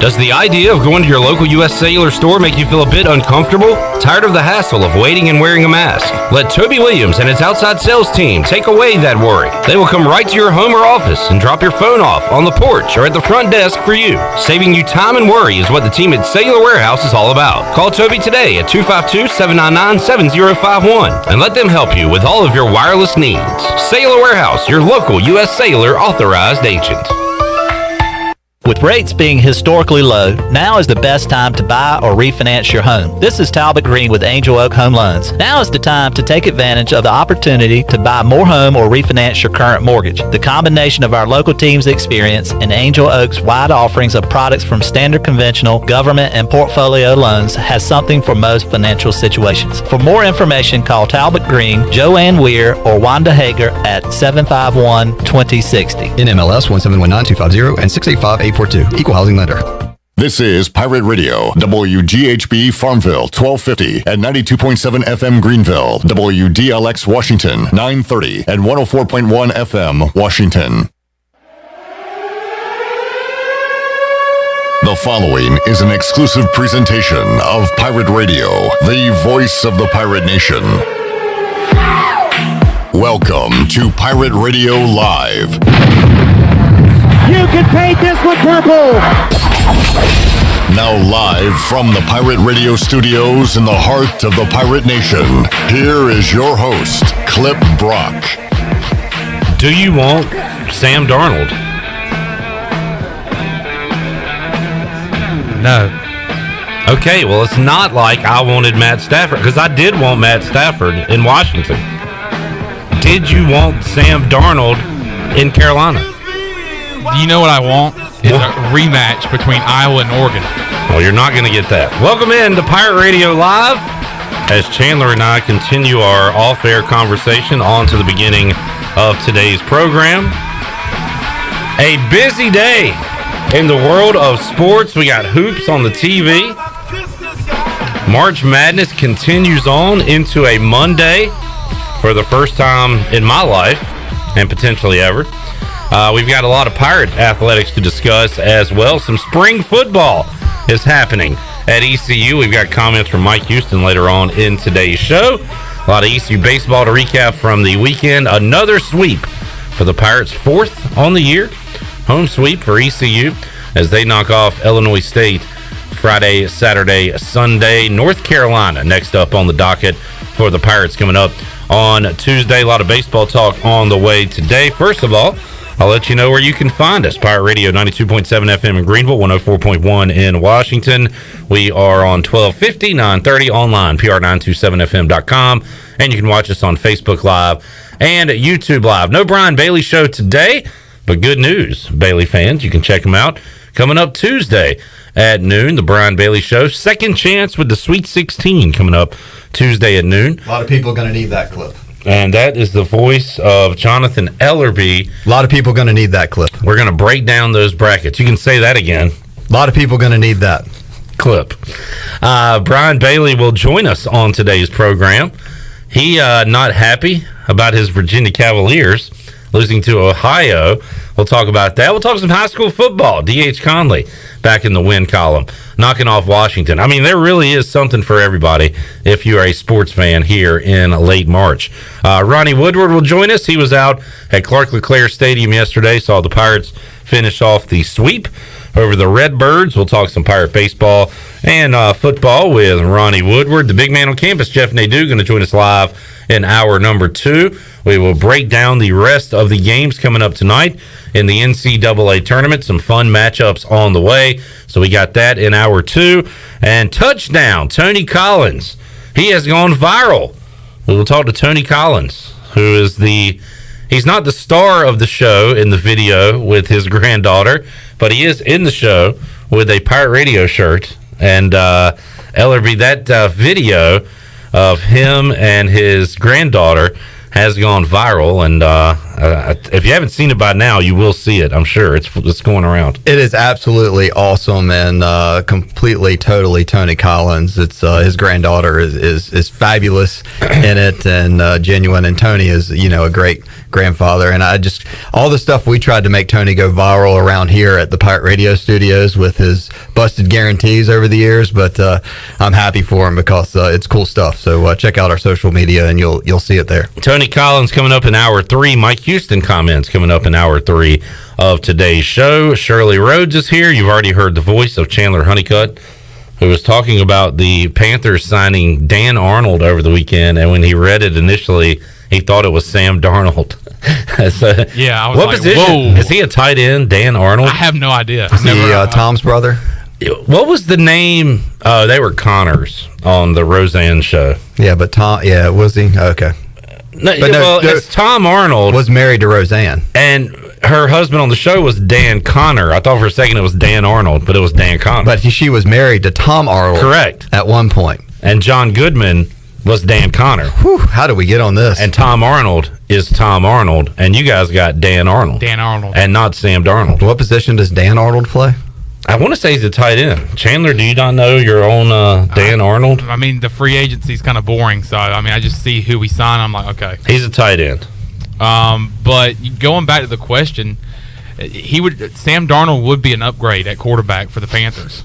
Does the idea of going to your local U.S. Cellular store make you feel a bit uncomfortable? Tired of the hassle of waiting and wearing a mask? Let Toby Williams and his outside sales team take away that worry. They will come right to your home or office and drop your phone off on the porch or at the front desk for you. Saving you time and worry is what the team at Cellular Warehouse is all about. Call Toby today at 252-799-7051 and let them help you with all of your wireless needs. Cellular Warehouse, your local U.S. Cellular authorized agent. With rates being historically low, now is the best time to buy or refinance your home. This is Talbot Green with Angel Oak Home Loans. Now is the time to take advantage of the opportunity to buy more home or refinance your current mortgage. The combination of our local team's experience and Angel Oak's wide offerings of products from standard conventional, government, and portfolio loans has something for most financial situations. For more information, call Talbot Green, Joanne Weir, or Wanda Hager at 751-2060. NMLS 1719250 and 685-842. Equal housing lender. This is Pirate Radio, WGHB Farmville, 1250 and 92.7 FM Greenville, WDLX Washington, 930 and 104.1 FM Washington. The following is an exclusive presentation of Pirate Radio, the voice of the pirate nation. Welcome to Pirate Radio Live. You can paint this with purple! Now live from the Pirate Radio studios in the heart of the Pirate Nation, here is your host, Clip Brock. Do you want Sam Darnold? No. Okay, well, it's not like I wanted Matt Stafford, because I did want Matt Stafford in Washington. Did you want Sam Darnold in Carolina? Do you know what I want? Is a rematch between Iowa and Oregon. Well, you're not going to get that. Welcome in to Pirate Radio Live as Chandler and I continue our off-air conversation on to the beginning of today's program. A busy day in the world of sports. We got hoops on the TV. March Madness continues on into a Monday for the first time in my life and potentially ever. We've got a lot of Pirate athletics to discuss as well. Some spring football is happening at ECU. We've got comments from Mike Houston later on in today's show. A lot of ECU baseball to recap from the weekend. Another sweep for the Pirates, fourth on the year. Home sweep for ECU as they knock off Illinois State Friday, Saturday, Sunday. North Carolina next up on the docket for the Pirates coming up on Tuesday. A lot of baseball talk on the way today. First of all, I'll let you know where you can find us. Pirate Radio, 92.7 FM in Greenville, 104.1 in Washington. We are on 1250, 930 online, pr927fm.com. And you can watch us on Facebook Live and YouTube Live. No Brian Bailey show today, but good news, Bailey fans. You can check him out coming up Tuesday at noon. The Brian Bailey Show. Second chance with the Sweet 16 coming up Tuesday at noon. A lot of people are going to need that clip. And that is the voice of Jonathan Ellerbe. A lot of people are going to need that clip. We're going to break down those brackets. You can say that again. A lot of people are going to need that clip. Brian Bailey will join us on today's program. He not happy about his Virginia Cavaliers losing to Ohio. We'll talk about that. We'll talk some high school football. D.H. Conley back in the win column, knocking off Washington. I mean, there really is something for everybody if you are a sports fan here in late March. Ronnie Woodward will join us. He was out at Clark LeClaire Stadium yesterday, saw the Pirates finish off the sweep over the Redbirds. We'll talk some Pirate baseball and football with Ronnie Woodward. The big man on campus, Jeff Nadu, going to join us live in hour number 2. We will break down the rest of the games coming up tonight in the NCAA tournament. Some fun matchups on the way. So we got that in hour 2. And touchdown, Tony Collins. He has gone viral. We will talk to Tony Collins, who is he's not the star of the show in the video with his granddaughter, but he is in the show with a Pirate Radio shirt. And Ellerbe, that video of him and his granddaughter has gone viral, and if you haven't seen it by now, you will see it. I'm sure it's going around. It is absolutely awesome and completely, totally Tony Collins. It's his granddaughter is fabulous in it and genuine, and Tony is a great grandfather. And all the stuff we tried to make Tony go viral around here at the Pirate Radio studios with his busted guarantees over the years. But I'm happy for him because it's cool stuff. So check out our social media and you'll see it there. Tony Collins coming up in hour 3. Mike Houston comments coming up in hour 3 of today's show. Shirley Rhodes is here. You've already heard the voice of Chandler Honeycutt, who was talking about the Panthers signing Dan Arnold over the weekend, and when he read it initially, he thought it was Sam Darnold. So, yeah, I was what like, position? whoa. Is he a tight end, Dan Arnold? I have no idea. Is he Tom's brother? What was the name? They were Connors on the Roseanne show. Yeah, but Tom, was he? Okay. It's Tom Arnold. Was married to Roseanne. And her husband on the show was Dan Connor. I thought for a second it was Dan Arnold, but it was Dan Connor. But she was married to Tom Arnold. Correct. At one point. And John Goodman was Dan Connor. Whew, how did we get on this? And Tom Arnold is Tom Arnold. And you guys got Dan Arnold. Dan Arnold. And not Sam Darnold. What position does Dan Arnold play? I want to say he's a tight end. Chandler, do you not know your own Dan Arnold? I mean, the free agency's kind of boring, so I mean, I just see who we sign. I'm like, okay. He's a tight end. But going back to the question, Sam Darnold would be an upgrade at quarterback for the Panthers.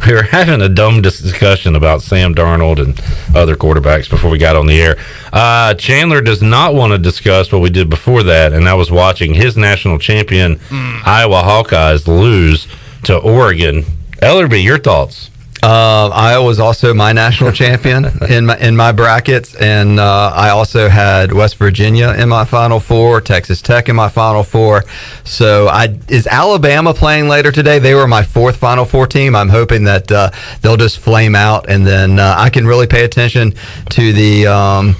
We were having a dumb discussion about Sam Darnold and other quarterbacks before we got on the air. Chandler does not want to discuss what we did before that, and that was watching his national champion Iowa Hawkeyes lose to Oregon. Ellerbe, your thoughts? Iowa was also my national champion in my brackets, and I also had West Virginia in my Final Four, Texas Tech in my Final Four. So is Alabama playing later today? They were my fourth Final Four team. I'm hoping that they'll just flame out, and then I can really pay attention to the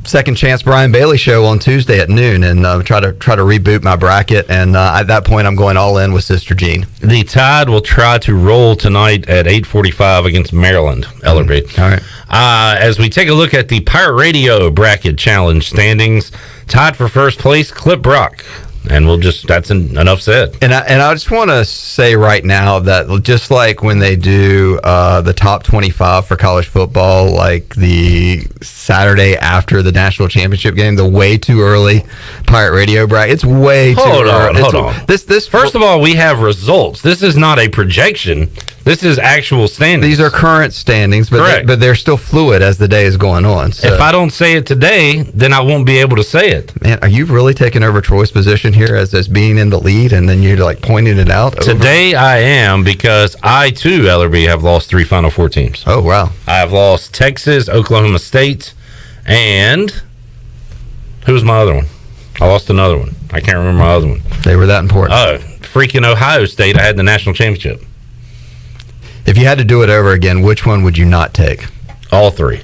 Second Chance Brian Bailey show on Tuesday at noon and try to reboot my bracket. And at that point, I'm going all in with Sister Jean. The Tide will try to roll tonight at 8:45 against Maryland. Ellerbe. All right. As we take a look at the Pirate Radio Bracket Challenge standings, tied for first place, Clip Brock. And that's enough said. And I just want to say right now that just like when they do the top 25 for college football, like the Saturday after the national championship game, the way too early Pirate Radio bracket, it's way too early. Hold on. This first of all, we have results. This is not a projection. This is actual standings. These are current standings, but they're still fluid as the day is going on. So. If I don't say it today, then I won't be able to say it. Man, are you really taking over Troy's position here as being in the lead, and then you're like pointing it out? Today I am, because I too, Ellerbe, have lost 3 Final Four teams. Oh, wow. I have lost Texas, Oklahoma State, and who was my other one? I lost another one. I can't remember my other one. They were that important. Oh, freaking Ohio State. I had the national championship. If you had to do it over again, which one would you not take? All 3.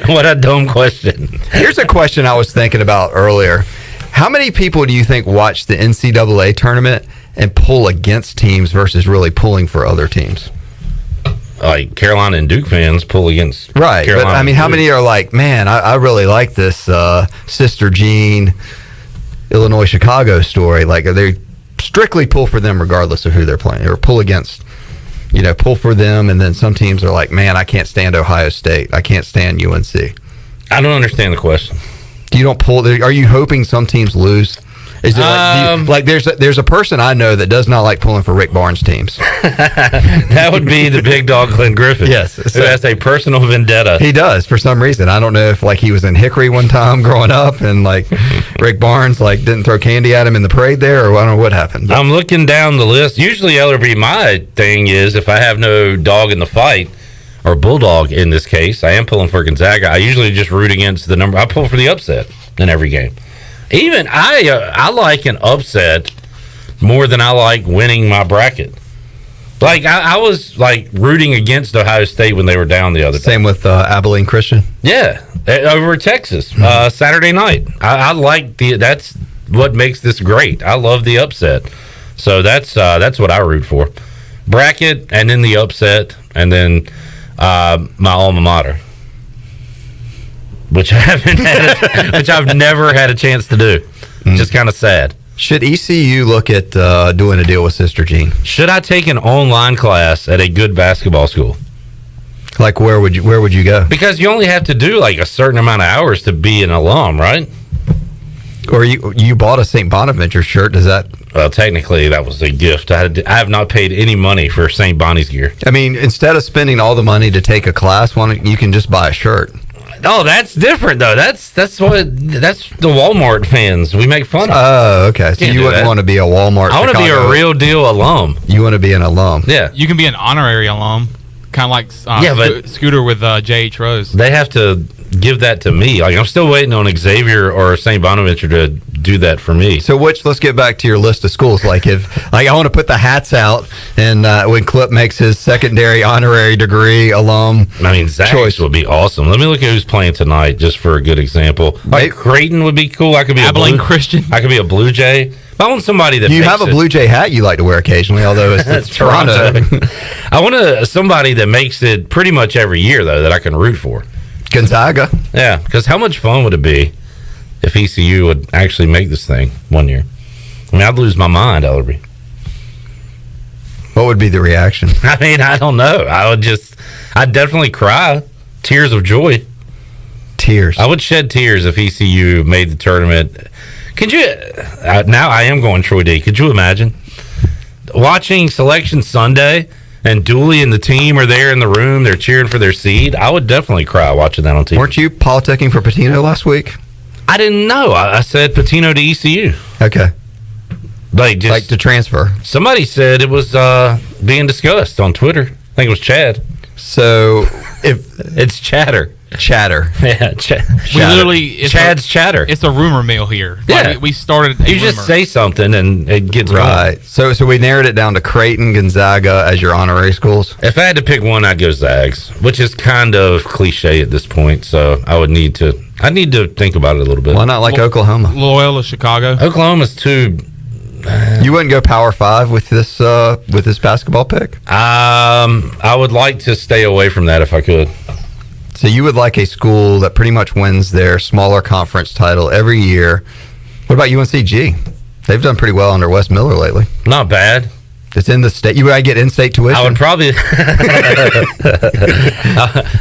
What a dumb question. Here's a question I was thinking about earlier. How many people do you think watch the NCAA tournament and pull against teams versus really pulling for other teams? Like Carolina and Duke fans pull against Carolina. But I mean, how many are like, man, I really like this Sister Jean, Illinois, Chicago story. Like, they strictly pull for them regardless of who they're playing, or pull against, pull for them. And then some teams are like, man, I can't stand Ohio State. I can't stand UNC. I don't understand the question. You don't pull. Are you hoping some teams lose? Is it there's a person I know that does not like pulling for Rick Barnes teams. That would be the big dog Glenn Griffin. Yes, who has a personal vendetta. He does, for some reason. I don't know if he was in Hickory one time growing up and Rick Barnes didn't throw candy at him in the parade there, or I don't know what happened. I'm looking down the list. Usually Ellerbe, my thing is if I have no dog in the fight, or bulldog in this case, I am pulling for Gonzaga. I usually just root against the number. I pull for the upset in every game. Even I like an upset more than I like winning my bracket. I was rooting against Ohio State when they were down the other day. Same with Abilene Christian. Yeah, over at Texas Saturday night. I like that's what makes this great. I love the upset, so that's what I root for. Bracket, and then the upset, and then my alma mater, which I've never had a chance to do. Just kind of sad. Should ECU look at doing a deal with Sister Jean? Should I take an online class at a good basketball school? Where would you go? Because you only have to do a certain amount of hours to be an alum, right? Or you bought a St. Bonaventure shirt. Does that? Well, technically, that was a gift. I have not paid any money for St. Bonnie's gear. I mean, instead of spending all the money to take a class, you can just buy a shirt. Oh, that's different though. That's the Walmart fans we make fun of. Oh, okay. So you wouldn't want to be a Walmart. I want to be a real deal alum. You want to be an alum. Yeah. You can be an honorary alum, kind of like but Scooter with J.H. Rose. They have to give that to me. Like, I'm still waiting on Xavier or St. Bonaventure to do that for me. So let's get back to your list of schools. Like, I want to put the hats out, and when Clip makes his secondary honorary degree alum, I mean, Zach's choice would be awesome. Let me look at who's playing tonight, just for a good example. Like, Creighton would be cool. I could be Abilene Christian. I could be a Blue Jay. I want somebody that you have a Blue Jay hat you like to wear occasionally, although it's Toronto. I want somebody that makes it pretty much every year, though, that I can root for. Gonzaga. Yeah, because how much fun would it be if ECU would actually make this thing one year? I mean, I'd lose my mind, Ellerbe. What would be the reaction? I mean, I don't know. I'd definitely cry. Tears of joy. Tears. I would shed tears if ECU made the tournament. Could you, now I am going Troy D. Could you imagine watching Selection Sunday and Dooley and the team are there in the room, they're cheering for their seed? I would definitely cry watching that on TV. Weren't you politicking for Patino last week? I didn't know. I said Patino to ECU. Okay. Like to transfer. Somebody said it was being discussed on Twitter. I think it was Chad. So if it's chatter. Yeah, we literally Chad's chatter. It's a rumor mill here. Yeah, like we started. You just say something and it gets right. Going. So we narrowed it down to Creighton, Gonzaga as your honorary schools. If I had to pick one, I'd go Zags, which is kind of cliche at this point. So I need to think about it a little bit. Why not like Oklahoma? Loyola Chicago. Oklahoma's too. You wouldn't go Power 5 with this basketball pick? I would like to stay away from that if I could. So you would like a school that pretty much wins their smaller conference title every year. What about UNCG? They've done pretty well under Wes Miller lately. Not bad. It's in the state. You would get in-state tuition. I would probably.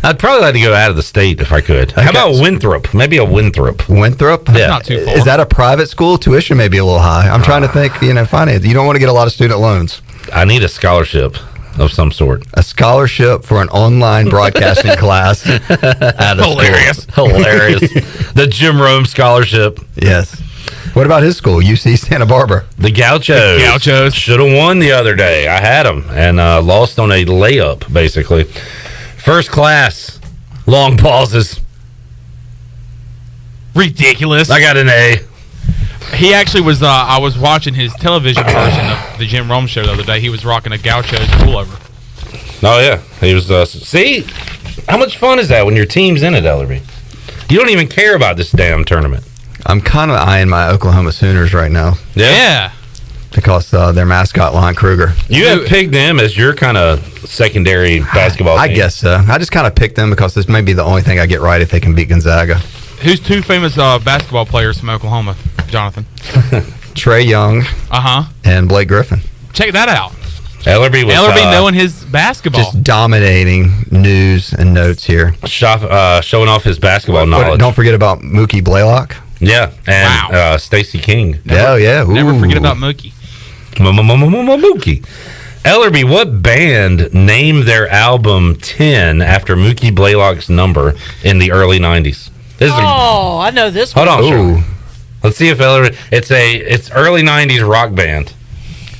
I'd probably like to go out of the state if I could. Okay. How about Winthrop? Maybe a Winthrop. Winthrop? Yeah. Not too far. Is that a private school? Tuition may be a little high. I'm trying to think. Finance. You don't want to get a lot of student loans. I need a scholarship of some sort. A scholarship for an online broadcasting class. Hilarious. The Jim Rome scholarship. Yes. What about his school, UC Santa Barbara? The Gauchos should have won the other day. I had them and lost on a layup, basically. First class, long pauses. Ridiculous. I got an A. He actually was, I was watching his television version of the Jim Rome show the other day. He was rocking a Gauchos pullover. Oh, yeah. He was, see? How much fun is that when your team's in it, Ellerbe? You don't even care about this damn tournament. I'm kind of eyeing my Oklahoma Sooners right now. Yeah. Because their mascot, Lon Kruger. You have picked them as your kind of secondary basketball team. I guess so. I just kind of picked them because this may be the only thing I get right if they can beat Gonzaga. Who's two famous basketball players from Oklahoma, Jonathan? Trae Young. And Blake Griffin. Check that out. Ellerbe knowing his basketball. Just dominating news and notes here. Showing off his basketball knowledge. Don't forget about Mookie Blaylock. Yeah, and Stacey King. Yeah. Ooh. Never forget about Mookie. Mookie. Ellerbe, what band named their album 10 after Mookie Blaylock's number in the early 90s? I know this one. Hold on, sure. Let's see if Ellerbe. It's early 90s rock band.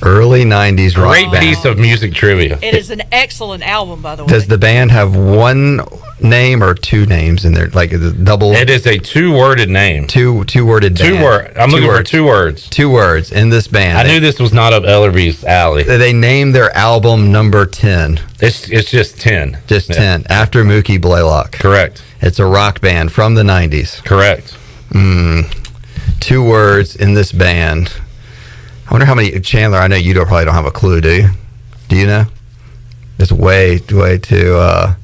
Early 90s rock band. Great piece of music trivia. It is an excellent album, by the way. Does the band have one name or two names in there? Like a double? It is a two-worded name. Two-worded band. I'm looking for 2 words. 2 words in this band. I knew this was not up Ellerbe's alley. They named their album number 10. It's just 10. Just 10, after Mookie Blaylock. Correct. It's a rock band from the 90s. Correct. 2 words in this band. I wonder how many, Chandler, I know you probably don't have a clue, do you? Do you know? It's way too,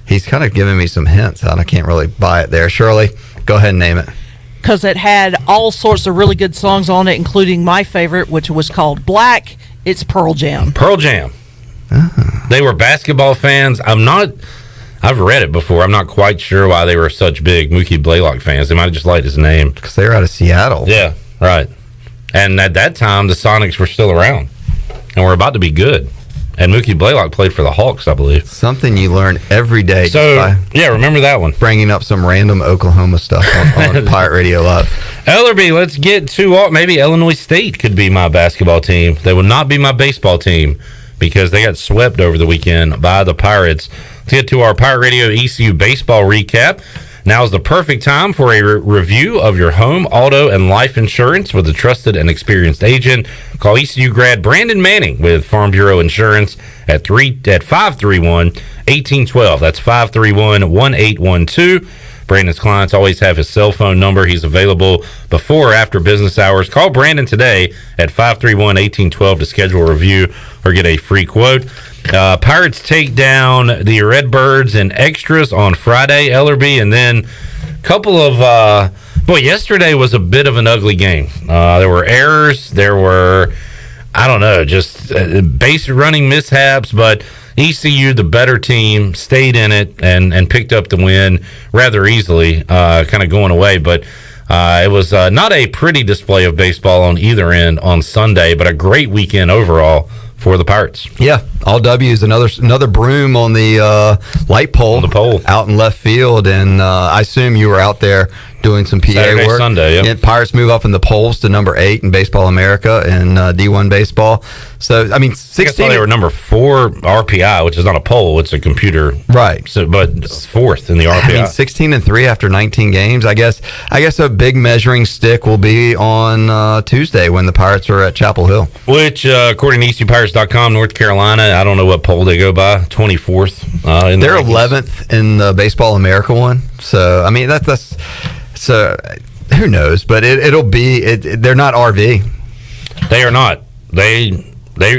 he's kind of giving me some hints, and I can't really buy it there. Shirley, go ahead and name it. Because it had all sorts of really good songs on it, including my favorite, which was called Black. It's Pearl Jam. Pearl Jam. They were basketball fans. I've read it before. I'm not quite sure why they were such big Mookie Blaylock fans. They might have just liked his name. Because they were out of Seattle. Yeah, right. And at that time, the Sonics were still around and were about to be good. And Mookie Blaylock played for the Hawks, I believe. Something you learn every day. So, yeah, remember that one. Bringing up some random Oklahoma stuff on Pirate Radio Live. Ellerbe, let's get to maybe Illinois State could be my basketball team. They would not be my baseball team because they got swept over the weekend by the Pirates. Let's get to our Pirate Radio ECU baseball recap. Now is the perfect time for a review of your home, auto, and life insurance with a trusted and experienced agent. Call ECU grad Brandon Manning with Farm Bureau Insurance at 531-1812. That's 531-1812. Brandon's clients always have his cell phone number. He's available before or after business hours. Call Brandon today at 531-1812 to schedule a review or get a free quote. Pirates take down the Redbirds in extras on Friday, Ellerbe, and then a couple of yesterday was a bit of an ugly game. There were errors, there were just base running mishaps, but ECU, the better team, stayed in it and picked up the win rather easily, kind of going away, but it was not a pretty display of baseball on either end on Sunday, but a great weekend overall for the Pirates. Yeah, all W's. Another broom on the light pole. On the pole. Out in left field, and I assume you were out there doing some PA Saturday, work. Sunday, yeah. Pirates move up in the polls to number 8 in Baseball America and D1 baseball. So, I mean, 16. They were number 4 RPI, which is not a poll, it's a computer. Right. So, but 4th in the RPI. I mean, 16-3 after 19 games. I guess a big measuring stick will be on Tuesday when the Pirates are at Chapel Hill. Which, according to ECUPirates.com, North Carolina, I don't know what poll they go by, 24th. They're 11th in the Baseball America one. So, I mean, that's so who knows? But it'll be. They're not RV. They are not. They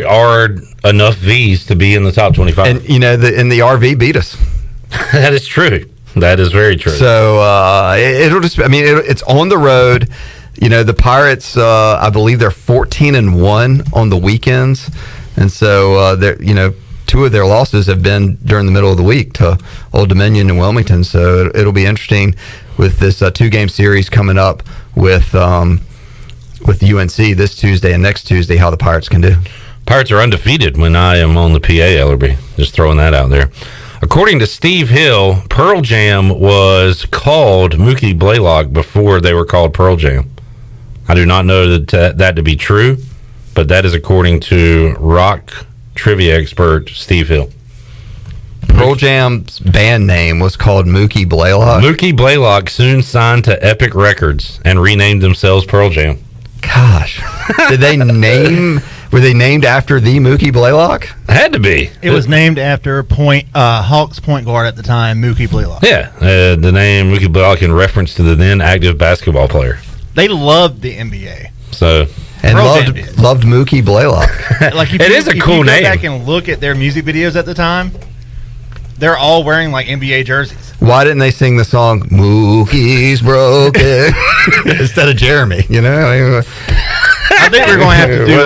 are enough V's to be in the top 25. And the RV beat us. That is true. That is very true. So it'll just. I mean, it's on the road. The Pirates. I believe they're 14-1 on the weekends, and so they're 2 of their losses have been during the middle of the week to Old Dominion and Wilmington. So it'll be interesting with this 2-game series coming up with UNC this Tuesday and next Tuesday, how the Pirates can do. Pirates are undefeated when I am on the PA, Ellerbe. Just throwing that out there. According to Steve Hill, Pearl Jam was called Mookie Blaylock before they were called Pearl Jam. I do not know that to be true, but that is according to rock trivia expert Steve Hill. Pearl Jam's band name was called Mookie Blaylock. Mookie Blaylock soon signed to Epic Records and renamed themselves Pearl Jam. Gosh. Were they named after the Mookie Blaylock? Had to be. It was named after Hawks point guard at the time, Mookie Blaylock. Yeah, the name Mookie Blaylock in reference to the then active basketball player. They loved the NBA. So... And loved Mookie Blaylock. It is a cool name. If you go back and look at their music videos at the time, they're all wearing like NBA jerseys. Why didn't they sing the song "Mookie's Broken" instead of Jeremy? I think we're going to have to do.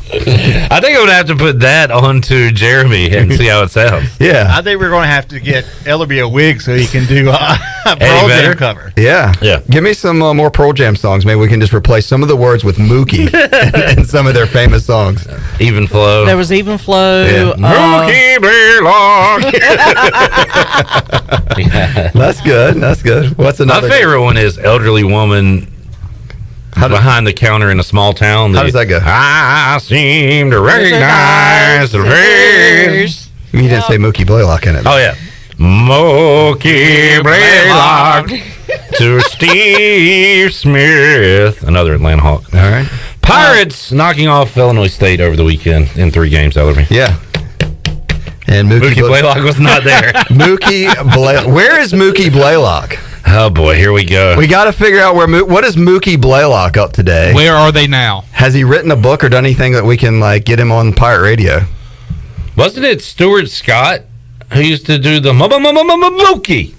I think I'm going to have to put that onto Jeremy and see how it sounds. Yeah, I think we're going to have to get Ellerbe a wig so he can do a Pearl Jam cover. Yeah. Give me some more Pearl Jam songs. Maybe we can just replace some of the words with Mookie and some of their famous songs. Even Flow. There was Even Flow. Yeah. Mookie Blaylock. That's good. What's another? My favorite one is Elderly Woman behind the counter in a small town. How does that go? I seem to recognize the face. You didn't say Mookie Blaylock in it. Oh, yeah. Mookie Blaylock to Steve Smith. Another Atlanta Hawk. All right. Pirates knocking off Illinois State over the weekend in 3 games, Ellerbe. Yeah. And Mookie Blaylock was not there. Where is Mookie Blaylock? Oh, boy, here we go. We got to figure out what is Mookie Blaylock up today? Where are they now? Has he written a book or done anything that we can get him on Pirate Radio? Wasn't it Stuart Scott who used to do the Mookie?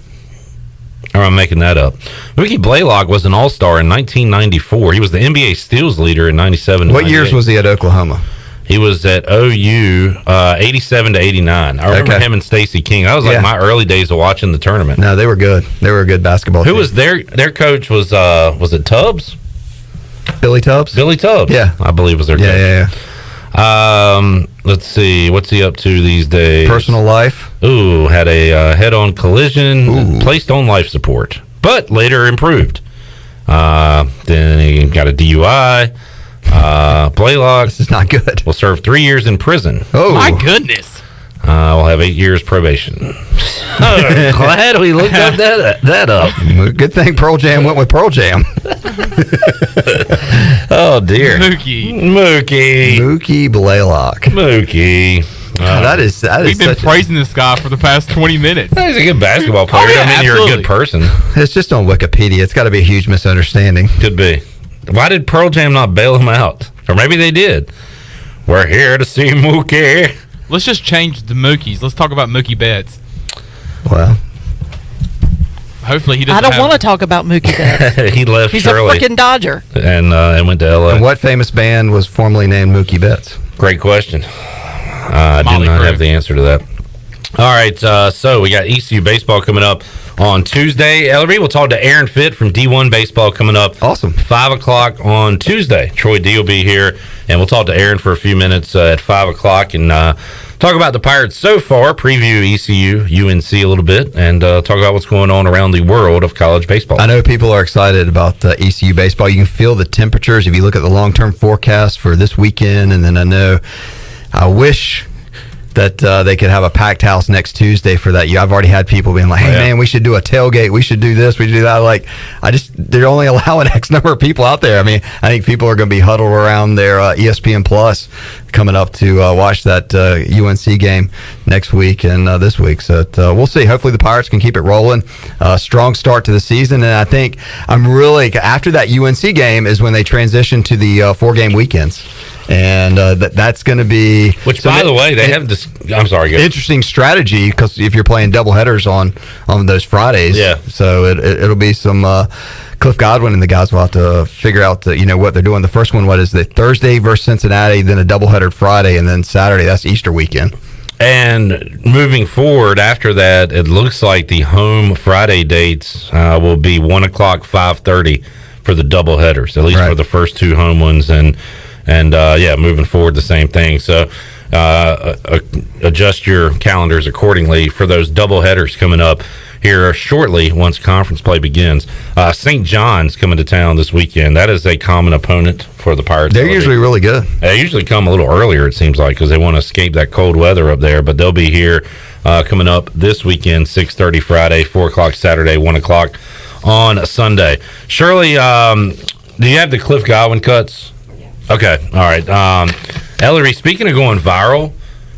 Or I'm making that up. Mookie Blaylock was an all-star in 1994. He was the NBA steals leader in 97. What years was he at Oklahoma? He was at OU 87 to 89. I remember him and Stacey King. That was like my early days of watching the tournament. No, they were good. They were a good basketball team. Who was their coach? Was it Tubbs? Billy Tubbs? Billy Tubbs. Yeah. I believe was their coach. Yeah. Let's see. What's he up to these days? Personal life. Ooh, had a head-on collision. Ooh. Placed on life support, but later improved. Then he got a DUI. Blaylock. This is not good. Will serve 3 years in prison. Oh. My goodness. We'll have 8 years probation. Glad we looked up that up. Good thing Pearl Jam went with Pearl Jam. Oh, dear. Mookie Blaylock. Mookie. That is We've been praising this guy for the past 20 minutes. He's a good basketball player. Oh, yeah, I mean, absolutely. you're a good person. It's just on Wikipedia. It's got to be a huge misunderstanding. Could be. Why did Pearl Jam not bail him out? Or maybe they did. We're here to see Mookie. Let's just change the Mookies. Let's talk about Mookie Betts. Well, Hopefully he I doesn't. don't want to talk about Mookie Betts. He left He's Shirley a freaking Dodger. and went to LA. and what famous band was formerly named Mookie Betts? Great question. I do Molly not Crew. have the answer to that. All right, so we got ECU baseball coming up on Tuesday. Ellerbe, we'll talk to Aaron Fitt from D1 baseball coming up. Awesome. 5 o'clock on Tuesday. Troy D will be here, and we'll talk to Aaron for a few minutes at 5 o'clock and talk about the Pirates so far, preview ECU, UNC a little bit, and talk about what's going on around the world of college baseball. I know people are excited about ECU baseball. You can feel the temperatures if you look at the long-term forecast for this weekend, and then I wish that they could have a packed house next Tuesday for that. I've already had people being like, hey, man, we should do a tailgate. We should do this. We should do that. Like, they're only allowing X number of people out there. I mean, I think people are going to be huddled around their ESPN Plus coming up to watch that UNC game next week and this week. So we'll see. Hopefully the Pirates can keep it rolling. Strong start to the season. And I think I'm really, after that UNC game is when they transition to the 4-game weekends. And that's going to be... Which, by the way, they have this... I'm sorry, go ahead. Interesting strategy, because if you're playing double headers on those Fridays, so it'll be some Cliff Godwin and the guys will have to figure out what they're doing. The first one, what is the Thursday versus Cincinnati, then a doubleheader Friday, and then Saturday. That's Easter weekend. And moving forward after that, it looks like the home Friday dates will be 1 o'clock, 5:30 for the doubleheaders, at least for the first two home ones, and moving forward the same thing. So adjust your calendars accordingly for those double headers coming up here shortly once conference play begins. St. John's coming to town this weekend. That is a common opponent for the Pirates. They're usually really good. They usually come a little earlier, it seems like, because they want to escape that cold weather up there, but they'll be here coming up this weekend, 6:30 Friday, 4 o'clock Saturday, 1 o'clock on Sunday. Shirley, do you have the Cliff Godwin cuts? Okay, all right. Ellerbe, speaking of going viral,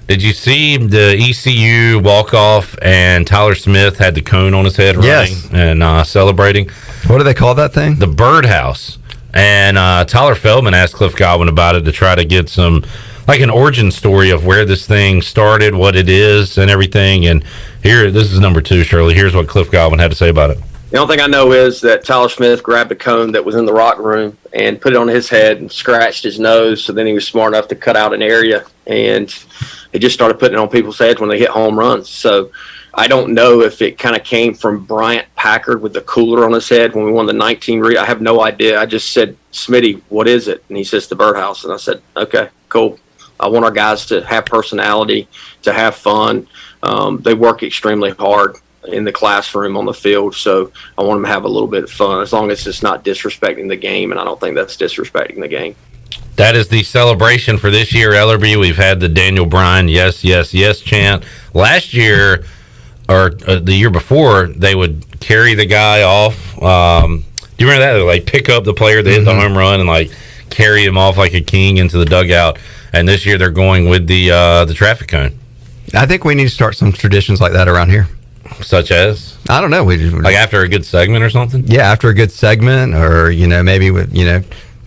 did you see the ECU walk-off and Tyler Smith had the cone on his head running and celebrating? What do they call that thing? The birdhouse. And Tyler Feldman asked Cliff Godwin about it to try to get some, like an origin story of where this thing started, what it is, and everything. And this is number 2, Shirley. Here's what Cliff Godwin had to say about it. The only thing I know is that Tyler Smith grabbed a cone that was in the rock room and put it on his head and scratched his nose. So then he was smart enough to cut out an area, and he just started putting it on people's heads when they hit home runs. So I don't know if it kind of came from Bryant Packard with the cooler on his head when we won the 19. I have no idea. I just said, Smitty, what is it? And he says, the birdhouse. And I said, okay, cool. I want our guys to have personality, to have fun. They work extremely hard in the classroom, on the field, so I want them to have a little bit of fun, as long as it's not disrespecting the game, and I don't think that's disrespecting the game. That is the celebration for this year, Ellerbe. We've had the Daniel Bryan yes, yes, yes chant. Last year, or the year before, they would carry the guy off. Do you remember that? They like pick up the player that hit the home run and like carry him off like a king into the dugout. And this year they're going with the traffic cone. I think we need to start some traditions like that around here. Such as? I don't know. Like after a good segment or something? Yeah, after a good segment, or maybe with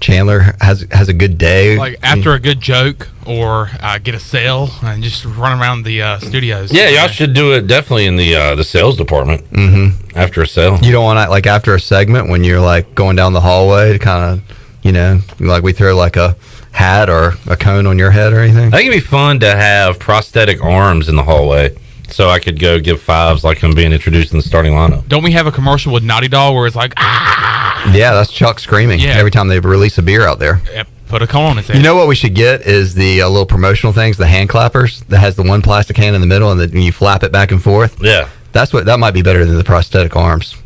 Chandler has a good day. Like after a good joke, or get a sale and just run around the studios. Yeah, y'all should do it definitely in the sales department. Mm-hmm. After a sale. You don't want to, like after a segment when you're like going down the hallway to kind of, like we throw like a hat or a cone on your head or anything? I think it'd be fun to have prosthetic arms in the hallway, so I could go give fives like I'm being introduced in the starting lineup. Don't we have a commercial with Naughty Dog where it's like, Yeah, that's Chuck screaming every time they release a beer out there. put a cone on his head. You know what we should get is the little promotional things, the hand clappers that has the one plastic hand in the middle and then you flap it back and forth. Yeah. That might be better than the prosthetic arms.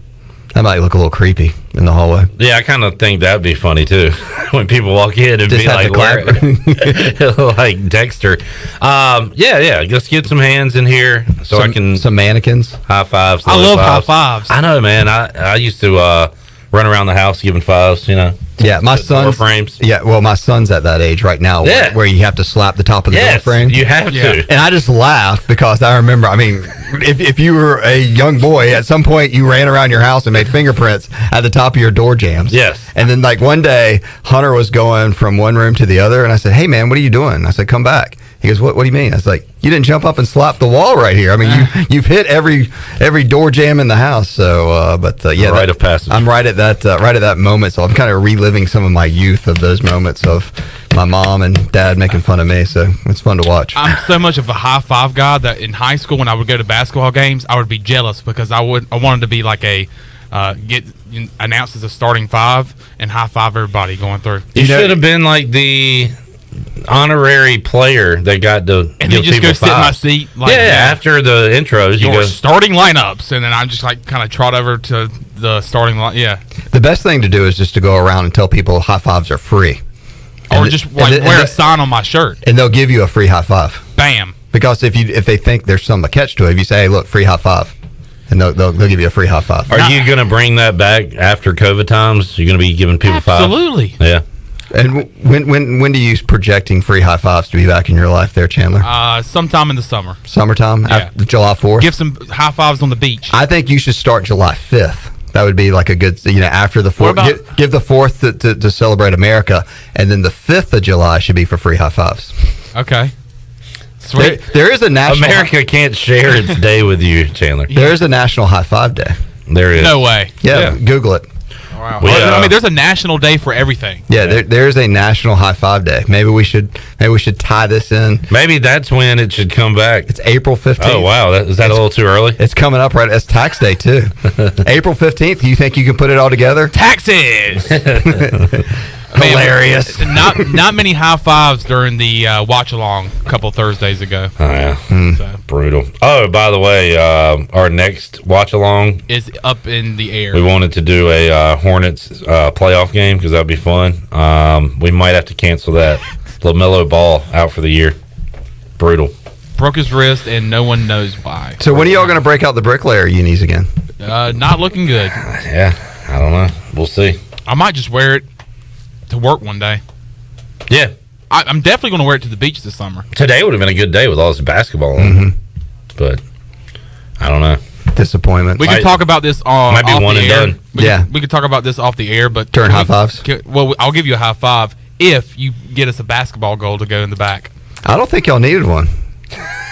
That might look a little creepy in the hallway. Yeah, I kind of think that'd be funny too. When people walk in and Just be have like, to clap. like Dexter. Yeah. Let's get some hands in here so I can some mannequins. High fives. I love high fives. I know, man. I used to run around the house giving fives. You know. Yeah, my Door son's frames. Yeah, well, my son's at that age right now, where you have to slap the top of the door frame. You have to. And I just laugh because I remember. I mean, if you were a young boy, at some point you ran around your house and made fingerprints at the top of your door jams. Yes. And then like one day, Hunter was going from one room to the other, and I said, "Hey man, what are you doing?" I said, "Come back." He goes, "What do you mean?" I was like, "You didn't jump up and slap the wall right here. I mean, you've hit every door jam in the house." So, yeah, rite of passage. I'm right at that moment. So I'm kind of reliving some of my youth of those moments of my mom and dad making fun of me. So it's fun to watch. I'm so much of a high five guy that in high school when I would go to basketball games, I would be jealous because I wanted to be like get announced as a starting five and high five everybody going through. You should have been like the honorary player that got to and then just go sit in my seat. Like, after the intros, you go starting lineups, and then I just like kind of trot over to the starting line. Yeah, the best thing to do is just to go around and tell people high fives are free, or just wear a sign on my shirt, and they'll give you a free high five. Bam! Because if they think there's some catch to it, if you say, "Hey, look, free high five," and they'll give you a free high five. Are you going to bring that back after COVID times? You're going to be giving people fives? Absolutely. Yeah. And when do you projecting free high fives to be back in your life there, Chandler? Sometime in the summer. Summertime? Yeah. After July 4th? Give some high fives on the beach. I think you should start July 5th. That would be like a good, after the 4th. Give the 4th to celebrate America, and then the 5th of July should be for free high fives. Okay. Sweet. There is a national... America can't share its day with you, Chandler. Yeah. There is a national high five day. There is. No way. Yeah. Google it. Wow. I mean, there's a national day for everything. Yeah, there's a national high five day. Maybe we should tie this in. Maybe that's when it should come back. It's April 15th. Oh wow, is that a little too early? It's coming up right. It's tax day too. April 15th. You think you can put it all together? Taxes. Hilarious. Not many high fives during the watch along a couple Thursdays ago. Oh yeah, so. Brutal. Oh, by the way, our next watch along is up in the air. We wanted to do a Hornets playoff game because that'd be fun. We might have to cancel that. LaMelo Ball out for the year. Brutal. Broke his wrist and no one knows why. So when are y'all going to break out the bricklayer unis again? Not looking good. Yeah, I don't know. We'll see. I might just wear it to work one day. Yeah. I'm definitely going to wear it to the beach this summer. Today would have been a good day with all this basketball on. But I don't know. Disappointment. We can talk about this might be off one the and air. done. We can talk about this off the air, but turn high fives. Well, I'll give you a high five if you get us a basketball goal to go in the back. I don't think y'all needed one.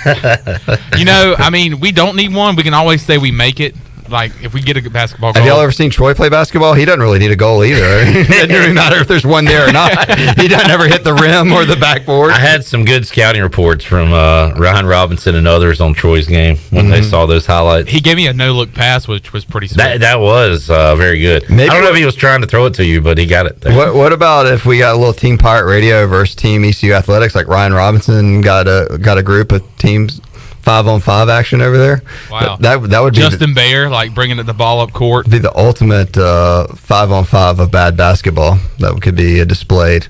I mean, we don't need one. We can always say we make it. Like, if we get a basketball goal. Have y'all ever seen Troy play basketball? He doesn't really need a goal either. It doesn't really matter if there's one there or not. He doesn't ever hit the rim or the backboard. I had some good scouting reports from Ryan Robinson and others on Troy's game when they saw those highlights. He gave me a no-look pass, which was pretty sweet. That was very good. Maybe I don't know if he was trying to throw it to you, but he got it there. What about if we got a little Team Pirate Radio versus Team ECU Athletics, like Ryan Robinson got a group of teams 5-on-5 action over there? Wow. That would be Justin Bayer, like bringing the ball up court. Be the ultimate 5-on-5 of bad basketball. That could be displayed.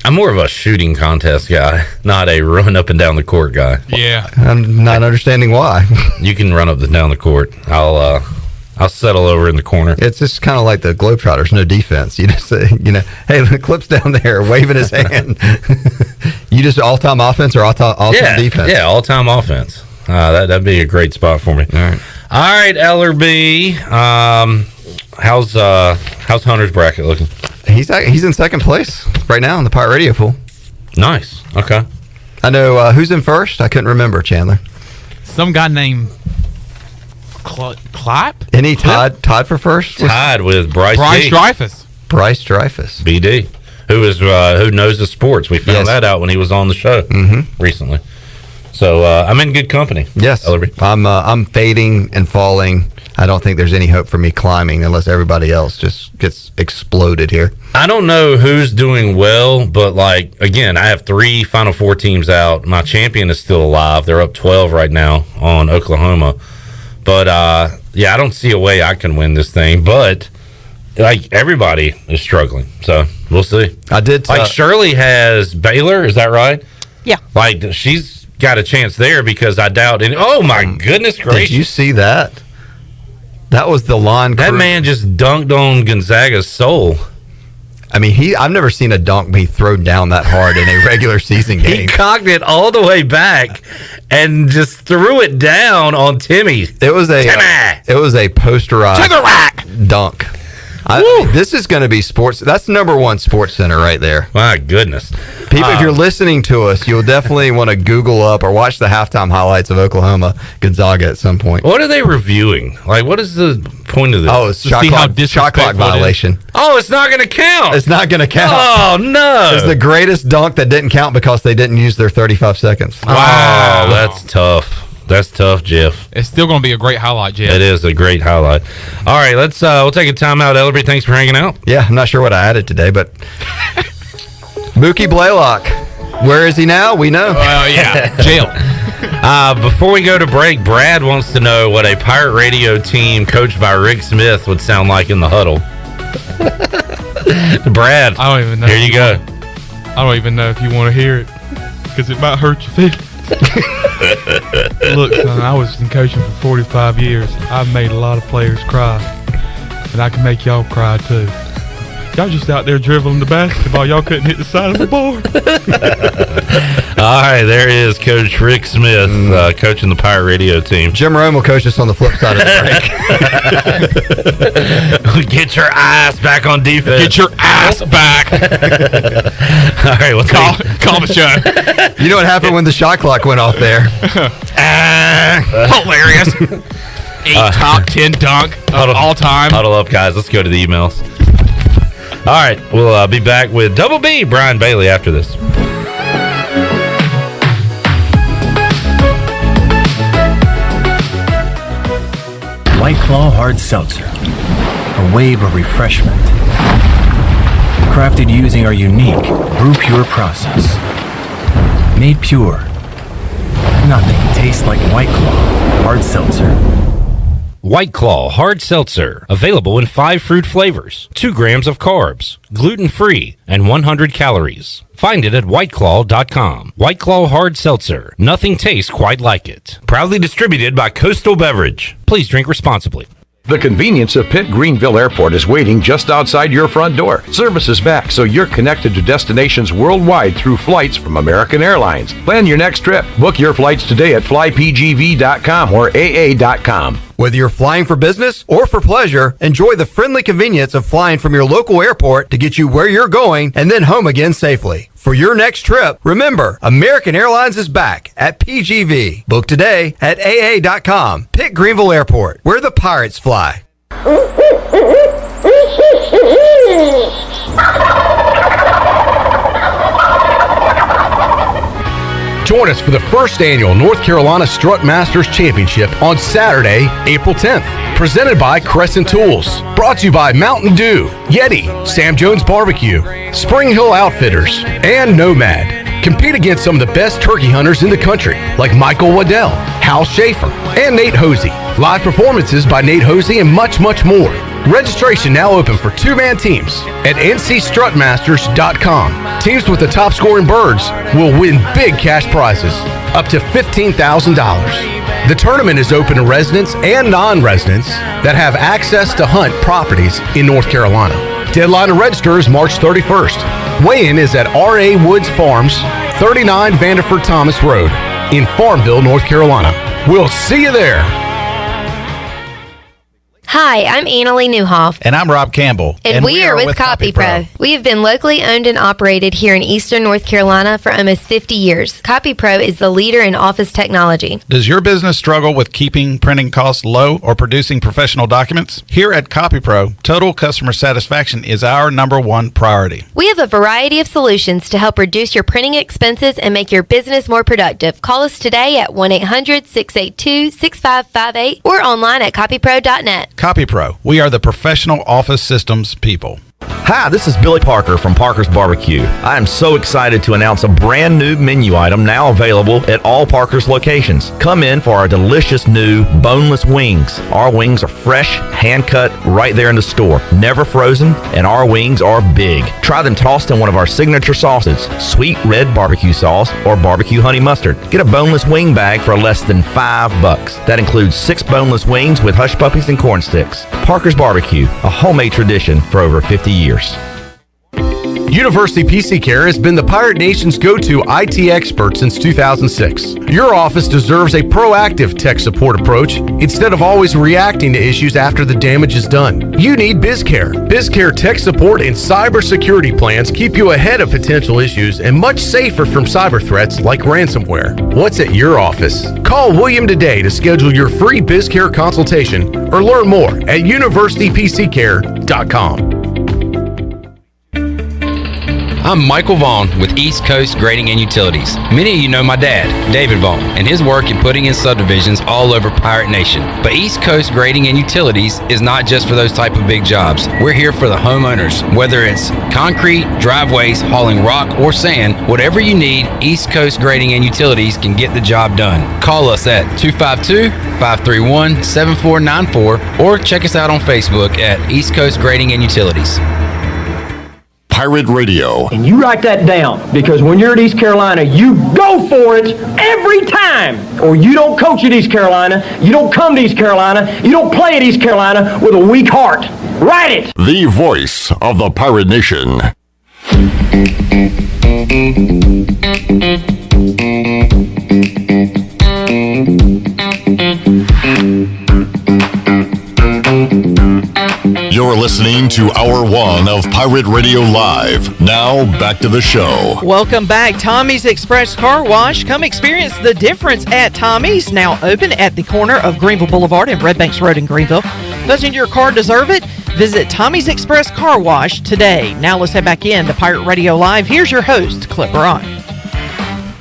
I'm more of a shooting contest guy, not a run up and down the court guy. Yeah. I'm not understanding why. You can run up and down the court. I'll settle over in the corner. It's just kind of like the Globetrotters, no defense. You just say, hey, the Clip's down there, waving his hand. You just all-time offense or all-time defense? Yeah, all-time offense. That'd be a great spot for me. All right, Ellerbe. How's Hunter's bracket looking? He's in second place right now in the Pirate Radio pool. Nice. Okay. I know who's in first. I couldn't remember, Chandler. Some guy named Clap? Any tied for first? Tied with Bryce Dreyfus. Bryce Dreyfus. BD. who knows the sports. We found that out when he was on the show recently. So I'm in good company. Yes, Ellerbe. I'm fading and falling. I don't think there's any hope for me climbing unless everybody else just gets exploded here. I don't know who's doing well, but like again, I have 3 Final Four teams out. My champion is still alive. They're up 12 right now on Oklahoma. But yeah, I don't see a way I can win this thing. But like everybody is struggling, so we'll see. I did like Shirley has Baylor. Is that right? Yeah. Like she's got a chance there because I doubt. Oh my goodness gracious! Did you see that? That was the line. That man just dunked on Gonzaga's soul. I mean, I've never seen a dunk be thrown down that hard in a regular season game. He cocked it all the way back and just threw it down on Timmy. It was a posterized to the rack dunk. This is going to be sports. That's number one Sports Center right there. My goodness. People, if you're listening to us, you'll definitely want to Google up or watch the halftime highlights of Oklahoma Gonzaga at some point. What are they reviewing? Like, what is the point of this? Oh, it's shot clock violation. Oh, it's not going to count. It's not going to count. Oh, no. It's the greatest dunk that didn't count because they didn't use their 35 seconds. Wow, that's tough. That's tough, Jeff. It's still going to be a great highlight, Jeff. It is a great highlight. All right, we'll take a timeout, Ellerbe. Thanks for hanging out. Yeah, I'm not sure what I added today, but Mookie Blaylock, where is he now? We know. Well, yeah, jail. Before we go to break, Brad wants to know what a Pirate Radio team coached by Rick Smith would sound like in the huddle. Brad, I don't even know. Here you go. I don't even know if you want to hear it because it might hurt your feelings. Look, son, I was in coaching for 45 years. I've made a lot of players cry, and I can make y'all cry too. Y'all just out there dribbling the basketball. Y'all couldn't hit the side of the board. All right, there is Coach Rick Smith coaching the Pirate Radio team. Jim Rome will coach us on the flip side of the break. Get your ass back on defense. Get your ass back. All right, let's call the show. You know what happened when the shot clock went off there? Hilarious. 8 top 10 dunk of all time. Huddle up, guys. Let's go to the emails. All right, we'll be back with Double B, Brian Bailey, after this. White Claw Hard Seltzer, a wave of refreshment. Crafted using our unique Brew Pure process. Made pure. Nothing tastes like White Claw Hard Seltzer. White Claw Hard Seltzer, available in 5 fruit flavors, 2 grams of carbs, gluten-free, and 100 calories. Find it at whiteclaw.com. White Claw Hard Seltzer, nothing tastes quite like it. Proudly distributed by Coastal Beverage. Please drink responsibly. The convenience of Pitt Greenville Airport is waiting just outside your front door. Service is back, so you're connected to destinations worldwide through flights from American Airlines. Plan your next trip. Book your flights today at flypgv.com or aa.com. Whether you're flying for business or for pleasure, enjoy the friendly convenience of flying from your local airport to get you where you're going and then home again safely. For your next trip, remember, American Airlines is back at PGV. Book today at aa.com. Pitt Greenville Airport, where the pirates fly. Join us for the first annual North Carolina Strut Masters Championship on Saturday, April 10th. Presented by Crescent Tools. Brought to you by Mountain Dew, Yeti, Sam Jones Barbecue, Spring Hill Outfitters, and Nomad. Compete against some of the best turkey hunters in the country, like Michael Waddell, Hal Schaefer, and Nate Hosey. Live performances by Nate Hosey and much, much more. Registration now open for 2-man teams at ncstrutmasters.com. Teams with the top scoring birds will win big cash prizes, up to $15,000. The tournament is open to residents and non-residents that have access to hunt properties in North Carolina. Deadline to register is March 31st. Weigh-in is at R.A. Woods Farms, 39 Vanderford Thomas Road in Farmville, North Carolina. We'll see you there. Hi, I'm Annalie Newhoff. And I'm Rob Campbell. And we are with CopyPro. We have been locally owned and operated here in Eastern North Carolina for almost 50 years. CopyPro is the leader in office technology. Does your business struggle with keeping printing costs low or producing professional documents? Here at CopyPro, total customer satisfaction is our #1 priority. We have a variety of solutions to help reduce your printing expenses and make your business more productive. Call us today at 1-800-682-6558 or online at copypro.net. CopyPro, we are the professional office systems people. Hi, this is Billy Parker from Parker's Barbecue. I am so excited to announce a brand new menu item now available at all Parker's locations. Come in for our delicious new boneless wings. Our wings are fresh, hand-cut, right there in the store. Never frozen, and our wings are big. Try them tossed in one of our signature sauces, sweet red barbecue sauce or barbecue honey mustard. Get a boneless wing bag for less than $5. That includes 6 boneless wings with hush puppies and corn sticks. Parker's Barbecue, a homemade tradition for over 50 years. University PC Care has been the Pirate Nation's go-to IT expert since 2006. Your office deserves a proactive tech support approach instead of always reacting to issues after the damage is done. You need BizCare. BizCare tech support and cybersecurity plans keep you ahead of potential issues and much safer from cyber threats like ransomware. What's at your office? Call William today to schedule your free BizCare consultation or learn more at universitypccare.com. I'm Michael Vaughn with East Coast Grading and Utilities. Many of you know my dad, David Vaughn, and his work in putting in subdivisions all over Pirate Nation. But East Coast Grading and Utilities is not just for those type of big jobs. We're here for the homeowners. Whether it's concrete, driveways, hauling rock, or sand, whatever you need, East Coast Grading and Utilities can get the job done. Call us at 252-531-7494 or check us out on Facebook at East Coast Grading and Utilities. Pirate Radio. And you write that down, because when you're at East Carolina, you go for it every time. Or you don't coach at East Carolina, you don't come to East Carolina, you don't play at East Carolina with a weak heart. Write it! The voice of the Pirate Nation. You're listening to Hour 1 of Pirate Radio Live. Now, back to the show. Welcome back. Tommy's Express Car Wash. Come experience the difference at Tommy's, now open at the corner of Greenville Boulevard and Red Banks Road in Greenville. Doesn't your car deserve it? Visit Tommy's Express Car Wash today. Now let's head back in to Pirate Radio Live. Here's your host, Clip Ron.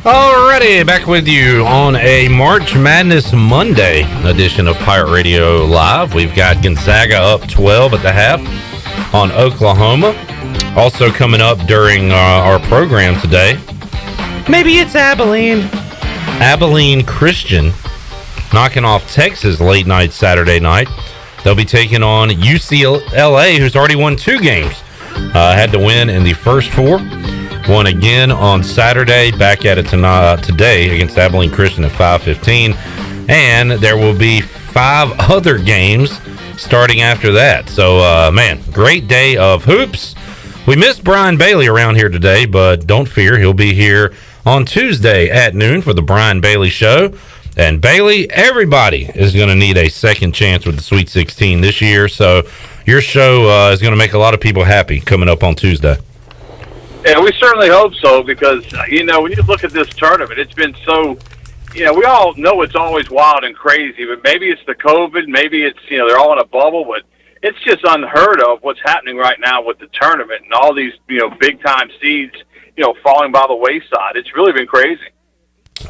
Alrighty, back with you on a March Madness Monday edition of Pirate Radio Live. We've got Gonzaga up 12 at the half on Oklahoma. Also coming up during our program today, maybe it's Abilene Christian knocking off Texas late night Saturday night. They'll be taking on UCLA, who's already won 2 games. Had to win in the first 4. Won again on Saturday, back at it today against Abilene Christian at 5:15. And there will be 5 other games starting after that. So, man, great day of hoops. We missed Brian Bailey around here today, but don't fear, he'll be here on Tuesday at noon for the Brian Bailey Show. And Bailey, everybody is going to need a second chance with the Sweet 16 this year. So your show is going to make a lot of people happy coming up on Tuesday. Yeah, we certainly hope so, because, you know, when you look at this tournament, it's been so, you know, we all know it's always wild and crazy, but maybe it's the COVID, maybe it's, you know, they're all in a bubble, but it's just unheard of what's happening right now with the tournament and all these, you know, big-time seeds, you know, falling by the wayside. It's really been crazy.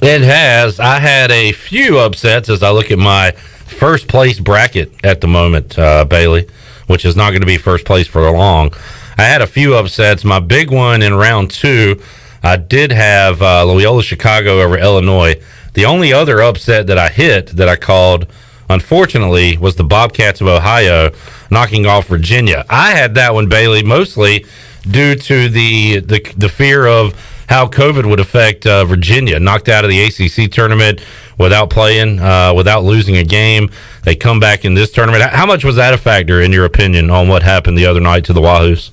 It has. I had a few upsets as I look at my first place bracket at the moment, Bailey, which is not going to be first place for long. I had a few upsets. My big one in round 2, I did have Loyola Chicago over Illinois. The only other upset that I hit that I called, unfortunately, was the Bobcats of Ohio knocking off Virginia. I had that one, Bailey, mostly due to the fear of how COVID would affect Virginia. Knocked out of the ACC tournament without playing, without losing a game. They come back in this tournament. How much was that a factor, in your opinion, on what happened the other night to the Wahoos?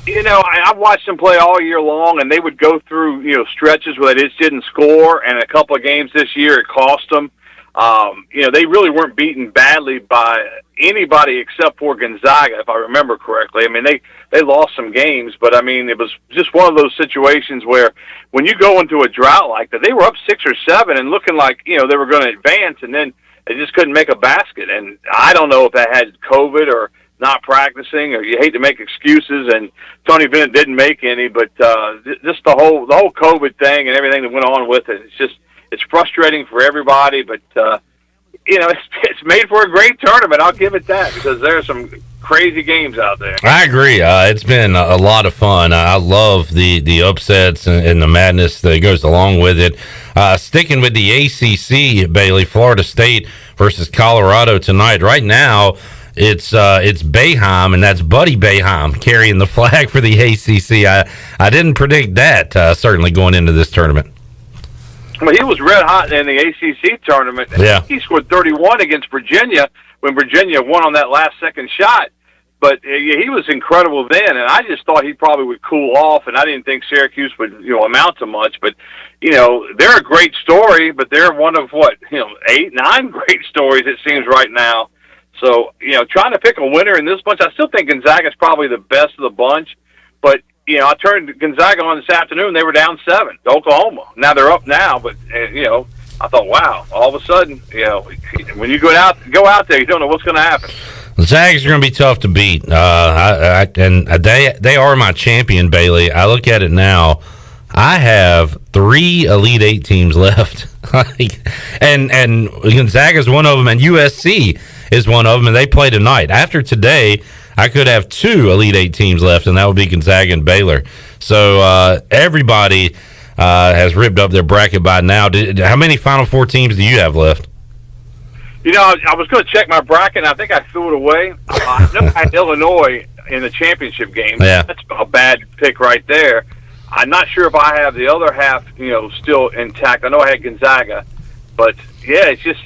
You know, I've watched them play all year long, and they would go through, you know, stretches where they just didn't score, and a couple of games this year it cost them. They really weren't beaten badly by anybody except for Gonzaga, if I remember correctly. I mean, they lost some games, but I mean, it was just one of those situations where when you go into a drought like that, they were up 6 or 7 and looking like, they were going to advance, and then they just couldn't make a basket. And I don't know if that had COVID or not practicing, or you hate to make excuses, and Tony Bennett didn't make any, but just the whole COVID thing and everything that went on with it, it's frustrating for everybody, but it's made for a great tournament. I'll give it that, because there are some crazy games out there. I agree. It's been a lot of fun. I love the upsets and the madness that goes along with it. Sticking with the ACC, Bailey, Florida State versus Colorado tonight. Right now, it's Boeheim, and that's Buddy Boeheim carrying the flag for the ACC. I didn't predict that, certainly going into this tournament. Well, he was red hot in the ACC tournament. Yeah. He scored 31 against Virginia when Virginia won on that last-second shot. But he was incredible then, and I just thought he probably would cool off, and I didn't think Syracuse would amount to much. But, they're a great story, but they're one of, 8, 9 great stories, it seems, right now. So, trying to pick a winner in this bunch, I still think Gonzaga's probably the best of the bunch. But, I turned Gonzaga on this afternoon. They were down 7 to Oklahoma. Now they're up now, but, I thought, wow, all of a sudden, when you go out there, you don't know what's going to happen. The Zags are going to be tough to beat. And they are my champion, Bailey. I look at it now. I have 3 Elite 8 teams left. and Gonzaga is one of them, and USC is one of them, and they play tonight. After today, I could have 2 Elite 8 teams left, and that would be Gonzaga and Baylor. So everybody has ripped up their bracket by now. How many Final Four teams do you have left? I was going to check my bracket, and I think I threw it away. I know I had Illinois in the championship game. Yeah. That's a bad pick right there. I'm not sure if I have the other half, still intact. I know I had Gonzaga. But, yeah, it's just,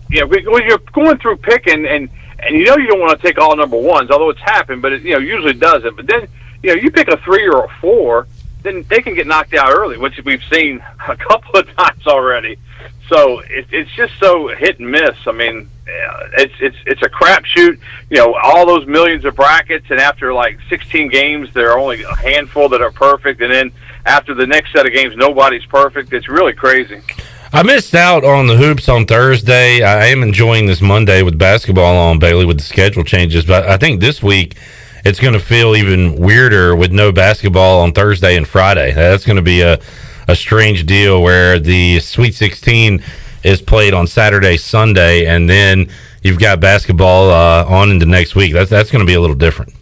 when you're going through picking, and you don't want to take all number ones, although it's happened, but it usually doesn't. But then, you pick a 3 or a 4, then they can get knocked out early, which we've seen a couple of times already. So it's just so hit and miss. I mean, it's a crapshoot. All those millions of brackets, and after like 16 games, there are only a handful that are perfect, and then after the next set of games, nobody's perfect. It's really crazy. I missed out on the hoops on Thursday. I am enjoying this Monday with basketball on, Bailey, with the schedule changes, but I think this week it's going to feel even weirder with no basketball on Thursday and Friday. That's going to be a strange deal where the Sweet 16 is played on Saturday, Sunday, and then you've got basketball on into next week. That's going to be a little different.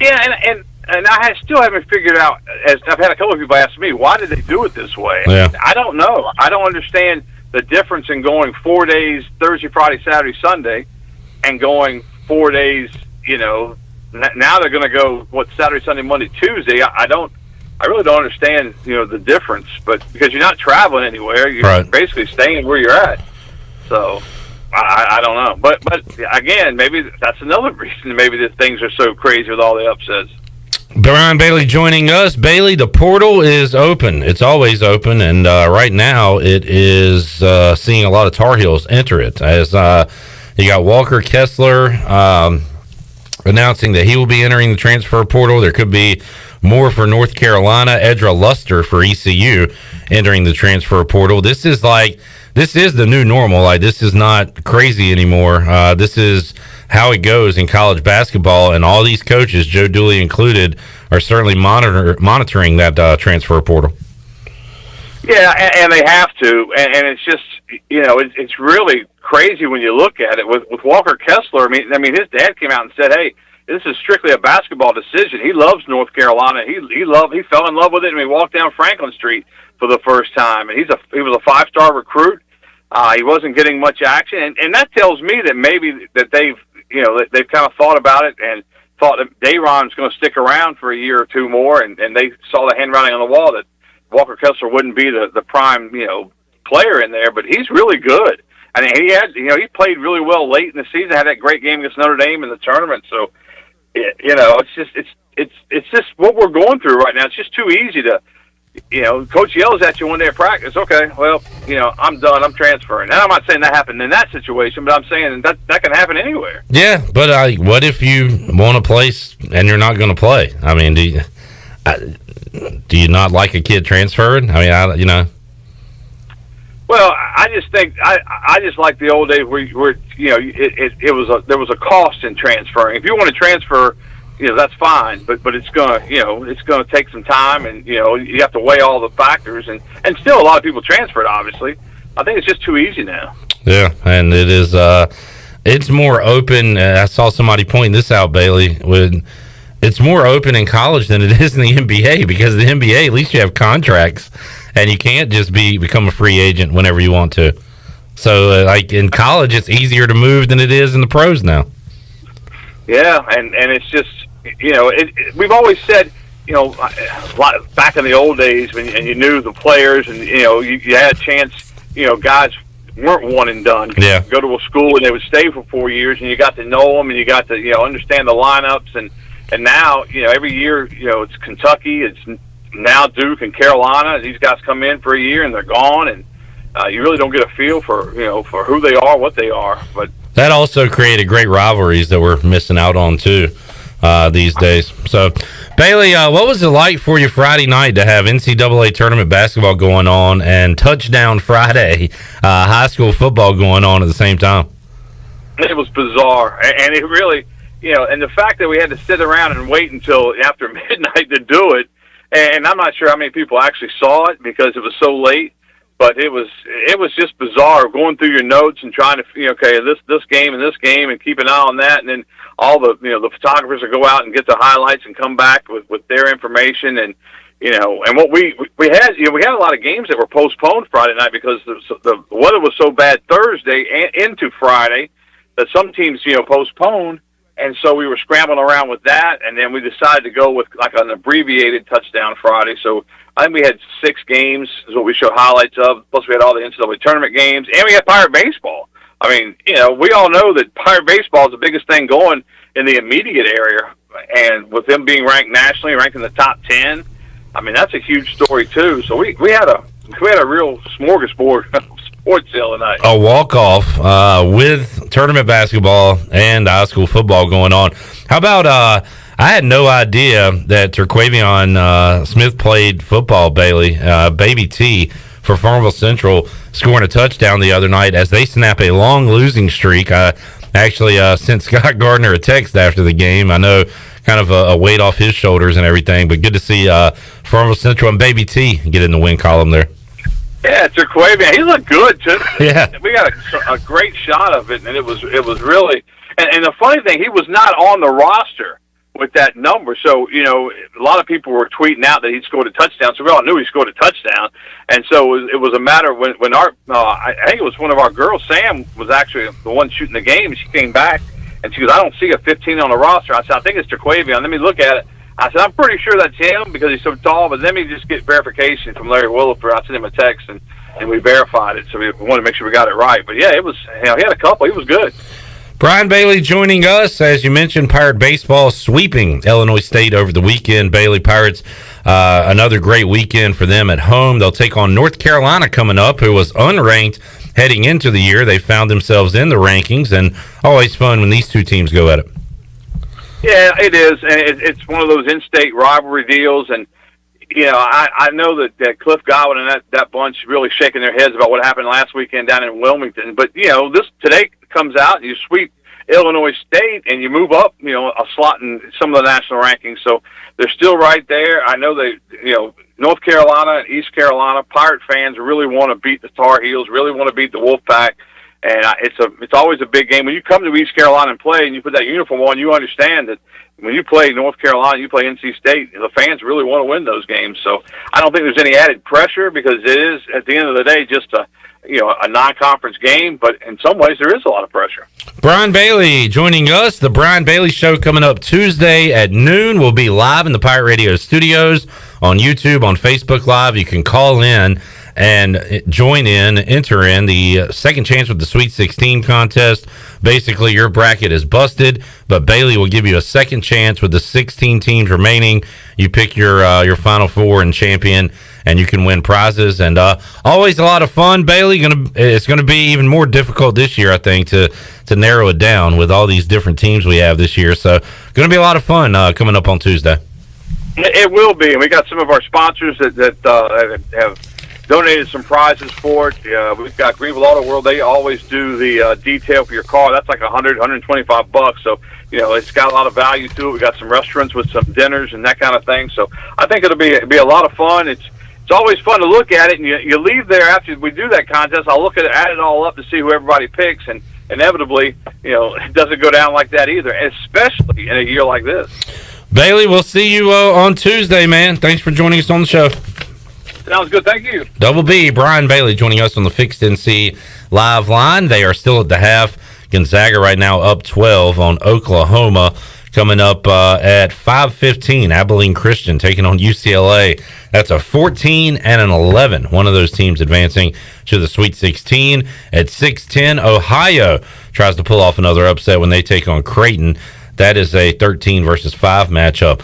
Yeah, and I still haven't figured out, as I've had a couple of people ask me, why did they do it this way? Yeah. I don't know. I don't understand the difference in going 4 days, Thursday, Friday, Saturday, Sunday, and going 4 days, now they're going to go, Saturday, Sunday, Monday, Tuesday. I really don't understand, the difference, but because you're not traveling anywhere, you're basically staying where you're at. So I don't know, but again, maybe that's another reason. Maybe that things are so crazy with all the upsets. Brian Bailey joining us. Bailey, the portal is open. It's always open, and right now it is seeing a lot of Tar Heels enter it. As you got Walker Kessler announcing that he will be entering the transfer portal. There could be more for North Carolina. Edra Luster for ECU entering the transfer portal. This is the new normal. Like, this is not crazy anymore. This is how it goes in college basketball, and all these coaches, Joe Dooley included, are certainly monitoring that transfer portal. Yeah, and they have to, and it's just, it's really crazy when you look at it. With Walker Kessler, I mean, his dad came out and said, hey, this is strictly a basketball decision. He loves North Carolina. He fell in love with it, and he walked down Franklin Street for the first time. And he was a 5-star recruit. He wasn't getting much action, and that tells me that maybe that they've kind of thought about it and thought that Dayron's going to stick around for a year or 2 more, and they saw the handwriting on the wall that Walker Kessler wouldn't be the prime player in there, but he's really good. I mean, he played really well late in the season. Had that great game against Notre Dame in the tournament. So, it's just what we're going through right now. It's just too easy to coach yells at you one day at practice. Okay, well, I'm done. I'm transferring. Now, I'm not saying that happened in that situation, but I'm saying that can happen anywhere. Yeah, but what if you want to play and you're not going to play? I mean, do you not like a kid transferring? I mean, Well, I just think I just like the old days where there was a cost in transferring. If you want to transfer, that's fine, but it's gonna take some time, and you have to weigh all the factors, and still a lot of people transferred. Obviously, I think it's just too easy now. Yeah, and it is. It's more open. I saw somebody point this out, Bailey. It's more open in college than it is in the NBA, because the NBA, at least you have contracts, and you can't just become a free agent whenever you want to. So, like in college, it's easier to move than it is in the pros now. Yeah, and it's just we've always said back in the old days when you knew the players, and you had a chance, guys weren't one and done. Yeah. Go to a school and they would stay for 4 years, and you got to know them, and you got to understand the lineups, and now every year it's Kentucky, it's now Duke and Carolina. These guys come in for a year and they're gone, and you really don't get a feel for for who they are, what they are. But that also created great rivalries that we're missing out on too these days. So, Bailey, what was it like for you Friday night to have NCAA tournament basketball going on and Touchdown Friday high school football going on at the same time? It was bizarre, and it really, and the fact that we had to sit around and wait until after midnight to do it, and I'm not sure how many people actually saw it because it was so late, but it was just bizarre going through your notes and trying to, this game and keep an eye on that, and then all the photographers will go out and get the highlights and come back with their information, and and what we had a lot of games that were postponed Friday night because the weather was so bad Thursday and into Friday that some teams postponed. And so we were scrambling around with that, and then we decided to go with like an abbreviated Touchdown Friday. So I think we had 6 games is what we showed highlights of, plus we had all the NCAA tournament games, and we had Pirate Baseball. I mean, we all know that Pirate Baseball is the biggest thing going in the immediate area, and with them being ranked nationally, ranked in the top 10, I mean, that's a huge story too. So we had a real smorgasbord sports the other night. A walk-off with tournament basketball and high school football going on. How about, I had no idea that Terquavion Smith played football, Bailey. Baby T for Farmville Central scoring a touchdown the other night as they snap a long losing streak. I actually sent Scott Gardner a text after the game. I know kind of a weight off his shoulders and everything, but good to see Farmville Central and Baby T get in the win column there. Yeah, Terquavion, he looked good too. Yeah, we got a great shot of it, and it was really. And the funny thing, he was not on the roster with that number. So a lot of people were tweeting out that he scored a touchdown. So we all knew he scored a touchdown, and so it was a matter when our I think it was one of our girls, Sam, was actually the one shooting the game. She came back and she goes, "I don't see a 15 on the roster." I said, "I think it's Terquavion. Let me look at it." I said, "I'm pretty sure that's him because he's so tall, but let me just get verification from Larry Williford." I sent him a text, and we verified it, so we wanted to make sure we got it right. But, yeah, it was he had a couple. He was good. Brian Bailey joining us. As you mentioned, Pirate Baseball sweeping Illinois State over the weekend. Bailey Pirates, another great weekend for them at home. They'll take on North Carolina coming up, who was unranked heading into the year. They found themselves in the rankings, and always fun when these two teams go at it. Yeah, it is, and it's one of those in-state rivalry deals, and I know that Cliff Godwin and that bunch really shaking their heads about what happened last weekend down in Wilmington. But this today comes out, and you sweep Illinois State, and you move up, a slot in some of the national rankings. So they're still right there. I know North Carolina and East Carolina Pirate fans really want to beat the Tar Heels, really want to beat the Wolfpack. And it's always a big game. When you come to East Carolina and play and you put that uniform on, you understand that when you play North Carolina, you play NC State, the fans really want to win those games. So I don't think there's any added pressure because it is, at the end of the day, just a non-conference game. But in some ways, there is a lot of pressure. Brian Bailey joining us. The Brian Bailey Show coming up Tuesday at noon. We'll be live in the Pirate Radio studios on YouTube, on Facebook Live. You can call in and enter in the second chance with the Sweet 16 contest. Basically, your bracket is busted, but Bailey will give you a second chance with the 16 teams remaining. You pick your Final Four and champion, and you can win prizes. And always a lot of fun, Bailey. It's going to be even more difficult this year, I think, to narrow it down with all these different teams we have this year. So going to be a lot of fun coming up on Tuesday. It will be, and we got some of our sponsors that have donated some prizes for it. We've got Greenville Auto World. They always do the detail for your car. That's like $125. So, it's got a lot of value to it. We got some restaurants with some dinners and that kind of thing. So I think it'll be a lot of fun. It's always fun to look at it, and you leave there after we do that contest. I'll look at it, add it all up to see who everybody picks, and inevitably, it doesn't go down like that either, especially in a year like this. Bailey, we'll see you on Tuesday, man. Thanks for joining us on the show. Sounds good. Thank you. Double B, Brian Bailey joining us on the Fixed NC live line. They are still at the half. Gonzaga right now up 12 on Oklahoma. Coming up at 5:15, Abilene Christian taking on UCLA. That's a 14 and an 11. One of those teams advancing to the Sweet 16. At 6:10, Ohio tries to pull off another upset when they take on Creighton. That is a 13 versus 5 matchup.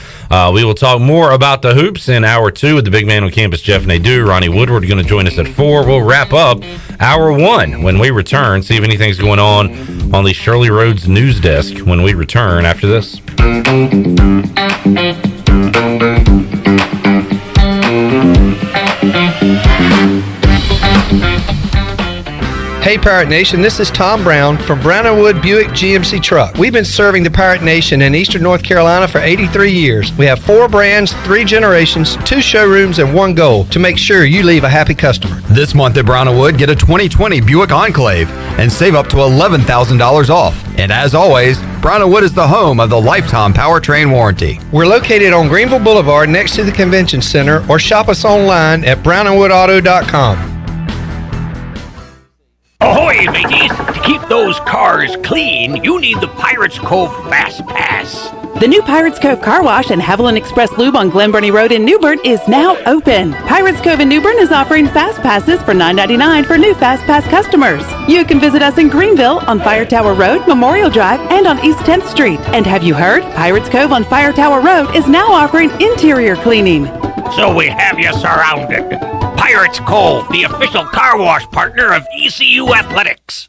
We will talk more about the hoops in hour 2 with the big man on campus, Jeff Nadu. Ronnie Woodward going to join us at 4. We'll wrap up hour 1 when we return. See if anything's going on the Shirley Rhodes news desk when we return after this. Hey Pirate Nation, this is Tom Brown from Brown & Wood Buick GMC Truck. We've been serving the Pirate Nation in Eastern North Carolina for 83 years. We have 4 brands, 3 generations, 2 showrooms, and 1 goal to make sure you leave a happy customer. This month at Brown & Wood, get a 2020 Buick Enclave and save up to $11,000 off. And as always, Brown & Wood is the home of the lifetime powertrain warranty. We're located on Greenville Boulevard next to the Convention Center, or shop us online at brownandwoodauto.com. Ahoy, mateys! To keep those cars clean, you need the Pirates Cove Fast Pass. The new Pirates Cove Car Wash and Haviland Express Lube on Glen Burnie Road in New Bern is now open. Pirates Cove in New Bern is offering Fast Passes for $9.99 for new Fast Pass customers. You can visit us in Greenville on Fire Tower Road, Memorial Drive, and on East 10th Street. And have you heard? Pirates Cove on Fire Tower Road is now offering interior cleaning. So we have you surrounded. Pirates Cove, the official car wash partner of ECU Athletics.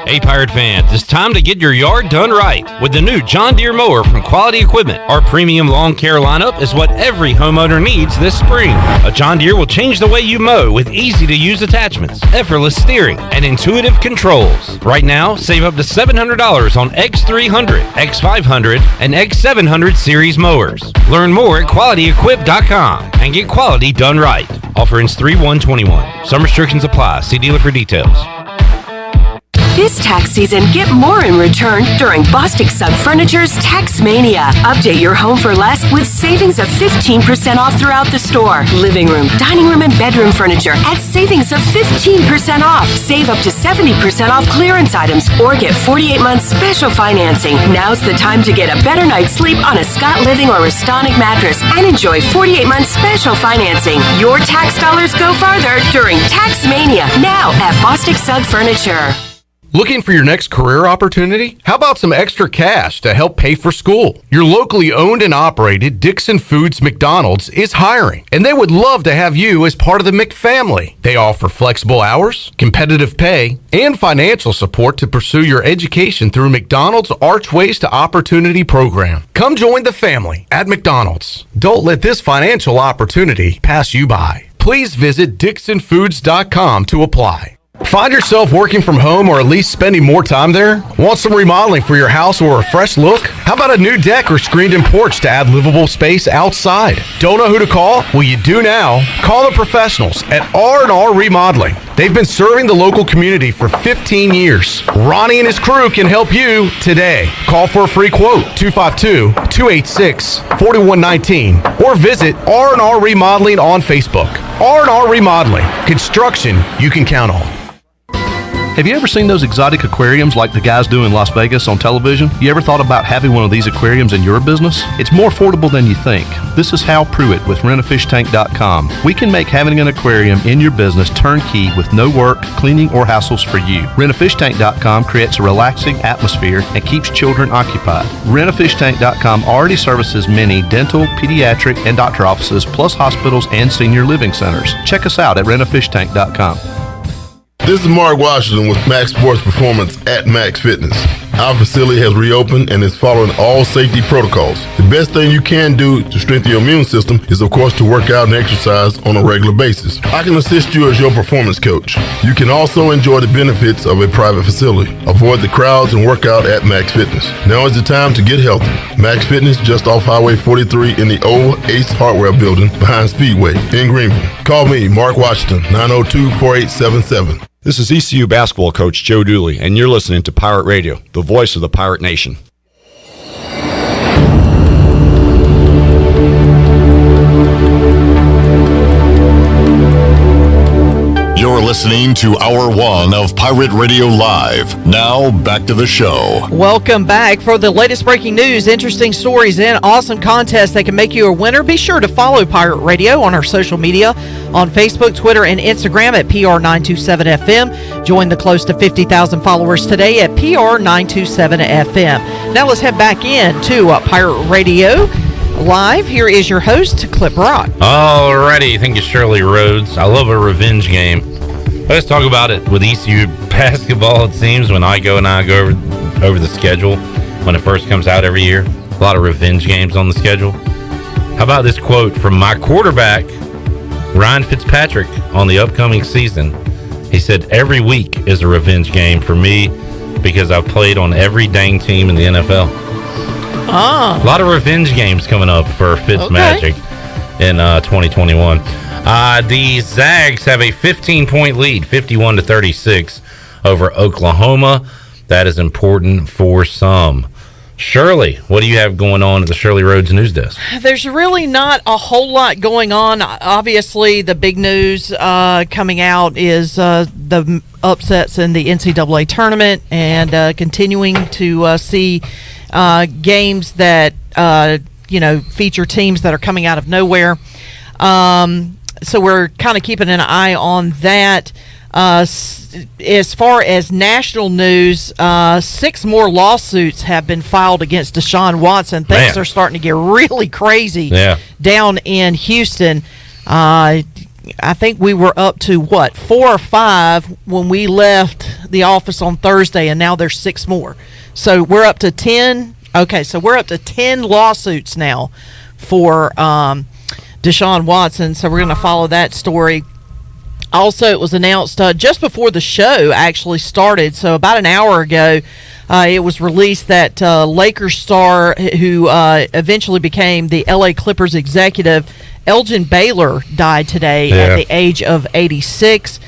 Hey Pirate fans, it's time to get your yard done right with the new John Deere mower from Quality Equipment. Our premium lawn care lineup is what every homeowner needs this spring. A John Deere will change the way you mow with easy-to-use attachments, effortless steering, and intuitive controls. Right now, save up to $700 on X300, X500, and X700 series mowers. Learn more at QualityEquip.com and get quality done right. Offer ends 3/1/21. Some restrictions apply. See dealer for details. This tax season, get more in return during Bostic Sugg Furniture's Tax Mania. Update your home for less with savings of 15% off throughout the store. Living room, dining room, and bedroom furniture at savings of 15% off. Save up to 70% off clearance items or get 48 months special financing. Now's the time to get a better night's sleep on a Scott Living or Restonic mattress and enjoy 48 months special financing. Your tax dollars go farther during Tax Mania, now at Bostic Sugg Furniture. Looking for your next career opportunity? How about some extra cash to help pay for school? Your locally owned and operated Dixon Foods McDonald's is hiring, and they would love to have you as part of the McFamily. They offer flexible hours, competitive pay, and financial support to pursue your education through McDonald's Archways to Opportunity program. Come join the family at McDonald's. Don't let this financial opportunity pass you by. Please visit DixonFoods.com to apply. Find yourself working from home or at least spending more time there? Want some remodeling for your house or a fresh look? How about a new deck or screened-in porch to add livable space outside? Don't know who to call? Well, you do now. Call the professionals at R&R Remodeling. They've been serving the local community for 15 years. Ronnie and his crew can help you today. Call for a free quote, 252-286-4119, or visit R&R Remodeling on Facebook. R&R Remodeling, construction you can count on. Have you ever seen those exotic aquariums like the guys do in Las Vegas on television? You ever thought about having one of these aquariums in your business? It's more affordable than you think. This is Hal Pruitt with rentafishtank.com. We can make having an aquarium in your business turnkey with no work, cleaning, or hassles for you. Rentafishtank.com creates a relaxing atmosphere and keeps children occupied. Rentafishtank.com already services many dental, pediatric, and doctor offices, plus hospitals and senior living centers. Check us out at rentafishtank.com. This is Mark Washington with Max Sports Performance at Max Fitness. Our facility has reopened and is following all safety protocols. The best thing you can do to strengthen your immune system is, of course, to work out and exercise on a regular basis. I can assist you as your performance coach. You can also enjoy the benefits of a private facility. Avoid the crowds and work out at Max Fitness. Now is the time to get healthy. Max Fitness, just off Highway 43 in the old Ace Hardware building behind Speedway in Greenville. Call me, Mark Washington, 902-4877. This is ECU basketball coach Joe Dooley, and you're listening to Pirate Radio, the voice of the Pirate Nation. You're listening to Hour 1 of Pirate Radio Live. Now, back to the show. Welcome back. For the latest breaking news, interesting stories, and awesome contests that can make you a winner, be sure to follow Pirate Radio on our social media on Facebook, Twitter, and Instagram at PR927FM. Join the close to 50,000 followers today at PR927FM. Now let's head back in to Pirate Radio Live. Here is your host, Clip Rock. Alrighty, thank you, Shirley Rhodes. I love a revenge game. Let's talk about it with ECU basketball. It seems when I go over the schedule when it first comes out every year, a lot of revenge games on the schedule. How about this quote from my quarterback, Ryan Fitzpatrick, on the upcoming season? He said, "Every week is a revenge game for me because I've played on every dang team in the NFL." A lot of revenge games coming up for Fitzmagic in 2021. The Zags have a 15-point lead, 51-36 over Oklahoma. That is important for some. Shirley, what do you have going on at the Shirley Rhodes News Desk? There's really not a whole lot going on. Obviously, the big news coming out is the upsets in the NCAA tournament and continuing to see games that feature teams that are coming out of nowhere. So we're kind of keeping an eye on that. As far as national news, 6 more lawsuits have been filed against Deshaun Watson. Things are starting to get really crazy down in Houston. I think we were up to 4 or 5 when we left the office on Thursday, and now there's 6 more. So we're up to 10. Okay, so we're up to 10 lawsuits now for Deshaun Watson. So we're going to follow that story. Also, it was announced just before the show actually started, so about an hour ago, it was released that Lakers star who eventually became the LA Clippers executive, Elgin Baylor, died today at the age of 86.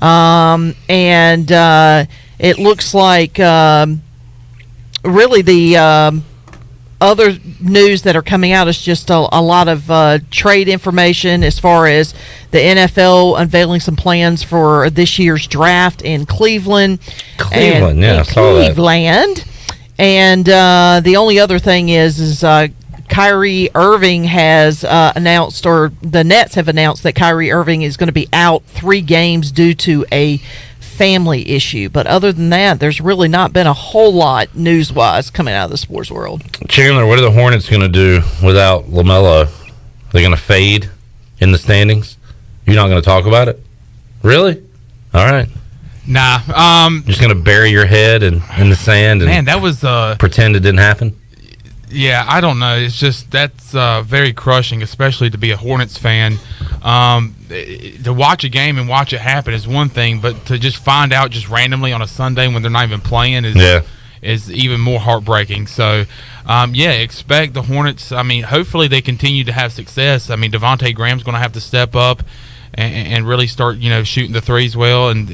And it looks like really the other news that are coming out is just a lot of trade information as far as the NFL unveiling some plans for this year's draft in Cleveland. Cleveland. I saw that. And the only other thing is Kyrie Irving has announced, or the Nets have announced, that Kyrie Irving is going to be out 3 games due to a family issue. But other than that, there's really not been a whole lot news-wise coming out of the sports world. Chandler, what are the Hornets going to do without LaMelo? They're going to fade in the standings? You're not going to talk about it? Really? All right. Nah. Just going to bury your head in the sand and that was pretend it didn't happen? Yeah, I don't know. It's just that's very crushing, especially to be a Hornets fan. To watch a game and watch it happen is one thing, but to just find out just randomly on a Sunday when they're not even playing is even more heartbreaking. So, expect the Hornets. I mean, hopefully they continue to have success. I mean, Devontae Graham's going to have to step up and really start, shooting the threes well, and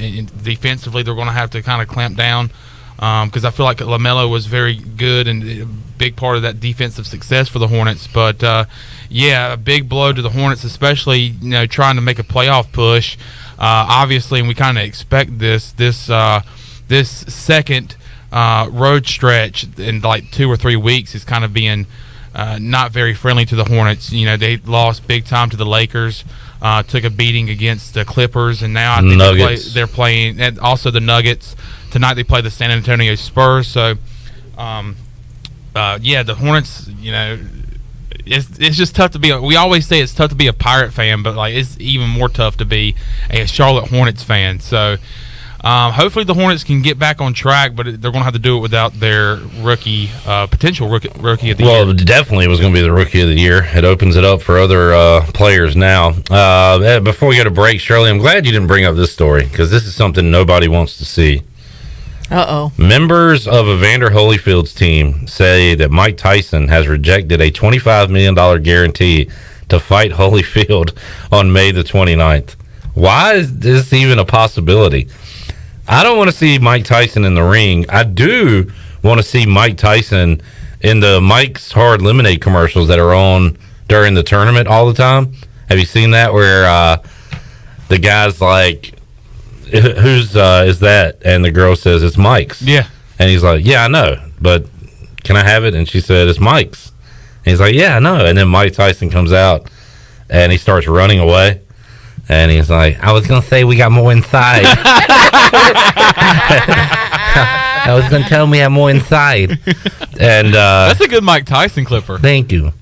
defensively they're going to have to kind of clamp down. Because I feel like LaMelo was very good and a big part of that defensive success for the Hornets. But, a big blow to the Hornets, especially, trying to make a playoff push. obviously, and we kind of expect this second road stretch in like 2 or 3 weeks is kind of being not very friendly to the Hornets. They lost big time to the Lakers, took a beating against the Clippers, and now I think they're playing, and also the Nuggets. Tonight they play the San Antonio Spurs. So, the Hornets, it's just tough to be. We always say it's tough to be a Pirate fan, but like it's even more tough to be a Charlotte Hornets fan. So, hopefully the Hornets can get back on track, but they're going to have to do it without their potential rookie of the year. Well, definitely it was going to be the rookie of the year. It opens it up for other players now. Before we go to break, Shirley, I'm glad you didn't bring up this story because this is something nobody wants to see. Uh-oh. Members of Evander Holyfield's team say that Mike Tyson has rejected a $25 million guarantee to fight Holyfield on May the 29th. Why is this even a possibility? I don't want to see Mike Tyson in the ring. I do want to see Mike Tyson in the Mike's Hard Lemonade commercials that are on during the tournament all the time. Have you seen that where the guy's like, whose is that? And the girl says, it's Mike's. Yeah. And he's like, yeah, I know, but can I have it? And she said, it's Mike's. And he's like, yeah, I know. And then Mike Tyson comes out and he starts running away. And he's like, I was going to say we got more inside. I was going to tell him we have more inside. And that's a good Mike Tyson clipper. Thank you.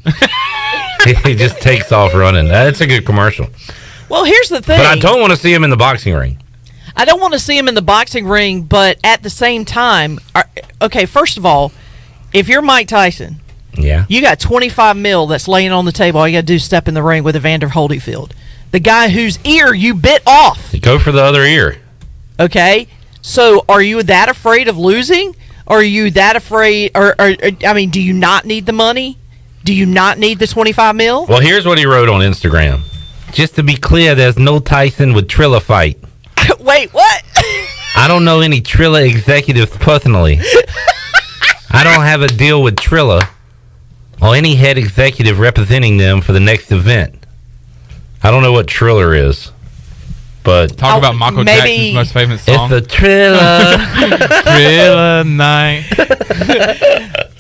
He just takes off running. That's a good commercial. Well, here's the thing. But I don't want to see him in the boxing ring. I don't want to see him in the boxing ring, but at the same time, okay, first of all, if you're Mike Tyson, you got $25 million that's laying on the table. All you got to do is step in the ring with Evander Holyfield, the guy whose ear you bit off. Go for the other ear. Okay, so are you that afraid of losing? Or are you that afraid, or do you not need the money? Do you not need the $25 million? Well, here's what he wrote on Instagram. Just to be clear, there's no Tyson with Trilla fight. Wait, what? I don't know any Trilla executives personally. I don't have a deal with Trilla or any head executive representing them for the next event. I don't know what Triller is, but talk about Michael Jackson's most famous song. It's the Triller. Triller night.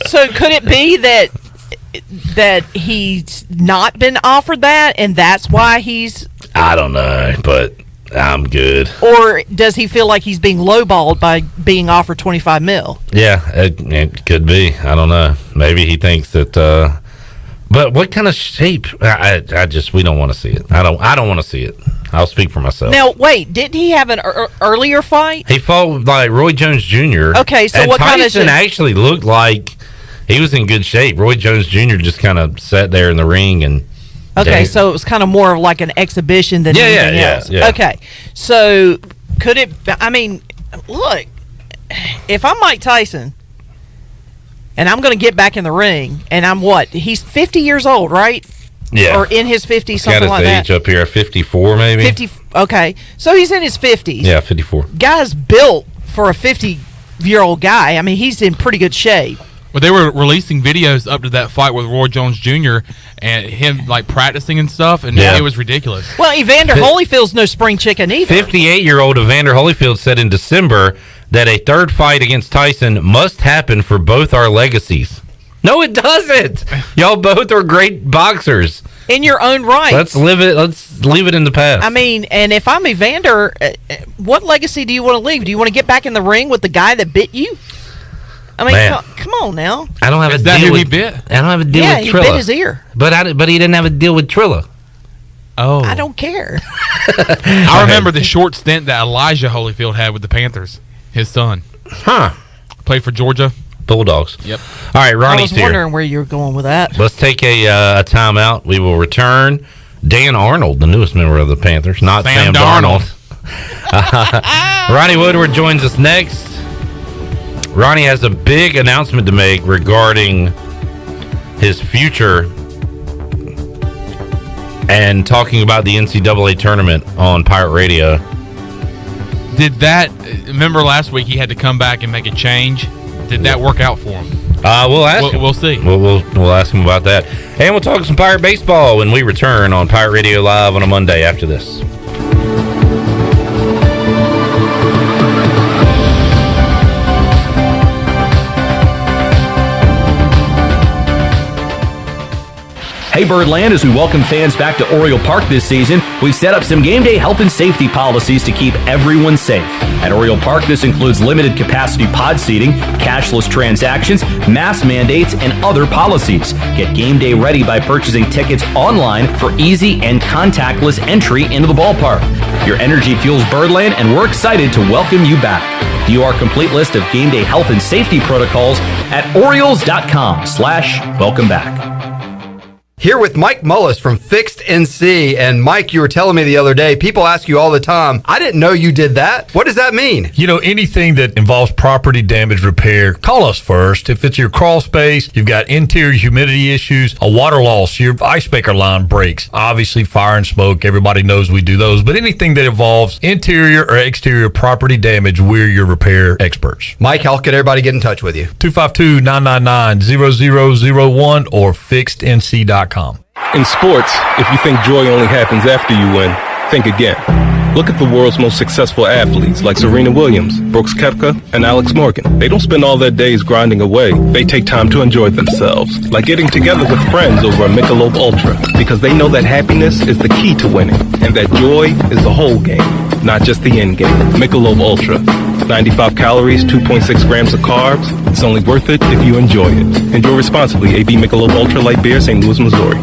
So could it be that he's not been offered that, and that's why he's? I don't know, but I'm good. Or does he feel like he's being lowballed by being offered $25 million? Yeah, it could be. I don't know. Maybe he thinks that. But what kind of shape? We don't want to see it. I don't want to see it. I'll speak for myself. Now, wait, didn't he have an earlier fight? He fought like Roy Jones Jr. Okay, so what kind of Tyson actually looked like he was in good shape. Roy Jones Jr. just kind of sat there in the ring and. Okay, so it was kind of more of like an exhibition than anything else. Yeah. Okay, so could it? I mean, look, if I'm Mike Tyson and I'm going to get back in the ring, and I'm what? He's 50 years old, right? Yeah, or in his 50s, something got like his that. age up here, 54 maybe. 50. Okay, so he's in his 50s. Yeah, 54. Guy's built for a 50-year-old guy. I mean, he's in pretty good shape. Well, they were releasing videos up to that fight with Roy Jones Jr. and him like practicing and stuff, and it was ridiculous. Well, Evander Holyfield's no spring chicken either. 58-year-old Evander Holyfield said in December that a third fight against Tyson must happen for both our legacies. No, it doesn't. Y'all both are great boxers. In your own right. Let's leave it in the past. I mean, and if I'm Evander, what legacy do you want to leave? Do you want to get back in the ring with the guy that bit you? I mean, come on now. I don't have a deal with bit. I don't have a deal with Trilla. Yeah, he bit his ear. But he didn't have a deal with Trilla. Oh, I don't care. I remember the short stint that Elijah Holyfield had with the Panthers. His son. Huh. Played for Georgia Bulldogs. Yep. All right, Ronnie's I was here. wondering where you were going with that. Let's take a timeout. We will return. Dan Arnold, the newest member of the Panthers, not Sam Darnold. Ronnie Woodward joins us next. Ronnie has a big announcement to make regarding his future and talking about the NCAA tournament on Pirate Radio. Remember last week he had to come back and make a change? Did that work out for him? We'll ask him. We'll see. We'll ask him about that. And we'll talk some Pirate baseball when we return on Pirate Radio Live on a Monday after this. Hey Birdland, as we welcome fans back to Oriole Park this season, we've set up some game day health and safety policies to keep everyone safe. At Oriole Park, this includes limited capacity pod seating, cashless transactions, mask mandates, and other policies. Get game day ready by purchasing tickets online for easy and contactless entry into the ballpark. Your energy fuels Birdland, and we're excited to welcome you back. View our complete list of game day health and safety protocols at Orioles.com/welcome back. Here with Mike Mullis from Fixed NC. And Mike, you were telling me the other day, people ask you all the time, I didn't know you did that. What does that mean? You know, anything that involves property damage repair, call us first. If it's your crawl space, you've got interior humidity issues, a water loss, your ice maker line breaks, obviously fire and smoke, everybody knows we do those. But anything that involves interior or exterior property damage, we're your repair experts. Mike, how can everybody get in touch with you? 252-999-0001 or fixednc.com. In sports, if you think joy only happens after you win, think again. Look at the world's most successful athletes like Serena Williams, Brooks Koepka, and Alex Morgan. They don't spend all their days grinding away. They take time to enjoy themselves, like getting together with friends over a Michelob Ultra, because they know that happiness is the key to winning, and that joy is the whole game, not just the end game. Michelob Ultra. 95 calories, 2.6 grams of carbs. It's only worth it if you enjoy it. Enjoy responsibly. AB Michelob Ultra Light Beer, St. Louis, Missouri.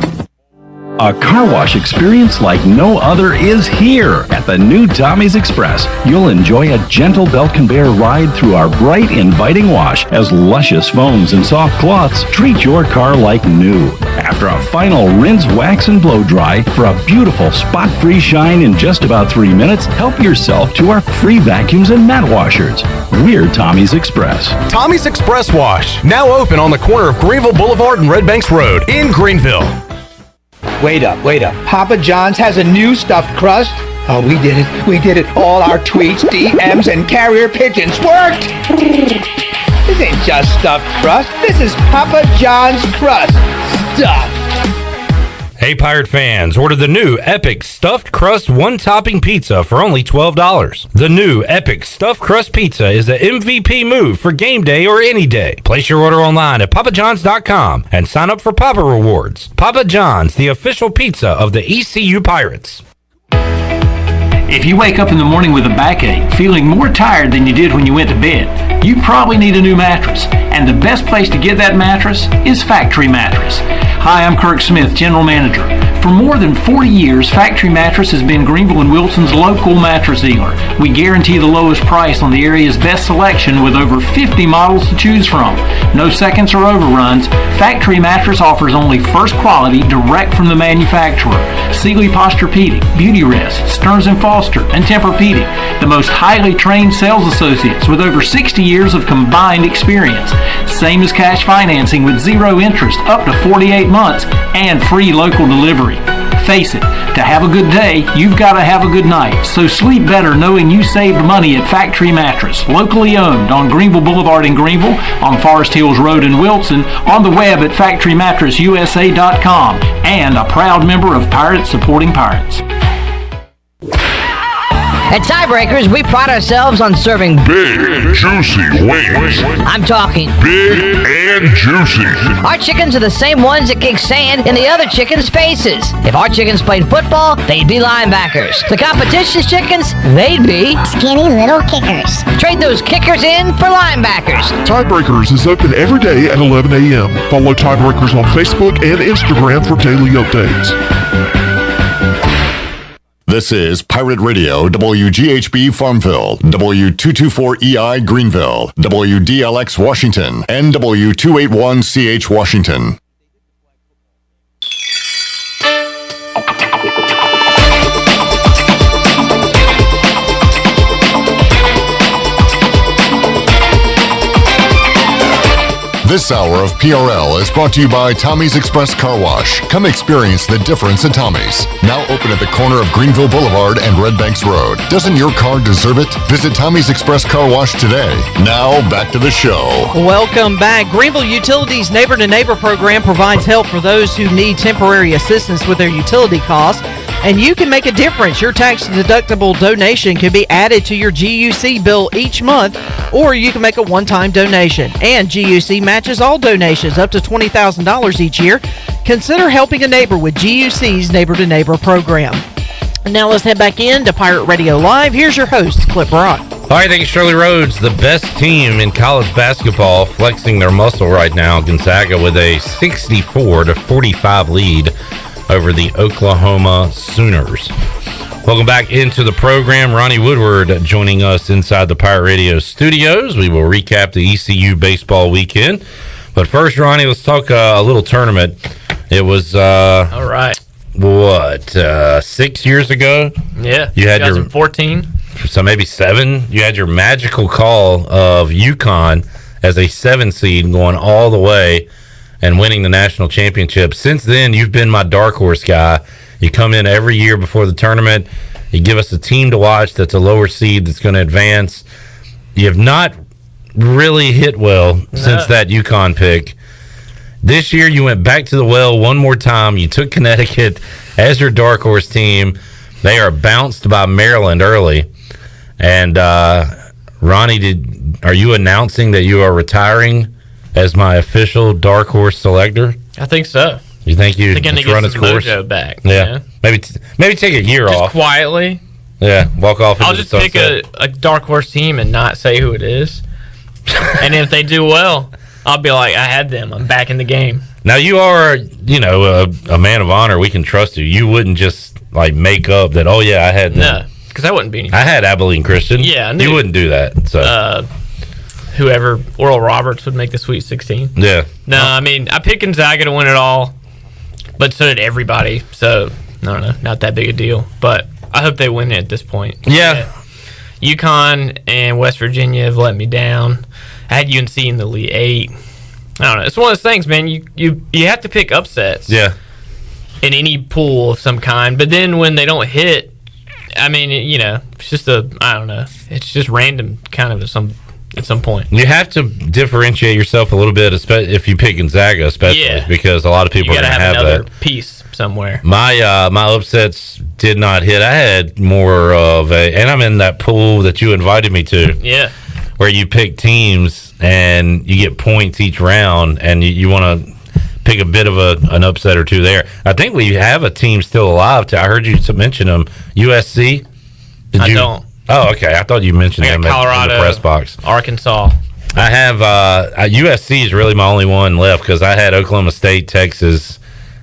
A car wash experience like no other is here at the new Tommy's Express. You'll enjoy a gentle belt conveyor ride through our bright, inviting wash as luscious foams and soft cloths treat your car like new. After a final rinse, wax, and blow dry for a beautiful spot-free shine in just about 3 minutes, help yourself to our free vacuums and mat washers. We're Tommy's Express. Tommy's Express Wash, now open on the corner of Greenville Boulevard and Red Banks Road in Greenville. Wait up. Papa John's has a new stuffed crust? Oh, we did it. All our tweets, DMs, and carrier pigeons worked! This ain't just stuffed crust. This is Papa John's crust. Stuffed. Hey Pirate fans, order the new Epic Stuffed Crust One-Topping Pizza for only $12. The new Epic Stuffed Crust Pizza is the MVP move for game day or any day. Place your order online at papajohns.com and sign up for Papa Rewards. Papa John's, the official pizza of the ECU Pirates. If you wake up in the morning with a backache, feeling more tired than you did when you went to bed, you probably need a new mattress. And the best place to get that mattress is Factory Mattress. Hi, I'm Kirk Smith, General Manager. For more than 40 years, Factory Mattress has been Greenville and Wilson's local mattress dealer. We guarantee the lowest price on the area's best selection with over 50 models to choose from. No seconds or overruns. Factory Mattress offers only first quality direct from the manufacturer. Sealy Posturepedic, Beautyrest, Stearns & Foster, and Tempur-Pedic. The most highly trained sales associates with over 60 years of combined experience. Same as cash financing with zero interest up to 48 months and free local delivery. Face it, to have a good day, you've got to have a good night. So sleep better knowing you saved money at Factory Mattress, locally owned on Greenville Boulevard in Greenville, on Forest Hills Road in Wilson, on the web at factorymattressusa.com, and a proud member of Pirates Supporting Pirates. At Tiebreakers, we pride ourselves on serving big, juicy wings. I'm talking big and juicy. Our chickens are the same ones that kick sand in the other chickens' faces. If our chickens played football, they'd be linebackers. The competition's chickens, they'd be skinny little kickers. Trade those kickers in for linebackers. Tiebreakers is open every day at 11 a.m. Follow Tiebreakers on Facebook and Instagram for daily updates. This is Pirate Radio, WGHB Farmville, W224EI Greenville, WDLX Washington, and W281CH Washington. This hour of PRL is brought to you by Tommy's Express Car Wash. Come experience the difference at Tommy's. Now open at the corner of Greenville Boulevard and Red Banks Road. Doesn't your car deserve it? Visit Tommy's Express Car Wash today. Now back to the show. Welcome back. Greenville Utilities Neighbor to Neighbor program provides help for those who need temporary assistance with their utility costs. and you can make a difference. Your tax-deductible donation can be added to your GUC bill each month, or you can make a one-time donation. And GUC matches all donations up to $20,000 each year. Consider helping a neighbor with GUC's Neighbor to Neighbor program. Now let's head back in to Pirate Radio Live. Here's your host, Clip Rock. All right, thank you, Shirley Rhodes. The best team in college basketball flexing their muscle right now. Gonzaga with a 64-45 lead over the Oklahoma Sooners. Welcome back into the program. Ronnie Woodward joining us inside the Pirate Radio studios. We will recap the ECU baseball weekend. But first, Ronnie, let's talk a little tournament. It was... all right. What, 6 years ago? Yeah, you had 2014. So maybe 7. You had your magical call of UConn as a 7 seed going all the way and winning the national championship. Since then, you've been my dark horse guy. You come in every year before the tournament. You give us a team to watch that's a lower seed that's going to advance. You have not really hit well since that UConn pick. This year, you went back to the well one more time. You took Connecticut as your dark horse team. They are bounced by Maryland early. And, Ronnie, are you announcing that you are retiring as my official dark horse selector? I think so. You think you going to run get its some course? mojo back. Yeah. Maybe take a year Just off. quietly. Yeah, walk off. I'll just pick a dark horse team and not say who it is. And if they do well, I'll be like, I had them. I'm back in the game. Now, you are, a man of honor. We can trust you. You wouldn't just, make up that, oh, yeah, I had them. No, because that wouldn't be anything. I had Abilene Christian. Yeah, I knew. You wouldn't do that. So. Whoever, Oral Roberts would make the Sweet 16. Yeah. No, I mean, I picked Gonzaga to win it all, but so did everybody. So, I don't know, not that big a deal. But I hope they win it at this point. Yeah. UConn and West Virginia have let me down. I had UNC in the Elite 8. I don't know. It's one of those things, man. You have to pick upsets. Yeah. In any pool of some kind. But then when they don't hit, I mean, it's just I don't know. It's just random kind of at some point. You have to differentiate yourself a little bit, especially if you pick Gonzaga, especially because a lot of people are going to have another that piece somewhere. My upsets did not hit. I had more of and I'm in that pool that you invited me to. Yeah. Where you pick teams and you get points each round, and you want to pick a bit of an upset or two there. I think we have a team still alive. I heard you mention them. USC. I don't. Oh, okay. I thought you mentioned them Colorado, in the press box. Arkansas. I have USC is really my only one left because I had Oklahoma State, Texas,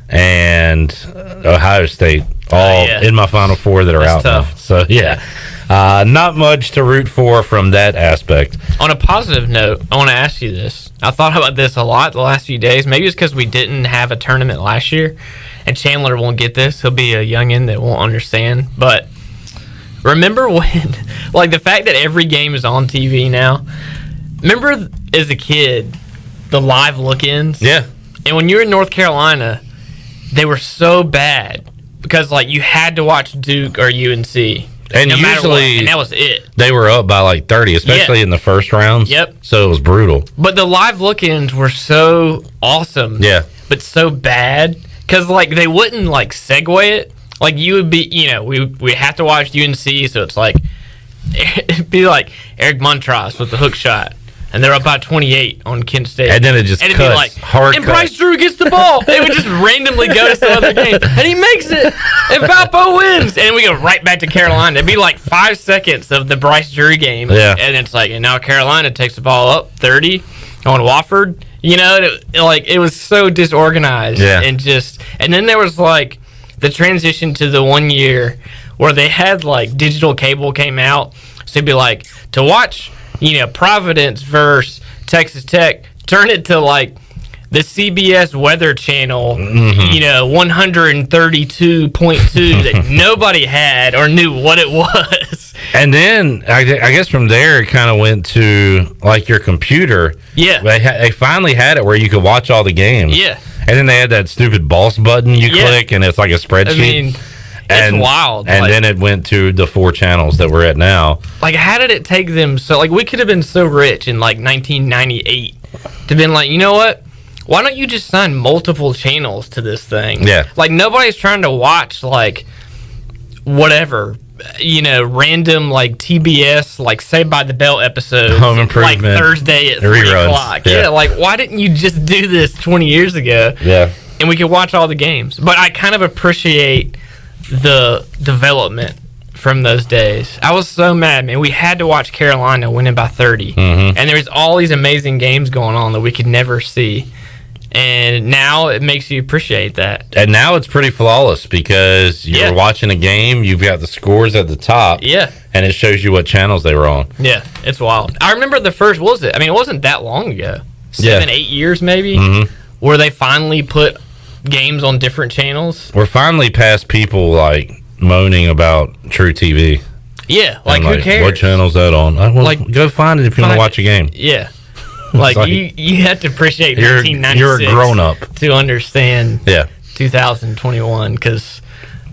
and Ohio State all in my Final Four that are out tough. now. So, yeah. Not much to root for from that aspect. On a positive note, I want to ask you this. I thought about this a lot the last few days. Maybe it's because we didn't have a tournament last year, and Chandler won't get this. He'll be a youngin' that won't understand. But remember when, the fact that every game is on TV now? Remember as a kid, the live look-ins? Yeah. And when you were in North Carolina, they were so bad because, you had to watch Duke or UNC. And no usually, and that was it. They were up by 30, especially in the first rounds. Yep. So it was brutal. But the live look-ins were so awesome. Yeah. But so bad because they wouldn't segue it. You would be, we have to watch UNC, so it's it'd be Eric Montross with the hook shot. And they're up by 28 on Kent State. And then it just it'd cuts. Be hard and cut. Bryce Drew gets the ball. They would just randomly go to some other game. And he makes it. And Valpo wins. And we go right back to Carolina. It'd be 5 seconds of the Bryce Drew game. Yeah. And it's and now Carolina takes the ball up 30 on Wofford. It was so disorganized. Yeah. And then there was the transition to the 1 year where they had digital cable came out. So it'd be to watch Providence versus Texas Tech, turn it to the CBS Weather Channel, 132.2 that nobody had or knew what it was. And then I guess from there it kind of went to your computer. Yeah. They finally had it where you could watch all the games. Yeah. And then they had that stupid boss button you click and it's like a spreadsheet. I mean, it's wild. And then it went to the 4 channels that we're at now. How did it take them so we could have been so rich in 1998 to been you know what? Why don't you just sign multiple channels to this thing? Yeah. Nobody's trying to watch whatever, random like TBS, like Saved by the Bell episodes, Home Improvement, like Thursday at 3 o'clock. Yeah, like why didn't you just do this 20 years ago? Yeah, and we could watch all the games. But I kind of appreciate the development from those days. I was so mad, man. We had to watch Carolina winning by 30, and there was all these amazing games going on that we could never see. And now it makes you appreciate that. And now it's pretty flawless because you're watching a game, you've got the scores at the top. Yeah. And it shows you what channels they were on. Yeah, it's wild. I remember the first, what was it? I mean, it wasn't that long ago. 7-8 years maybe, where they finally put games on different channels. We're finally past people like moaning about True TV. Yeah, like who cares? What channel's that on? Well, go find it if you want to watch a game. Yeah. Like you have to appreciate 1996. You're a grown up to understand. 2021 because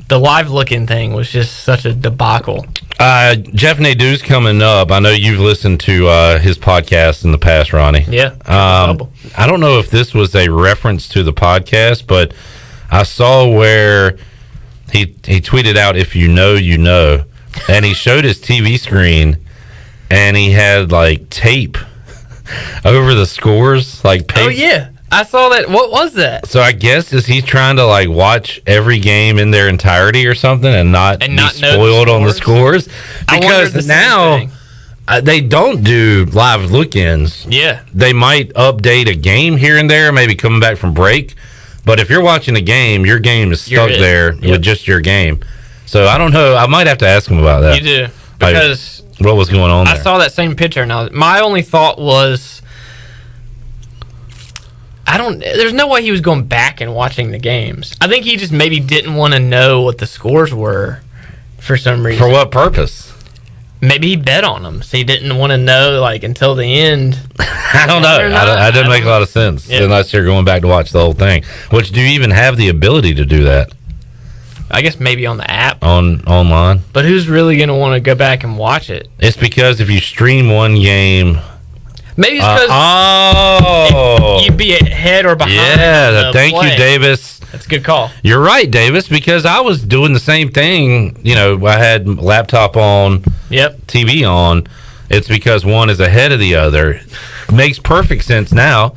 the live looking thing was just such a debacle. Jeff Nadu's coming up. I know you've listened to his podcast in the past, Ronnie. Yeah. I don't know if this was a reference to the podcast, but I saw where he tweeted out, "If you know, you know," and he showed his TV screen, and he had like tape over the scores, like paper. Oh yeah, I saw that. What was that? So I guess is he trying to like watch every game in their entirety or something and not be spoiled on the scores? Because now they don't do live look-ins. Yeah, they might update a game here and there, maybe coming back from break. But if you're watching a game, your game is stuck there with just your game. So I don't know. I might have to ask him about that. You do because. What was going on there? I saw that same picture. Now, my only thought was, there's no way he was going back and watching the games. I think he just maybe didn't want to know what the scores were for some reason. For what purpose? Maybe he bet on them, so he didn't want to know, like, until the end. I don't know. That doesn't make a lot of sense unless you're going back to watch the whole thing. Which, do you even have the ability to do that? I guess maybe on the app. Online. But who's really going to want to go back and watch it? It's because if you stream one game... Maybe it's because you'd be ahead or behind. Yeah, thank you, Davis. That's a good call. You're right, Davis, because I was doing the same thing. I had laptop on, TV on. It's because one is ahead of the other. Makes perfect sense now.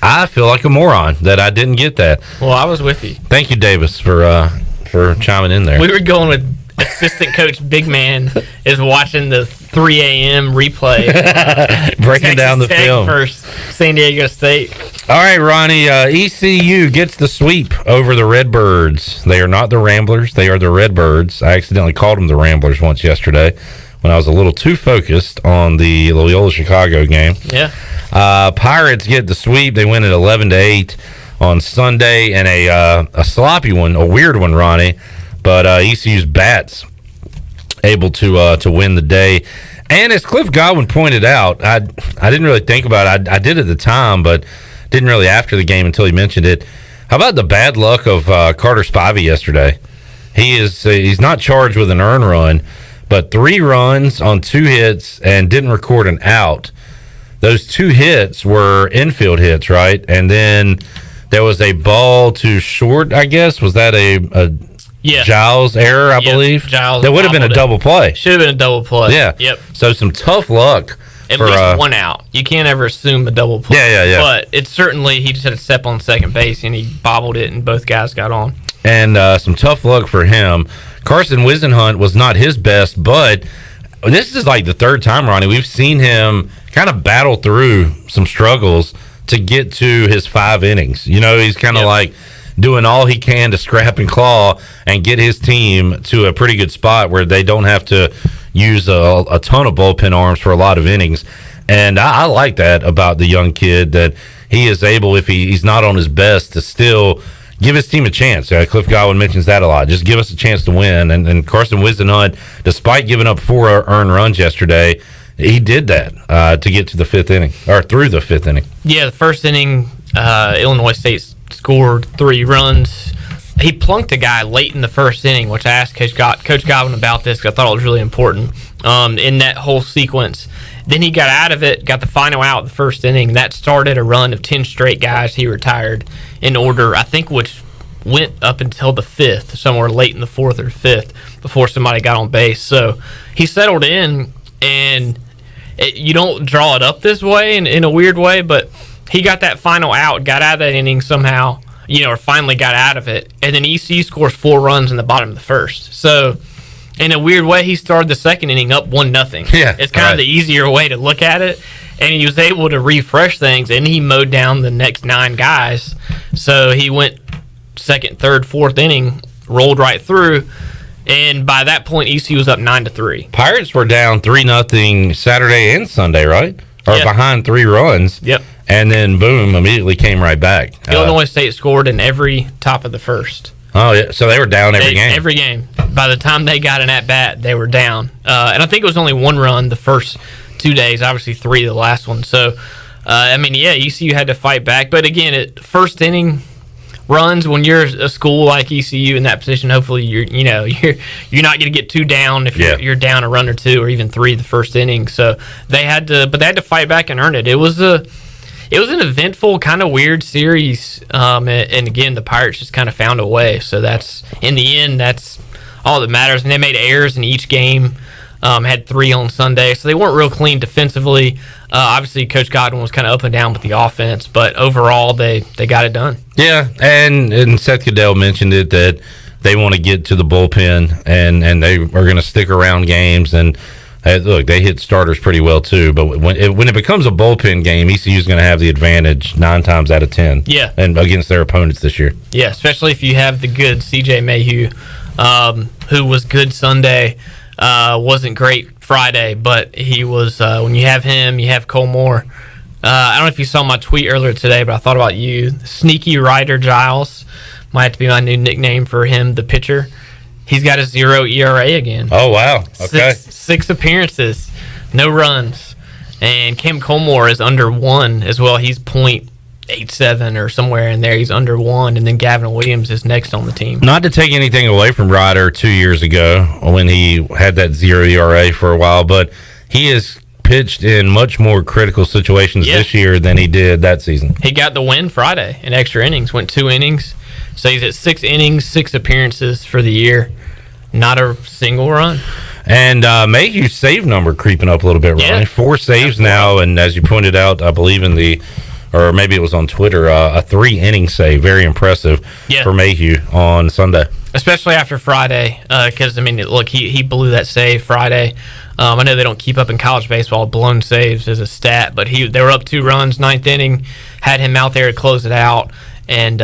I feel like a moron that I didn't get that. Well, I was with you. Thank you, Davis, for chiming in there. We were going with assistant coach Big Man is watching the 3 a.m. replay. Breaking down the film. First, San Diego State. All right, Ronnie. ECU gets the sweep over the Redbirds. They are not the Ramblers. They are the Redbirds. I accidentally called them the Ramblers once yesterday when I was a little too focused on the Loyola Chicago game. Yeah. Pirates get the sweep. They win at 11-8 on Sunday, and a sloppy one, a weird one, Ronnie. But ECU's bats able to win the day. And as Cliff Godwin pointed out, I didn't really think about it. I did at the time, but didn't really after the game until he mentioned it. How about the bad luck of Carter Spivey yesterday? He's not charged with an earned run, but 3 runs on 2 hits and didn't record an out. Those 2 hits were infield hits, right? And then there was a ball to short, I guess. Was that a Giles error, I believe? Giles. That would have been a double play. Should have been a double play. Yeah. Yep. So some tough luck. At least one out. You can't ever assume a double play. Yeah. But it's certainly, he just had a step on second base, and he bobbled it, and both guys got on. And some tough luck for him. Carson Wisenhunt was not his best, but this is like the 3rd time, Ronnie, we've seen him kind of battle through some struggles to get to his 5 innings. He's kind of like doing all he can to scrap and claw and get his team to a pretty good spot where they don't have to use a ton of bullpen arms for a lot of innings. And I like that about the young kid, that he is able, if he's not on his best, to still give his team a chance. Cliff Godwin mentions that a lot. Just give us a chance to win. And Carson Wisenhunt, despite giving up 4 earned runs yesterday, he did that to get to the 5th inning, or through the 5th inning. Yeah, the first inning, Illinois State scored 3 runs. He plunked a guy late in the first inning, which I asked Coach Godwin about this because I thought it was really important in that whole sequence. Then he got out of it, got the final out in the first inning. That started a run of 10 straight guys he retired in order, I think, which went up until the 5th, somewhere late in the 4th or 5th, before somebody got on base. So he settled in, and you don't draw it up this way in a weird way, but he got that final out, got out of that inning somehow, or finally got out of it. And then ECU scores 4 runs in the bottom of the first. So in a weird way, he started the second inning up 1-0. Yeah, it's kind of the easier way to look at it. And he was able to refresh things, and he mowed down the next 9 guys. So he went second, third, fourth inning, rolled right through. And by that point, ECU was up 9-3. Pirates were down 3-0 Saturday and Sunday, right? Or behind 3 runs. Yep. And then, boom, immediately came right back. Illinois State scored in every top of the first. Oh, yeah. So they were down every game. Every game. By the time they got an at-bat, they were down. And I think it was only 1 run the first 2 days, obviously 3 the last one. So, ECU had to fight back. But, again, first inning runs, when you're a school like ECU in that position, hopefully you're not going to get too down if you're down a run or 2 or even 3 the first inning. So they had to fight back and earn it. It was an eventful, kind of weird series, and again the Pirates just kind of found a way. So that's in the end, that's all that matters. And they made errors in each game. Had 3 on Sunday, so they weren't real clean defensively. Obviously, Coach Godwin was kind of up and down with the offense, but overall, they got it done. Yeah, and Seth Caddell mentioned it, that they want to get to the bullpen, and they are going to stick around games. And look, they hit starters pretty well too. But when it becomes a bullpen game, ECU is going to have the advantage 9 times out of 10. Yeah, and against their opponents this year. Yeah, especially if you have the good CJ Mayhew, who was good Sunday. Wasn't great Friday, but he was. When you have him, you have Cole Moore. I don't know if you saw my tweet earlier today, but I thought about you. Sneaky Ryder Giles might have to be my new nickname for him, the pitcher. He's got a 0 ERA again. Oh, wow. Okay. 6 appearances, no runs. And Kim Colmore is under 1 as well. He's .87 or somewhere in there. He's under 1. And then Gavin Williams is next on the team. Not to take anything away from Ryder 2 years ago when he had that 0 ERA for a while, but he has pitched in much more critical situations this year than he did that season. He got the win Friday in extra innings, went 2 innings. So he's at 6 innings, 6 appearances for the year. Not a single run. And Mayhew's save number creeping up a little bit, Ronnie. 4 saves now, and as you pointed out, I believe or maybe it was on Twitter, a 3-inning save. Very impressive for Mayhew on Sunday. Especially after Friday, because, look, he blew that save Friday. I know they don't keep up in college baseball blown saves as a stat, but they were up 2 runs, 9th inning, had him out there to close it out, and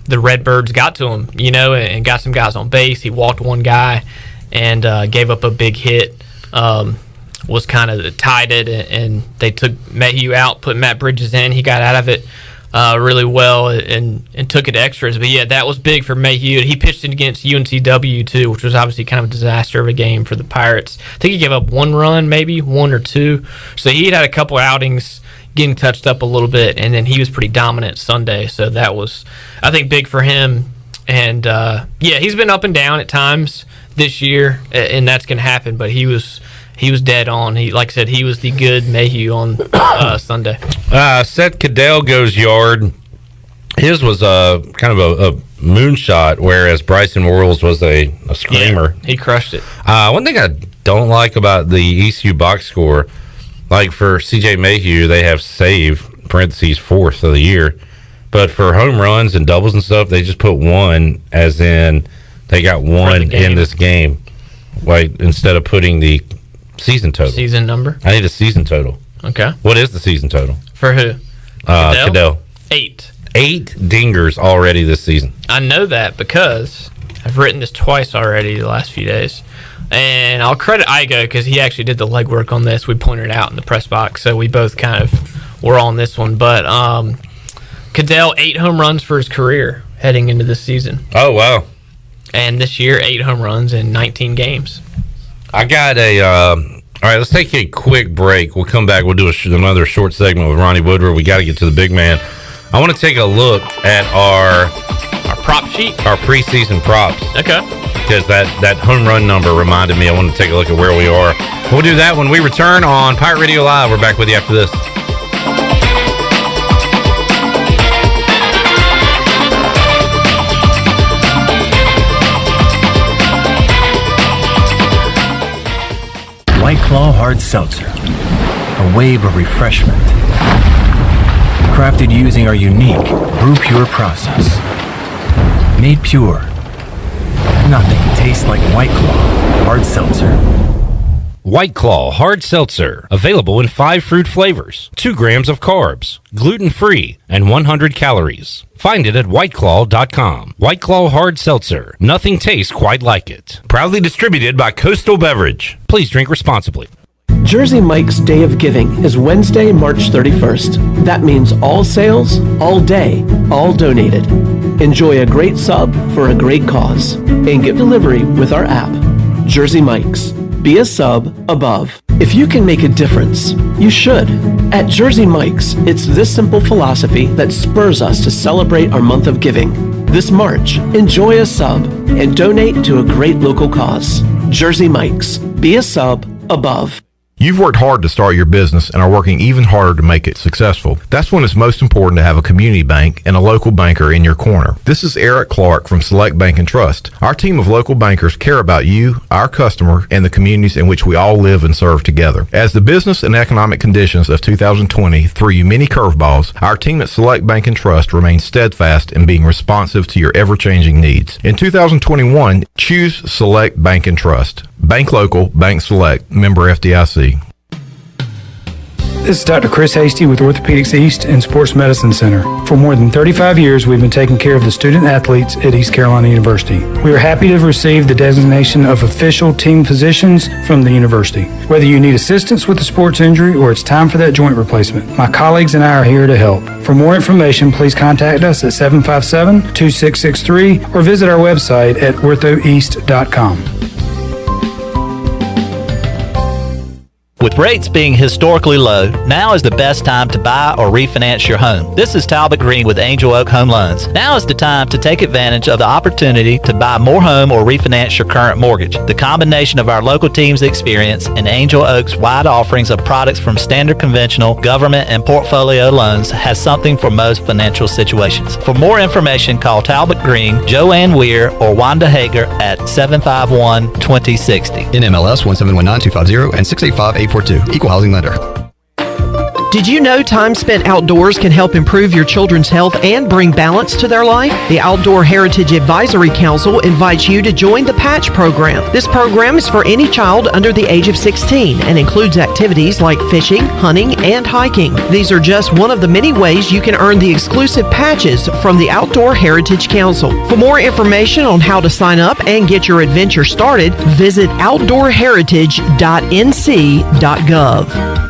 the Redbirds got to him, and got some guys on base. He walked 1 guy and gave up a big hit. Was kind of tied it, and they took Mayhew out, put Matt Bridges in. He got out of it really well and took it to extras. But, yeah, that was big for Mayhew. He pitched it against UNCW, too, which was obviously kind of a disaster of a game for the Pirates. I think he gave up 1 run, maybe 1 or 2. So he had a couple outings getting touched up a little bit, and then he was pretty dominant Sunday. So that was, I think, big for him. And, he's been up and down at times this year, and that's going to happen. But he was dead on. Like I said, he was the good Mayhew on Sunday. Seth Caddell goes yard. His was kind of a moonshot, whereas Bryson Worrells was a screamer. Yeah, he crushed it. One thing I don't like about the ECU box score, like for CJ Mayhew, they have save, parentheses, 4th of the year. But for home runs and doubles and stuff, they just put 1, as in they got 1 in this game, like instead of putting the season total. Season number? I need a season total. Okay. What is the season total? For who? Caddell. 8. 8 dingers already this season. I know that because I've written this twice already the last few days. And I'll credit Igo because he actually did the legwork on this. We pointed it out in the press box, so we both kind of were on this one. But Caddell, 8 home runs for his career heading into this season. Oh, wow. And this year, 8 home runs in 19 games. I got all right, let's take a quick break. We'll come back. We'll do another short segment with Ronnie Woodward. We got to get to the big man. I want to take a look at our prop sheet, our preseason props. Okay. Because that home run number reminded me. I want to take a look at where we are. We'll do that when we return on Pirate Radio Live. We're back with you after this. Claw Hard Seltzer, a wave of refreshment. Crafted using our unique Brew Pure process. Made pure. Nothing tastes like White Claw Hard Seltzer. White Claw Hard Seltzer, available in 5 fruit flavors, 2 grams of carbs, gluten-free, and 100 calories. Find it at whiteclaw.com. White Claw Hard Seltzer, nothing tastes quite like it. Proudly distributed by Coastal Beverage. Please drink responsibly. Jersey Mike's Day of Giving is Wednesday, March 31st. That means all sales, all day, all donated. Enjoy a great sub for a great cause and get delivery with our app, Jersey Mike's. Be a sub above. If you can make a difference, you should. At Jersey Mike's, it's this simple philosophy that spurs us to celebrate our month of giving. This March, enjoy a sub and donate to a great local cause. Jersey Mike's. Be a sub above. You've worked hard to start your business and are working even harder to make it successful. That's when it's most important to have a community bank and a local banker in your corner. This is Eric Clark from Select Bank and Trust. Our team of local bankers care about you, our customer, and the communities in which we all live and serve together. As the business and economic conditions of 2020 threw you many curveballs, our team at Select Bank and Trust remains steadfast in being responsive to your ever-changing needs. In 2021, choose Select Bank and Trust. Bank local, bank select, member FDIC. This is Dr. Chris Hasty with Orthopedics East and Sports Medicine Center. For more than 35 years, we've been taking care of the student athletes at East Carolina University. We are happy to have received the designation of official team physicians from the university. Whether you need assistance with a sports injury or it's time for that joint replacement, my colleagues and I are here to help. For more information, please contact us at 757-2663 or visit our website at orthoeast.com. With rates being historically low, now is the best time to buy or refinance your home. This is Talbot Green with Angel Oak Home Loans. Now is the time to take advantage of the opportunity to buy more home or refinance your current mortgage. The combination of our local team's experience and Angel Oak's wide offerings of products from standard conventional, government, and portfolio loans has something for most financial situations. For more information, call Talbot Green, Joanne Weir, or Wanda Hager at 751-2060. NMLS 1719250 and 685-842. Equal housing lender. Did you know time spent outdoors can help improve your children's health and bring balance to their life? The Outdoor Heritage Advisory Council invites you to join the Patch program. This program is for any child under the age of 16 and includes activities like fishing, hunting, and hiking. These are just one of the many ways you can earn the exclusive patches from the Outdoor Heritage Council. For more information on how to sign up and get your adventure started, visit outdoorheritage.nc.gov.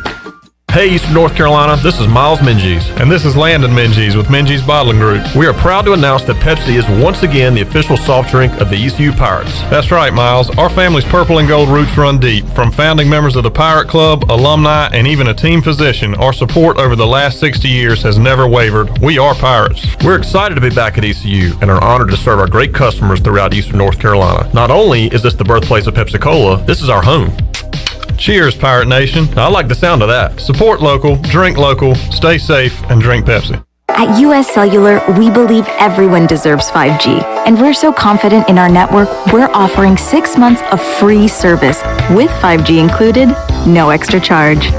Hey, Eastern North Carolina, this is Miles Minges. And this is Landon Minges with Minges Bottling Group. We are proud to announce that Pepsi is once again the official soft drink of the ECU Pirates. That's right, Miles. Our family's purple and gold roots run deep. From founding members of the Pirate Club, alumni, and even a team physician, our support over the last 60 years has never wavered. We are Pirates. We're excited to be back at ECU and are honored to serve our great customers throughout Eastern North Carolina. Not only is this the birthplace of Pepsi-Cola, this is our home. Cheers, Pirate Nation. I like the sound of that. Support local, drink local, stay safe, and drink Pepsi. At US Cellular, we believe everyone deserves 5G. And we're so confident in our network, we're offering 6 months of free service with 5G included, no extra charge.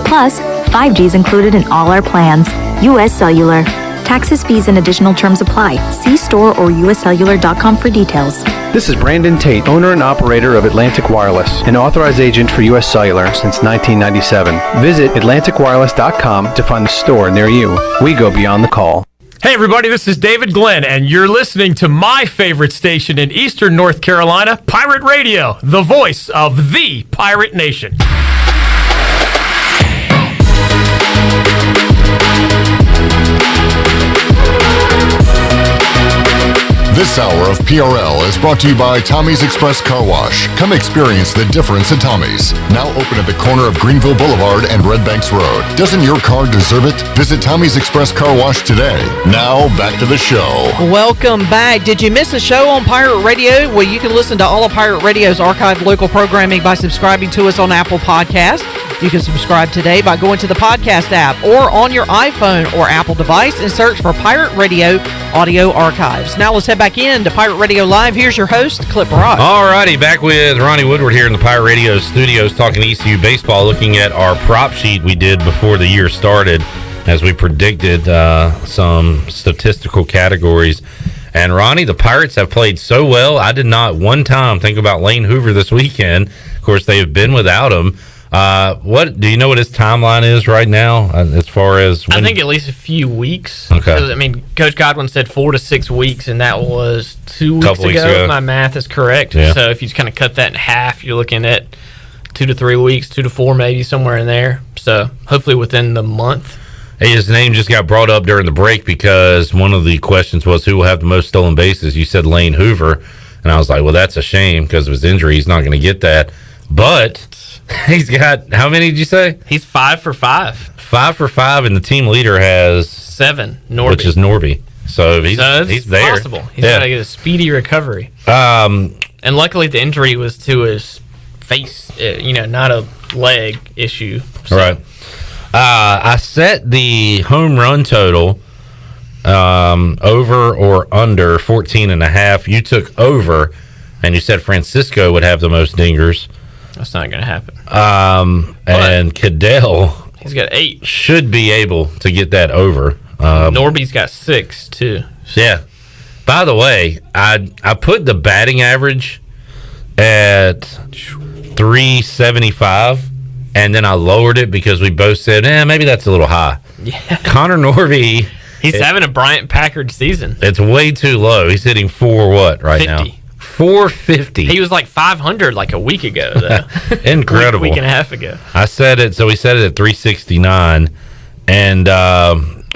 Plus, 5G is included in all our plans. US Cellular. Taxes, fees, and additional terms apply. See store or uscellular.com for details. This is Brandon Tate, owner and operator of Atlantic Wireless, an authorized agent for US Cellular since 1997. Visit atlanticwireless.com to find a store near you. We go beyond the call. Hey everybody, this is David Glenn, and you're listening to my favorite station in Eastern North Carolina, Pirate Radio, the voice of the Pirate Nation. This hour of PRL is brought to you by Tommy's Express Car Wash. Come experience the difference at Tommy's. Now open at the corner of Greenville Boulevard and Red Banks Road. Doesn't your car deserve it? Visit Tommy's Express Car Wash today. Now back to the show. Welcome back. Did you miss a show on Pirate Radio? Well, you can listen to all of Pirate Radio's archived local programming by subscribing to us on Apple Podcasts. You can subscribe today by going to the podcast app or on your iPhone or Apple device and search for Pirate Radio Audio Archives. Now let's head back in into Pirate Radio Live. Here's your host, Clip Rock. All righty, back with Ronnie Woodward here in the Pirate Radio studios talking ECU baseball, looking at our prop sheet we did before the year started as we predicted some statistical categories. And Ronnie, the Pirates have played so well. I did not one time think about Lane Hoover this weekend. Of course, they have been without him. What do you know what his timeline is right now as far as when? I think at least a few weeks. Okay. I mean, Coach Godwin said 4 to 6 weeks, and that was 2 weeks Couple weeks ago, ago. if my math is correct. Yeah. So if you kind of cut that in half, you're looking at 2 to 3 weeks, 2 to 4 maybe, somewhere in there. So hopefully within the month. Hey, his name just got brought up during the break because one of the questions was who will have the most stolen bases. You said Lane Hoover, and I was like, well, that's a shame because of his injury. He's not going to get that. But he's got, how many did you say? He's 5 for 5. 5 for 5, and the team leader has 7, Norby. which is Norby. So he's there. Possible. He's got to get a speedy recovery. And luckily the injury was to his face, not a leg issue. So. Right. I set the home run total over or under 14.5. You took over, and you said Francisco would have the most dingers. That's not going to happen. And Cadell, he's got 8. Should be able to get that over. Norby's got 6 too. Yeah. By the way, I put the batting average at 375. And then I lowered it because we both said, maybe that's a little high. Yeah. Connor Norby. He's having a Bryant Packard season. It's way too low. He's hitting 450 now? 450. He was like 500 like a week ago, though. Incredible. Week and a half ago. I said it, so we said it at 369. And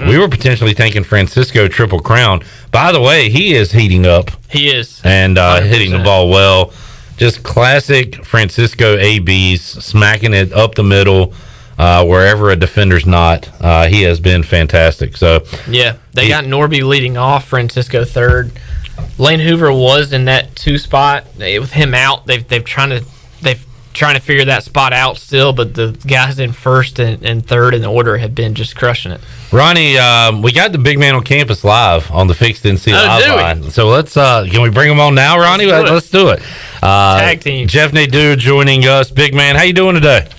we were potentially thinking Francisco Triple Crown. By the way, he is heating up. He is. And hitting the ball well. Just classic Francisco ABs, smacking it up the middle wherever a defender's not. He has been fantastic. So yeah, they got Norby leading off, Francisco third. Lane Hoover was in that 2 spot. With him out, they've trying to figure that spot out still, but the guys in first and third in the order have been just crushing it. Ronnie, we got the big man on campus live on the Fixed NC Live line. So let's can we bring him on now, Ronnie? Let's do it. Tag team. Jeff Nadu joining us. Big man, how you doing today?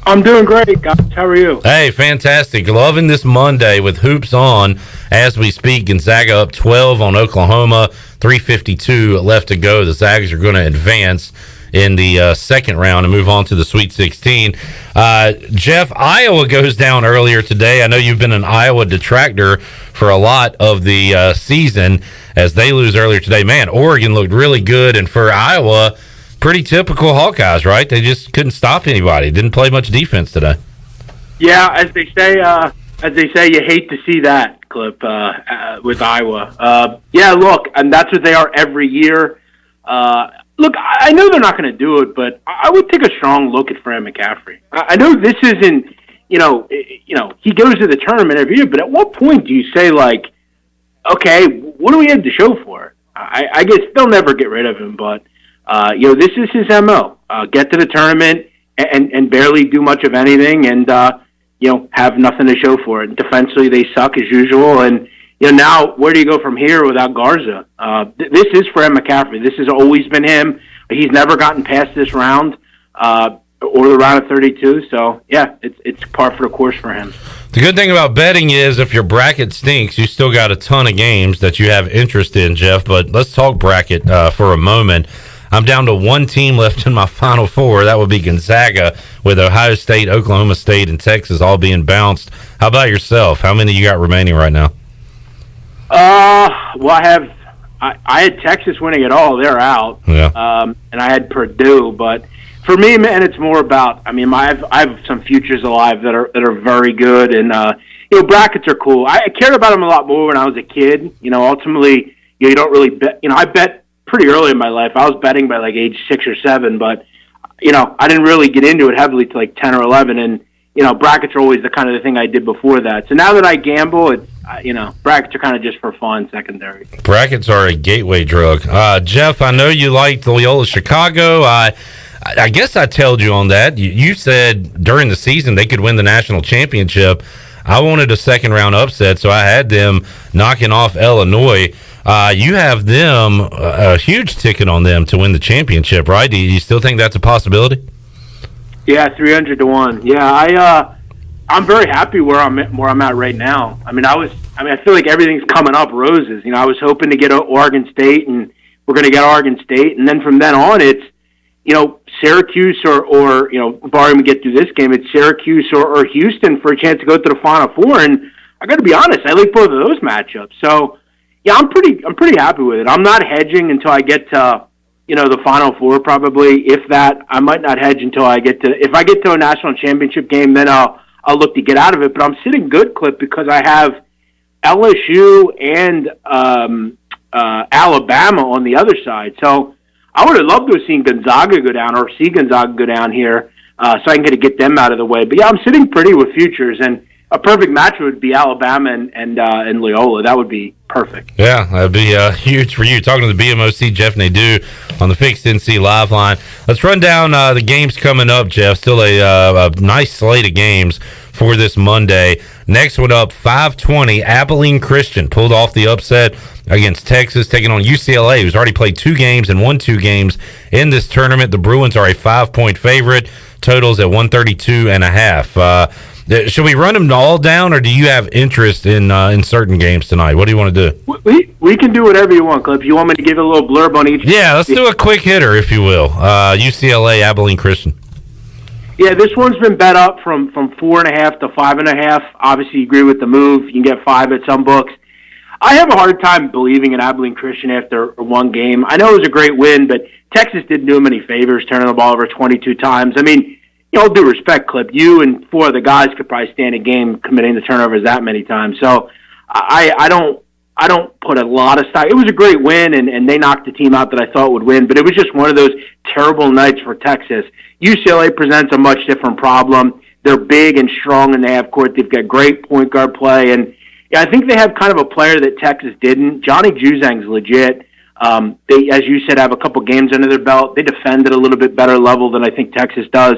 I'm doing great, guys. How are you? Hey, fantastic. Loving this Monday with hoops on as we speak. Gonzaga up 12 on Oklahoma, 3:52 left to go. The Zags are going to advance in the second round and move on to the Sweet 16. Jeff, Iowa goes down earlier today. I know you've been an Iowa detractor for a lot of the season as they lose earlier today. Man, Oregon looked really good, and for Iowa, pretty typical Hawkeyes, right? They just couldn't stop anybody. Didn't play much defense today. Yeah, as they say, you hate to see that, Clip, with Iowa. Yeah, look, and that's what they are every year. Look, I know they're not going to do it, but I would take a strong look at Fran McCaffrey. I know this isn't, he goes to the tournament every year, but at what point do you say, like, okay, what do we have to show for it? I guess they'll never get rid of him, but, this is his MO. Get to the tournament and barely do much of anything and, have nothing to show for it. Defensively, they suck as usual, and, now where do you go from here without Garza? This is Fran McCaffrey. This has always been him. He's never gotten past this round or the round of 32. So, yeah, it's par for the course for him. The good thing about betting is if your bracket stinks, you still got a ton of games that you have interest in, Jeff. But let's talk bracket for a moment. I'm down to one team left in my Final Four. That would be Gonzaga, with Ohio State, Oklahoma State, and Texas all being bounced. How about yourself? How many you got remaining right now? Well, I had Texas winning it all. They're out. Yeah. And I had Purdue, but for me, man, it's more about. I mean, I have some futures alive that are very good, and brackets are cool. I cared about them a lot more when I was a kid. Ultimately, you don't really bet. I bet pretty early in my life. I was betting by like age 6 or 7, but I didn't really get into it heavily till like 10 or 11, and brackets are always the kind of the thing I did before that. So now that I gamble, it's brackets are kind of just for fun, secondary. Brackets are a gateway drug. Jeff, I know you liked Loyola Chicago. I guess I told you on that. You said during the season they could win the national championship. I wanted a second round upset, so I had them knocking off Illinois. You have them a huge ticket on them to win the championship, right? Do you still think that's a possibility? Yeah, 300 to 1. Yeah, I'm very happy where I'm at right now. I feel like everything's coming up roses. I was hoping to get Oregon State, and we're going to get Oregon State, and then from then on, it's Syracuse or barring we get through this game, it's Syracuse or Houston for a chance to go to the Final Four. And I got to be honest, I like both of those matchups. So yeah, I'm pretty happy with it. I'm not hedging until I get to the Final Four, probably. If that, I might not hedge until if I get to a national championship game, then I'll look to get out of it. But I'm sitting good, Clip, because I have LSU and Alabama on the other side. So I would have loved to have seen Gonzaga go down, or see Gonzaga go down here, so I can get them out of the way. But yeah, I'm sitting pretty with futures, and a perfect match would be Alabama and Loyola. That would be perfect. Yeah, that'd be huge for you. Talking to the BMOC, Jeff Nadu, on the Fixed NC Live line. Let's run down the games coming up, Jeff. Still a nice slate of games for this Monday. Next one up, 5:20, Abilene Christian pulled off the upset against Texas, taking on UCLA, who's already played 2 games and won 2 games in this tournament. The Bruins are a 5-point favorite. Totals at 132.5. Should we run them all down, or do you have interest in certain games tonight? What do you want to do? We can do whatever you want, Clip. You want me to give a little blurb on each? Yeah, let's do a quick hitter, if you will. UCLA, Abilene Christian. Yeah, this one's been bet up from 4.5 to 5.5. Obviously, you agree with the move. You can get 5 at some books. I have a hard time believing in Abilene Christian after one game. I know it was a great win, but Texas didn't do him any favors, turning the ball over 22 times. I mean, all due respect, Clip, you and 4 of the guys could probably stand a game committing the turnovers that many times. So I don't put a lot of stock. It was a great win, and they knocked the team out that I thought would win, but it was just one of those terrible nights for Texas. UCLA presents a much different problem. They're big and strong in the half court. They've got great point guard play, and yeah, I think they have kind of a player that Texas didn't. Johnny Juzang's legit. They, as you said, have a couple games under their belt. They defend at a little bit better level than I think Texas does.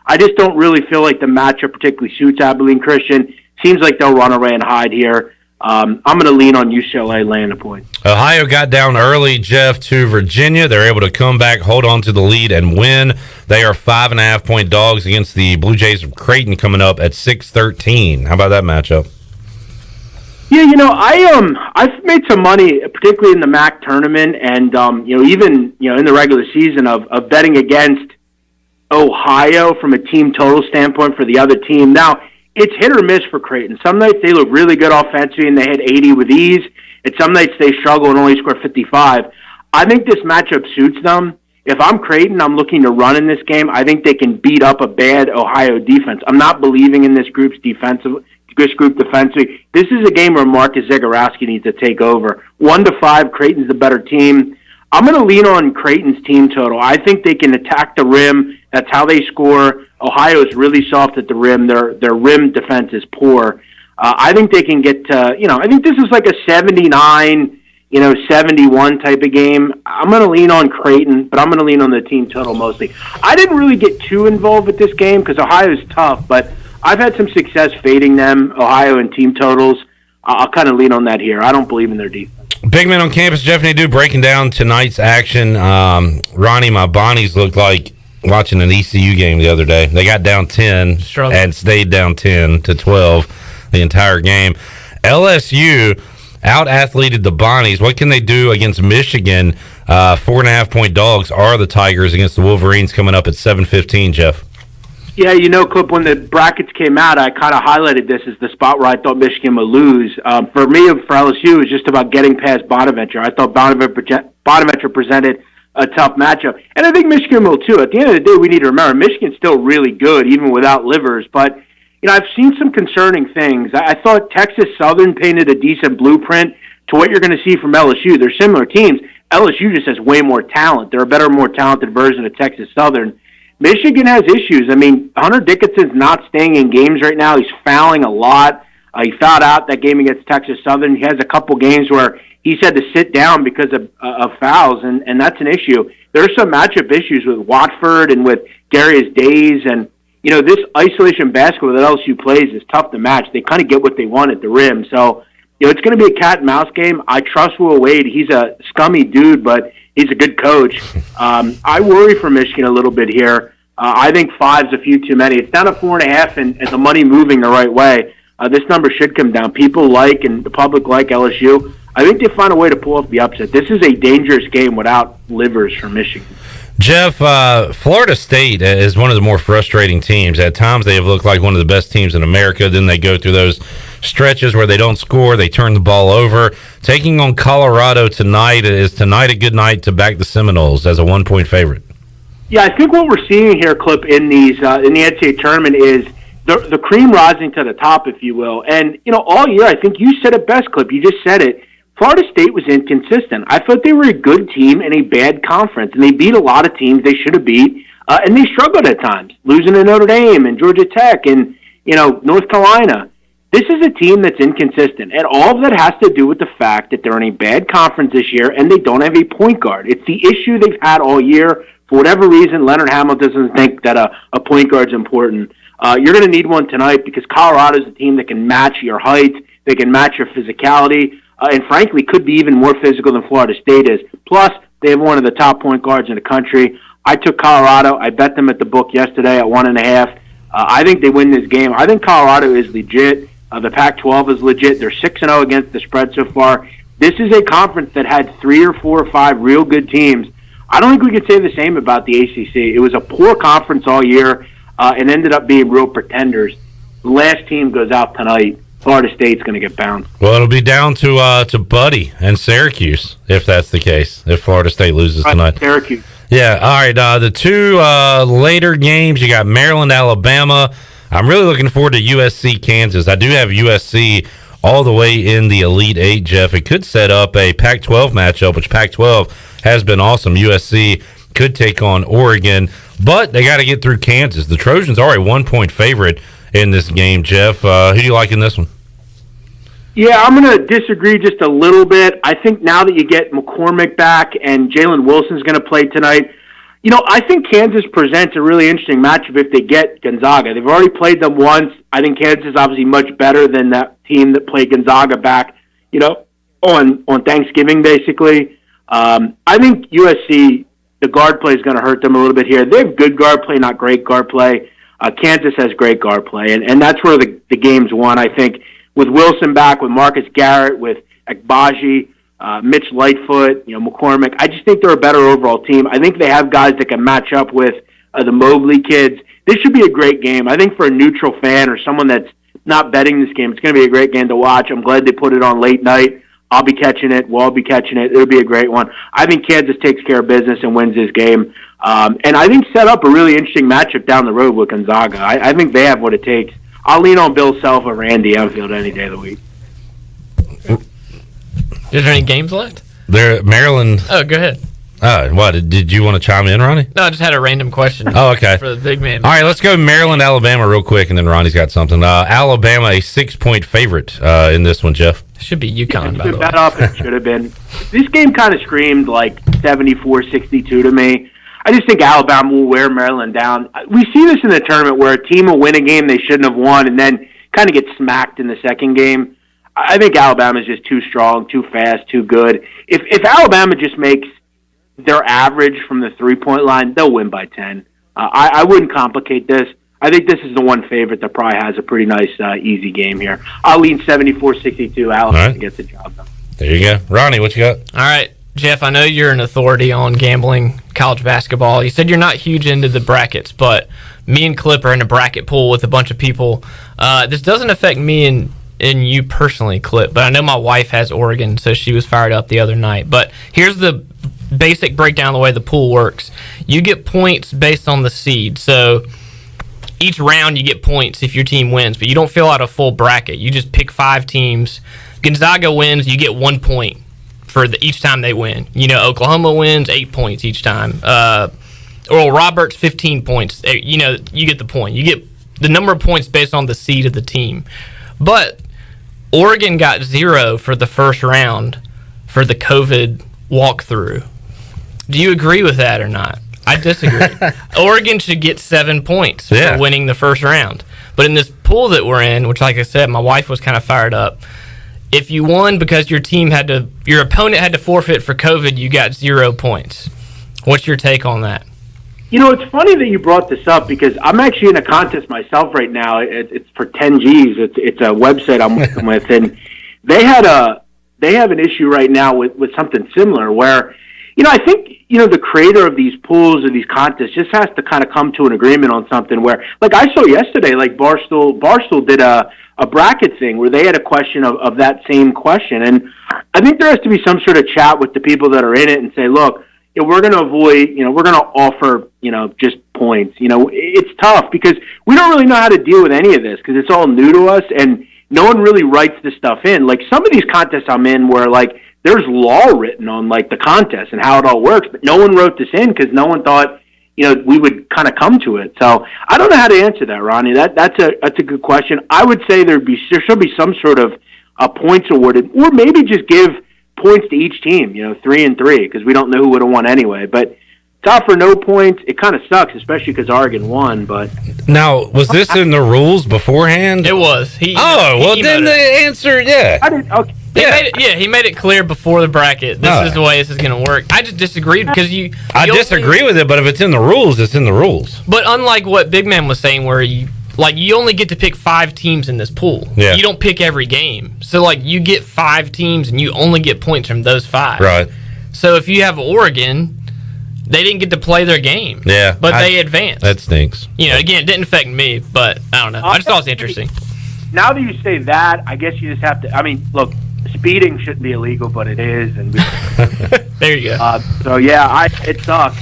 I just don't really feel like the matchup particularly suits Abilene Christian. Seems like they'll run away and hide here. I'm going to lean on UCLA laying a point. Ohio got down early, Jeff, to Virginia. They're able to come back, hold on to the lead, and win. They are 5.5-point dogs against the Blue Jays of Creighton coming up at 6-13. How about that matchup? Yeah, I've made some money, particularly in the MAC tournament, and even in the regular season of betting against Ohio from a team total standpoint for the other team. Now, it's hit or miss for Creighton. Some nights they look really good offensively and they hit 80 with ease, and some nights they struggle and only score 55. I think this matchup suits them. If I'm Creighton, I'm looking to run in this game. I think they can beat up a bad Ohio defense. I'm not believing in this group defensively. This is a game where Marcus Zagorowski needs to take over. 1-5, Creighton's the better team. I'm going to lean on Creighton's team total. I think they can attack the rim. That's how they score. Ohio is really soft at the rim. Their rim defense is poor. I think they can get to, I think this is like a 79, 71 type of game. I'm going to lean on Creighton, but I'm going to lean on the team total mostly. I didn't really get too involved with this game because Ohio is tough, but I've had some success fading them, Ohio and team totals. I'll kind of lean on that here. I don't believe in their defense. Big man on campus, Jeff Nadu, breaking down tonight's action. Ronnie, my Bonnies looked like watching an ECU game the other day. They got down 10 and stayed down 10 to 12 the entire game. LSU out-athleted the Bonnies. What can they do against Michigan? 4.5-point dogs are the Tigers against the Wolverines coming up at 7:15, Jeff. Yeah, Clip, when the brackets came out, I kind of highlighted this as the spot where I thought Michigan would lose. For me, for LSU, it was just about getting past Bonaventure. I thought Bonaventure presented a tough matchup. And I think Michigan will, too. At the end of the day, we need to remember, Michigan's still really good, even without Livers. But, I've seen some concerning things. I thought Texas Southern painted a decent blueprint to what you're going to see from LSU. They're similar teams. LSU just has way more talent. They're a better, more talented version of Texas Southern. Michigan has issues. Hunter Dickinson's not staying in games right now. He's fouling a lot. He fouled out that game against Texas Southern. He has a couple games where he's had to sit down because of fouls, and that's an issue. There are some matchup issues with Watford and with Darius Days, and this isolation basketball that LSU plays is tough to match. They kind of get what they want at the rim. So it's going to be a cat and mouse game. I trust Will Wade. He's a scummy dude, but he's a good coach. I worry for Michigan a little bit here. I think 5's a few too many. It's down to 4.5, and the money moving the right way. This number should come down. People and the public like LSU. I think they find a way to pull off the upset. This is a dangerous game without livers for Michigan. Jeff, Florida State is one of the more frustrating teams. At times, they have looked like one of the best teams in America. Then they go through those stretches where they don't score. They turn the ball over. Taking on Colorado tonight, is tonight a good night to back the Seminoles as a 1-point favorite? Yeah, I think what we're seeing here, Clip, in the NCAA tournament is the cream rising to the top, if you will. And, all year, I think you said it best, Clip. You just said it. Florida State was inconsistent. I thought they were a good team in a bad conference, and they beat a lot of teams they should have beat, and they struggled at times, losing to Notre Dame and Georgia Tech and, North Carolina. This is a team that's inconsistent, and all of that has to do with the fact that they're in a bad conference this year, and they don't have a point guard. It's the issue they've had all year. For whatever reason, Leonard Hamilton doesn't think that a point guard's important. You're going to need one tonight because Colorado's a team that can match your height, they can match your physicality, and frankly, could be even more physical than Florida State is. Plus, they have one of the top point guards in the country. I took Colorado. I bet them at the book yesterday at 1.5. I think they win this game. I think Colorado is legit. The Pac-12 is legit. They're 6-0 against the spread so far. This is a conference that had 3 or 4 or 5 real good teams. I don't think we could say the same about the ACC. It was a poor conference all year and ended up being real pretenders. The last team goes out tonight. Florida State's going to get bounced. Well, it'll be down to Buddy and Syracuse if that's the case. If Florida State loses tonight, Syracuse. Yeah. All right. The 2 later games, you got Maryland, Alabama. I'm really looking forward to USC, Kansas. I do have USC all the way in the Elite 8, Jeff. It could set up a Pac-12 matchup, which Pac-12 has been awesome. USC could take on Oregon, but they got to get through Kansas. The Trojans are a 1-point favorite in this game, Jeff. Who do you like in this one? Yeah, I'm going to disagree just a little bit. I think now that you get McCormick back and Jalen Wilson's going to play tonight, I think Kansas presents a really interesting matchup if they get Gonzaga. They've already played them once. I think Kansas is obviously much better than that team that played Gonzaga back, on Thanksgiving, basically. I think USC, the guard play is going to hurt them a little bit here. They have good guard play, not great guard play. Kansas has great guard play, and that's where the game's won, I think, with Wilson back, with Marcus Garrett, with Agbaji, Mitch Lightfoot, McCormick. I just think they're a better overall team. I think they have guys that can match up with the Mobley kids. This should be a great game. I think for a neutral fan or someone that's not betting this game, it's going to be a great game to watch. I'm glad they put it on late night. I'll be catching it. We'll all be catching it. It'll be a great one. I think Kansas takes care of business and wins this game. And I think set up a really interesting matchup down the road with Gonzaga. I think they have what it takes. I'll lean on Bill Self or Randy Enfield any day of the week. Is there any games left? There, Maryland. Oh, go ahead. What? Did you want to chime in, Ronnie? No, I just had a random question. Oh, okay. For the big man. All right, let's go Maryland, Alabama real quick, and then Ronnie's got something. Alabama, a 6-point favorite in this one, Jeff. It should be UConn, by the way. Bet up, it should have been. This game kind of screamed like 74-62 to me. I just think Alabama will wear Maryland down. We see this in the tournament where a team will win a game they shouldn't have won and then kind of get smacked in the second game. I think Alabama's just too strong, too fast, too good. If Alabama just makes their average from the three-point line, they'll win by 10. I wouldn't complicate this. I think this is the one favorite that probably has a pretty nice, easy game here. I'll lean 74-62. Alabama gets the job done. There you go. Ronnie, what you got? All right, Jeff, I know you're an authority on gambling college basketball. You said you're not huge into the brackets, but me and Clip are in a bracket pool with a bunch of people. This doesn't affect me and you personally, Clip, but I know my wife has Oregon, so she was fired up the other night. But here's the basic breakdown of the way the pool works. You get points based on the seed. So each round you get points if your team wins, but you don't fill out a full bracket. You just pick 5 teams. Gonzaga wins, you get 1 point for each time they win. Oklahoma wins 8 points each time. Oral Roberts 15 points. You get the point. You get the number of points based on the seed of the team. But Oregon got 0 for the first round for the COVID walkthrough. Do you agree with that or not? I disagree. Oregon should get 7 points for winning the first round. But in this pool that we're in, which, like I said, my wife was kind of fired up, if you won because your opponent had to forfeit for COVID, you got 0 points. What's your take on that? It's funny that you brought this up because I'm actually in a contest myself right now. It's for 10Gs. It's a website I'm working with, and they have an issue right now with something similar where, I think, the creator of these pools or these contests just has to kind of come to an agreement on something where, like I saw yesterday, like Barstool did a bracket thing where they had a question of that same question. And I think there has to be some sort of chat with the people that are in it and say, look, we're going to avoid, we're going to offer, just points. It's tough because we don't really know how to deal with any of this because it's all new to us and no one really writes this stuff in. Like some of these contests I'm in where like there's law written on like the contest and how it all works, but no one wrote this in because no one thought, we would kind of come to it. So I don't know how to answer that, Ronnie. That's a good question. I would say there should be some sort of points awarded, or maybe just give points to each team, 3 and 3, because we don't know who would have won anyway. But to offer no points, it kind of sucks, especially because Oregon won. But now, was this in the rules beforehand? It was. Then the answer, yeah. I didn't. Okay. He made it clear before the bracket. This is the way this is going to work. I just disagreed because I disagree with it, but if it's in the rules, it's in the rules. But unlike what Big Man was saying, where you only get to pick 5 teams in this pool. Yeah. You don't pick every game. So you get 5 teams and you only get points from those 5. Right. So if you have Oregon, they didn't get to play their game. Yeah. But they advanced. That stinks. Again, it didn't affect me, but I don't know. I just thought it was interesting. Now that you say that, I guess you just have to. Look, speeding shouldn't be illegal, but it is, and there you go. So yeah, it sucks.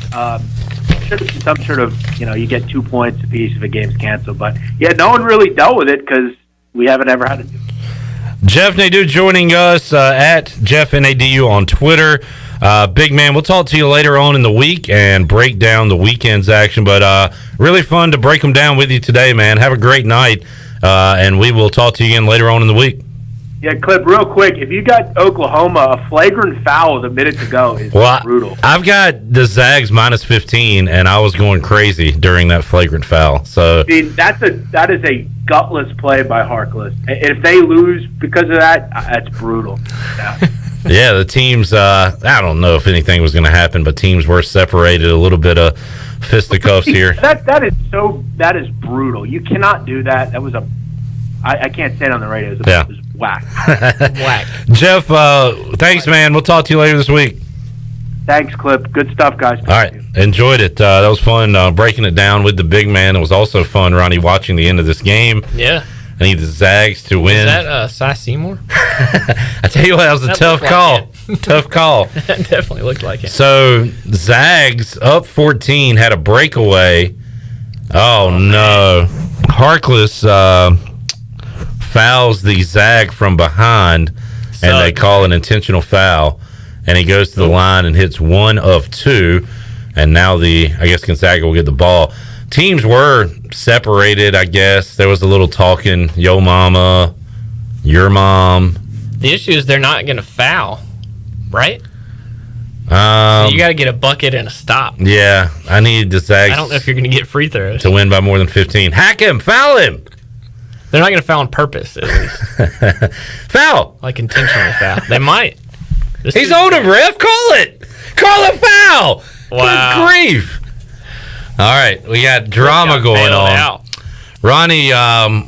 Should be some sort of you get 2 points apiece if a game's canceled, but yeah, no one really dealt with it because we haven't ever had to do it. Jeff Nadu joining us at Jeff Nadu on Twitter. Big Man, we'll talk to you later on in the week and break down the weekend's action, but really fun to break them down with you today, man. Have a great night, and we will talk to you again later on in the week. Yeah, Clip, real quick, if you got Oklahoma, a flagrant foul with a minute to go is brutal. I've got the Zags minus 15, and I was going crazy during that flagrant foul. So that is a gutless play by Harkless. If they lose because of that, that's brutal. Yeah. Yeah, the teams, I don't know if anything was going to happen, but teams were separated, a little bit of fisticuffs here. That is brutal. You cannot do that. That was I can't say it on the radio. It was whack. Whack. Jeff, thanks, man. We'll talk to you later this week. Thanks, Clip. Good stuff, guys. All right. Enjoyed it. That was fun breaking it down with the big man. It was also fun, Ronnie, watching the end of this game. Yeah. I need the Zags to win. Is that Cy Seymour? I tell you what, that was a tough call. Tough call. That definitely looked like it. So, Zags up 14, had a breakaway. Oh no. Harkless fouls the Zag from behind, and they call an intentional foul. And he goes to the line and hits 1 of 2. And now I guess Gonzaga will get the ball. Teams were separated, I guess. There was a little talking, yo mama, your mom. The issue is they're not going to foul, right? So you got to get a bucket and a stop. Yeah, I need the Zags. I don't know if you're going to get free throws. To win by more than 15. Hack him, foul him. They're not going to foul on purpose, at least. Foul. Like intentionally foul. They might. He's on him, ref. Call it. Call a foul. Wow. Good grief. All right, we got drama going on. Ronnie,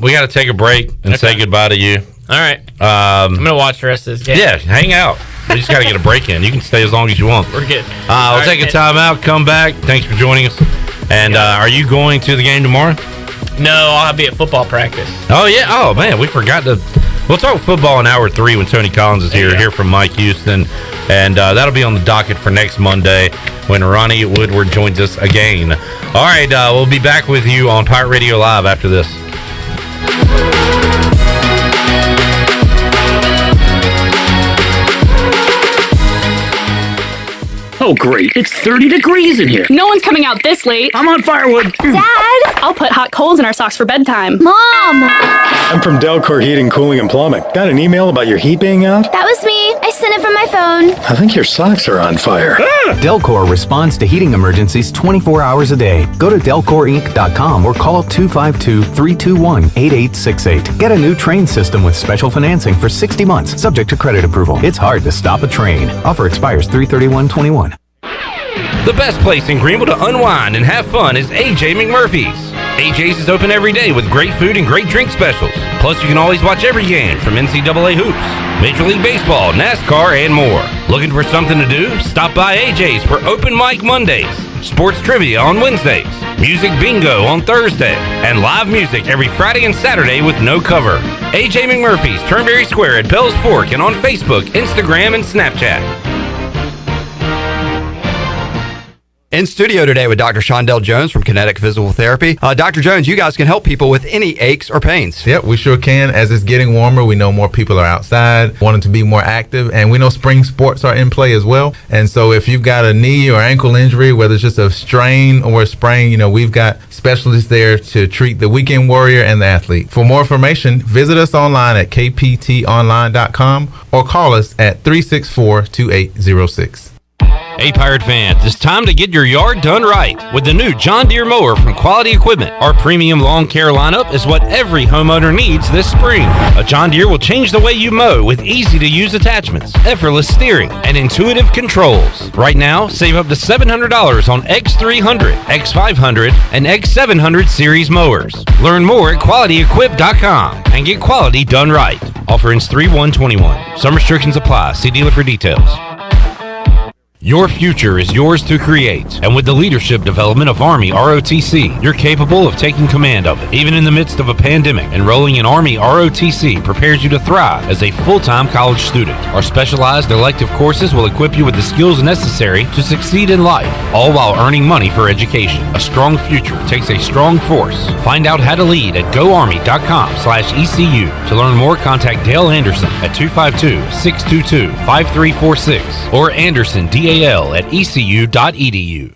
we got to take a break and say goodbye to you. All right. I'm going to watch the rest of this game. Yeah, hang out. We just got to get a break in. You can stay as long as you want. We're good. We'll take a timeout, come back. Thanks for joining us. And are you going to the game tomorrow? No, I'll be at football practice. Oh, yeah. Oh, man, we forgot to... We'll talk football in hour 3 when Tony Collins is here. Hear from Mike Houston. And that'll be on the docket for next Monday when Ronnie Woodward joins us again. All right, we'll be back with you on Pirate Radio Live after this. Oh, great. It's 30 degrees in here. No one's coming out this late. I'm on firewood. Dad! I'll put hot coals in our socks for bedtime. Mom! I'm from Delcor Heating, Cooling, and Plumbing. Got an email about your heat being out? That was me. I I sent it from my phone. I think your socks are on fire. Delcor responds to heating emergencies 24 hours a day. Go to delcorinc.com or call 252-321-8868. Get a new train system with special financing for 60 months, subject to credit approval. It's hard to stop a train. Offer expires 3/31/21. The best place in Greenville to unwind and have fun is AJ McMurphy's. AJ's is open every day with great food and great drink specials. Plus, you can always watch every game from NCAA hoops, Major League Baseball, NASCAR, and more. Looking for something to do? Stop by AJ's for open mic Mondays, sports trivia on Wednesdays, music bingo on Thursday, and live music every Friday and Saturday with no cover. AJ McMurphy's, Turnberry Square at Bell's Fork, and on Facebook, Instagram, and Snapchat. In studio today with Dr. Shondell Jones from Kinetic Physical Therapy. Dr. Jones, you guys can help people with any aches or pains. Yep, we sure can. As it's getting warmer, we know more people are outside, wanting to be more active, and we know spring sports are in play as well. And so if you've got a knee or ankle injury, whether it's just a strain or a sprain, we've got specialists there to treat the weekend warrior and the athlete. For more information, visit us online at kptonline.com or call us at 364-2806. Hey Pirate fans, it's time to get your yard done right with the new John Deere mower from Quality Equipment. Our premium lawn care lineup is what every homeowner needs this spring. A John Deere will change the way you mow with easy-to-use attachments, effortless steering, and intuitive controls. Right now, save up to $700 on X300, X500, and X700 series mowers. Learn more at QualityEquip.com and get quality done right. Offer ends 3/1/21. Some restrictions apply. See dealer for details. Your future is yours to create, and with the leadership development of Army ROTC, you're capable of taking command of it. Even in the midst of a pandemic, enrolling in Army ROTC prepares you to thrive as a full-time college student. Our specialized elective courses will equip you with the skills necessary to succeed in life, all while earning money for education. A strong future takes a strong force. Find out how to lead at goarmy.com/ECU. To learn more, contact Dale Anderson at 252-622-5346 or Anderson DAL at ECU.edu.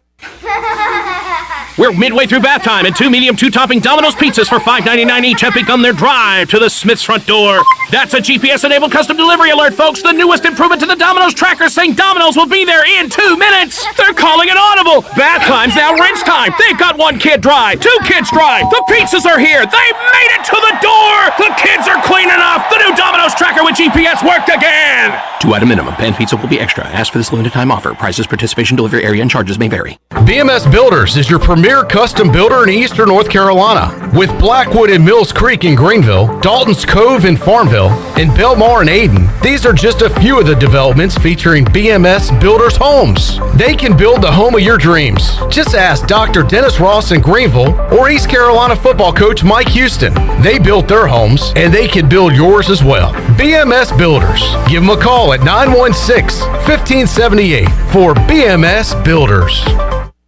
We're midway through bath time, and 2 medium 2-topping Domino's pizzas for $5.99 each have begun their drive to the Smith's front door. That's a GPS-enabled custom delivery alert, folks. The newest improvement to the Domino's tracker, saying Domino's will be there in 2 minutes. They're calling it audible. Bath time's now rinse time. They've got 1 kid dry, 2 kids dry. The pizzas are here. They made it to the door. The kids are clean enough. The new Domino's tracker with GPS worked again. 2-item minimum. Pan pizza will be extra. Ask for this limited time offer. Prices, participation, delivery area, and charges may vary. BMS Builders is your premier custom builder in eastern North Carolina. With Blackwood and Mills Creek in Greenville, Dalton's Cove in Farmville, and Belmar in Ayden, these are just a few of the developments featuring BMS Builders homes. They can build the home of your dreams. Just ask Dr. Dennis Ross in Greenville or East Carolina football coach Mike Houston. They built their homes, and they can build yours as well. BMS Builders. Give them a call at 916-1578 for BMS Builders.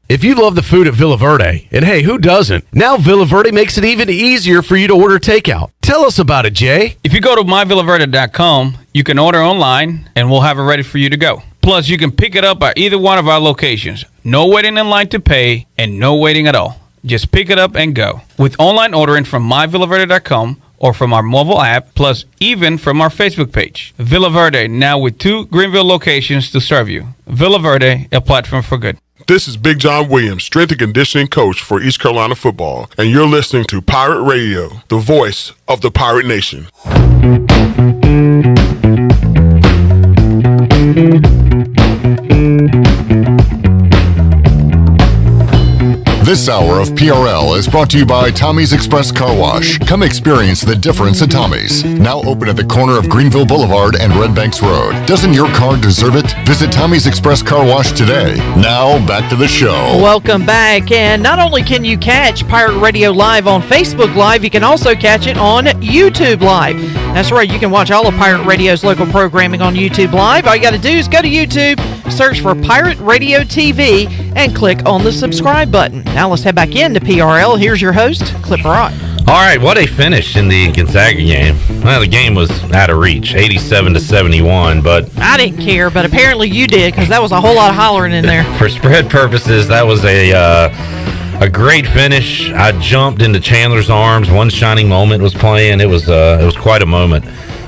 If you love the food at Villa Verde, and hey, who doesn't? Now Villa Verde makes it even easier for you to order takeout. Tell us about it, Jay. If you go to myvillaverde.com, you can order online, and we'll have it ready for you to go. Plus, you can pick it up at either one of our locations. No waiting in line to pay, and no waiting at all. Just pick it up and go. With online ordering from myvillaverde.com or from our mobile app, plus even from our Facebook page. Villa Verde, now with 2 Greenville locations to serve you. Villa Verde, a platform for good. This is Big John Williams, strength and conditioning coach for East Carolina football, and you're listening to Pirate Radio, the voice of the Pirate Nation. This hour of PRL is brought to you by Tommy's Express Car Wash. Come experience the difference at Tommy's. Now open at the corner of Greenville Boulevard and Red Banks Road. Doesn't your car deserve it? Visit Tommy's Express Car Wash today. Now back to the show. Welcome back. And not only can you catch Pirate Radio Live on Facebook Live, you can also catch it on YouTube Live. That's right, you can watch all of Pirate Radio's local programming on YouTube Live. All you got to do is go to YouTube, search for Pirate Radio TV, and click on the subscribe button. Now let's head back into PRL. Here's your host, Clip Rock. All right, what a finish in the Gonzaga game. Well, the game was out of reach, 87-71, but I didn't care, but apparently you did, because that was a whole lot of hollering in there. For spread purposes, that was a great finish. I jumped into Chandler's arms. One Shining Moment was playing. It was quite a moment.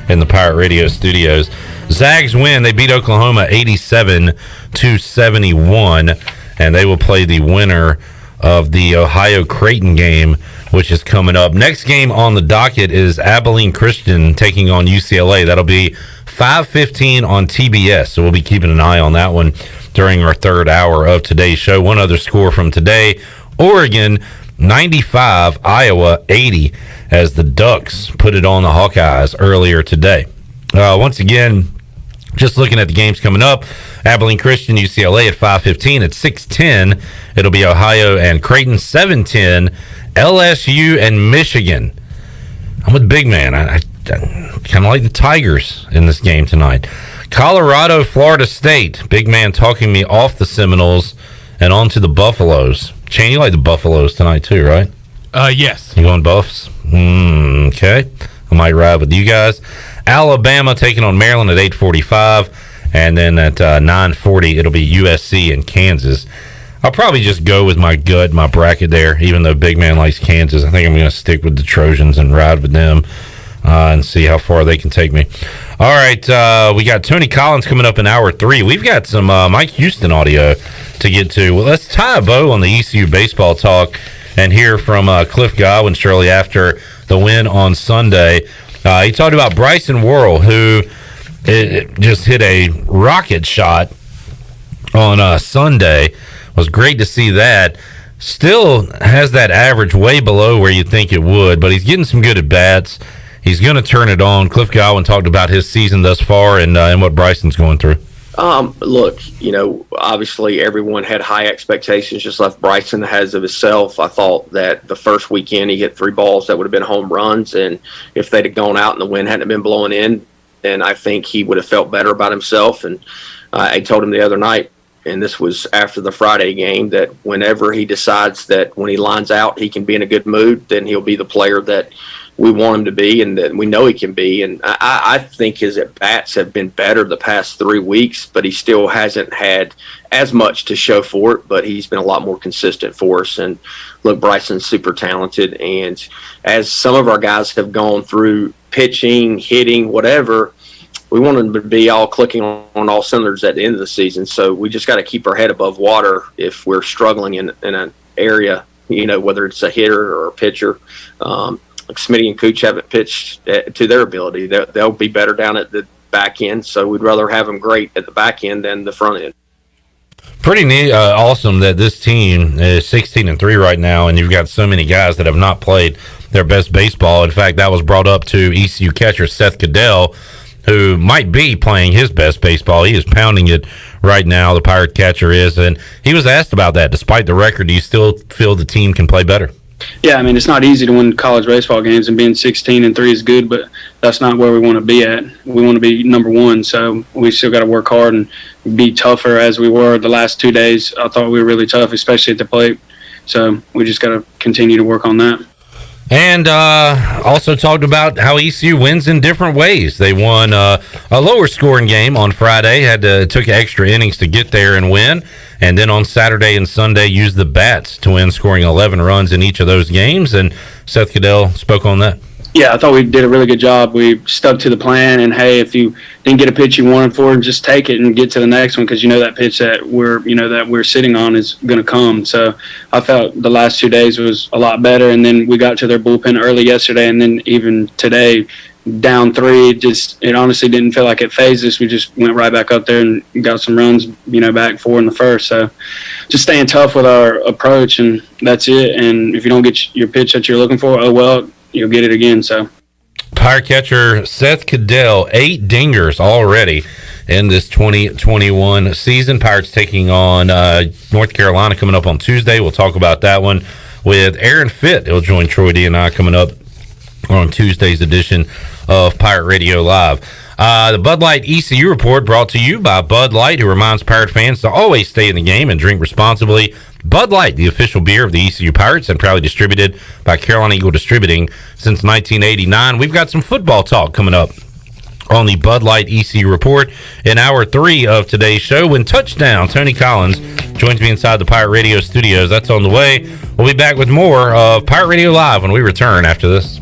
in the Pirate Radio studios. Zags win. They beat Oklahoma 87-71, and they will play the winner of the Ohio-Creighton game, which is coming up. Next game on the docket is Abilene Christian taking on UCLA. That'll be 5:15 on TBS, so we'll be keeping an eye on that one during our third hour of today's show. One other score from today: Oregon 95, Iowa 80, as the Ducks put it on the Hawkeyes earlier today. Once again, just looking at the games coming up: Abilene Christian, UCLA at 5:15. At 6:10, it'll be Ohio and Creighton. 7:10, LSU and Michigan. I'm with Big Man. I kind of like the Tigers in this game tonight. Colorado, Florida State. Big Man talking me off the Seminoles and onto the Buffaloes. Shane, you like the Buffaloes tonight too, right? Yes. You going Buffs? Okay. I might ride with you guys. Alabama taking on Maryland at 8:45. And then at 9:40, it'll be USC and Kansas. I'll probably just go with my gut, my bracket there, even though Big Man likes Kansas. I think I'm going to stick with the Trojans and ride with them and see how far they can take me. All right, we got Tony Collins coming up in hour 3. We've got some Mike Houston audio to get to. Well, let's tie a bow on the ECU baseball talk and hear from Cliff Godwin shortly after the win on Sunday. He talked about Bryson Worrell, who just hit a rocket shot on Sunday. It was great to see that. Still has that average way below where you'd think it would, but he's getting some good at-bats. He's going to turn it on. Cliff Godwin talked about his season thus far and what Bryson's going through. Look, obviously everyone had high expectations, just like Bryson has of himself. I thought that the first weekend he hit 3 balls that would have been home runs, and if they'd have gone out and the wind hadn't been blowing in, then I think he would have felt better about himself. And I told him the other night, and this was after the Friday game, that whenever he decides that when he lines out he can be in a good mood, then he'll be the player that we want him to be and that we know he can be. And I think his at-bats have been better the past 3 weeks, but he still hasn't had as much to show for it, but he's been a lot more consistent for us. And look, Bryson's super talented, and as some of our guys have gone through pitching, hitting, whatever, we want them to be all clicking on all cylinders at the end of the season. So we just got to keep our head above water if we're struggling in an area, whether it's a hitter or a pitcher. Like Smitty and Cooch haven't pitched to their ability. They'll be better down at the back end, so we'd rather have them great at the back end than the front end. Pretty neat, awesome that this team is 16-3 right now, and you've got so many guys that have not played their best baseball. In fact, that was brought up to ECU catcher Seth Caddell, who might be playing his best baseball. He is pounding it right now, the Pirate catcher is, and he was asked about that. Despite the record, do you still feel the team can play better? Yeah, it's not easy to win college baseball games, and being 16-3 is good, but that's not where we want to be at. We want to be number one, so we still got to work hard and be tougher as we were the last 2 days. I thought we were really tough, especially at the plate, so we just got to continue to work on that. And also talked about how ECU wins in different ways. They won a lower scoring game on Friday, took extra innings to get there and win. And then on Saturday and Sunday, used the bats to win, scoring 11 runs in each of those games. And Seth Caddell spoke on that. Yeah, I thought we did a really good job. We stuck to the plan, and hey, if you didn't get a pitch you wanted for, just take it and get to the next one, because that pitch that we're sitting on is going to come. So I felt the last 2 days was a lot better, and then we got to their bullpen early yesterday, and then even today, down 3, it honestly didn't feel like it phased us. We just went right back up there and got some runs, back 4 in the first. So just staying tough with our approach, and that's it. And if you don't get your pitch that you're looking for, oh well, you'll get it again. So Pirate catcher Seth Caddell, 8 dingers already in this 2021 season. Pirates taking on North Carolina coming up on Tuesday. We'll talk about that one with Aaron Fitt. He'll join Troy D and I coming up on Tuesday's edition of Pirate Radio Live. The Bud Light ECU report brought to you by Bud Light, who reminds Pirate fans to always stay in the game and drink responsibly. Bud Light, the official beer of the ECU Pirates, and proudly distributed by Carolina Eagle Distributing since 1989. We've got some football talk coming up on the Bud Light ECU report in hour 3 of today's show, when Touchdown Tony Collins joins me inside the Pirate Radio studios. That's on the way. We'll be back with more of Pirate Radio Live when we return after this.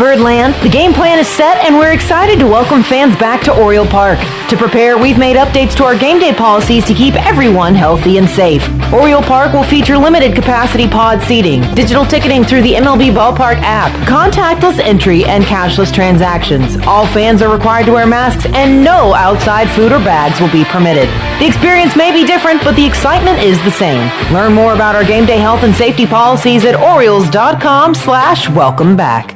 Birdland. The game plan is set, and we're excited to welcome fans back to Oriole Park. To prepare, we've made updates to our game day policies to keep everyone healthy and safe. Oriole Park will feature limited capacity pod seating, digital ticketing through the MLB Ballpark app, contactless entry, and cashless transactions. All fans are required to wear masks, and no outside food or bags will be permitted. The experience may be different, but the excitement is the same. Learn more about our game day health and safety policies at Orioles.com/welcome back.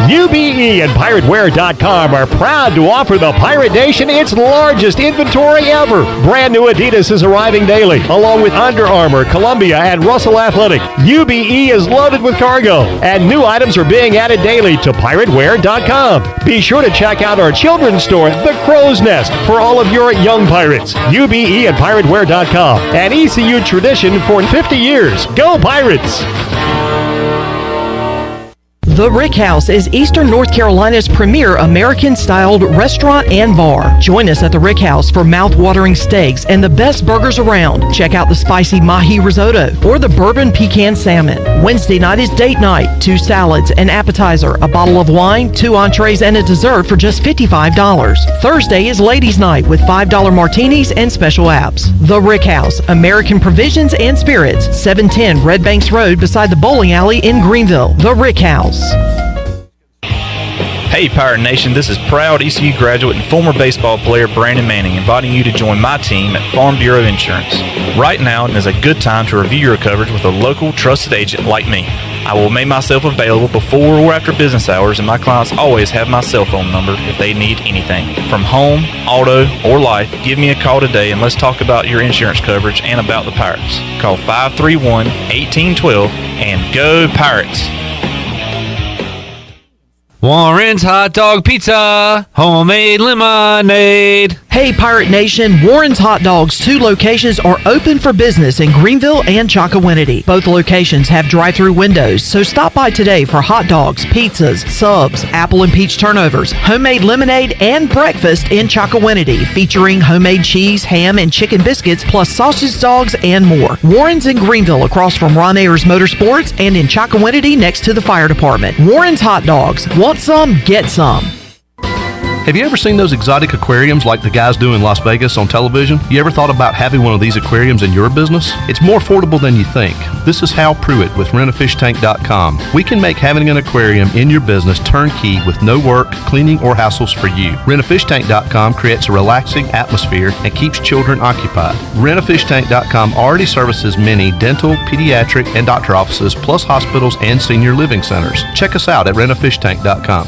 UBE and PirateWear.com are proud to offer the Pirate Nation its largest inventory ever. Brand new Adidas is arriving daily, along with Under Armour, Columbia, and Russell Athletic. UBE is loaded with cargo, and new items are being added daily to PirateWear.com. Be sure to check out our children's store, The Crow's Nest, for all of your young pirates. UBE and PirateWear.com, an ECU tradition for 50 years. Go Pirates! The Rick House is Eastern North Carolina's premier American-styled restaurant and bar. Join us at the Rick House for mouth-watering steaks and the best burgers around. Check out the spicy mahi risotto or the bourbon pecan salmon. Wednesday night is date night. 2 salads, an appetizer, a bottle of wine, 2 entrees, and a dessert for just $55. Thursday is ladies' night with $5 martinis and special apps. The Rick House, American Provisions and Spirits, 710 Red Banks Road beside the bowling alley in Greenville. The Rick House. Hey Pirate Nation, this is proud ECU graduate and former baseball player Brandon Manning inviting you to join my team at Farm Bureau Insurance. Right now is a good time to review your coverage with a local trusted agent like me. I will make myself available before or after business hours, and my clients always have my cell phone number if they need anything. From home, auto, or life, give me a call today and let's talk about your insurance coverage and about the Pirates. Call 531-1812 and go Pirates! Warren's Hot Dog Pizza, homemade lemonade. Hey Pirate Nation, Warren's Hot Dogs 2 locations are open for business in Greenville and Chocowinity. Both locations have drive-through windows, so stop by today for hot dogs, pizzas, subs, apple and peach turnovers, homemade lemonade, and breakfast in Chocowinity, featuring homemade cheese, ham, and chicken biscuits, plus sausage dogs and more. Warren's in Greenville across from Ron Ayers Motorsports and in Chocowinity next to the fire department. Warren's Hot Dogs. Want some? Get some. Have you ever seen those exotic aquariums like the guys do in Las Vegas on television? You ever thought about having one of these aquariums in your business? It's more affordable than you think. This is Hal Pruitt with rentafishtank.com. We can make having an aquarium in your business turnkey with no work, cleaning, or hassles for you. Rentafishtank.com creates a relaxing atmosphere and keeps children occupied. Rentafishtank.com already services many dental, pediatric, and doctor offices, plus hospitals and senior living centers. Check us out at rentafishtank.com.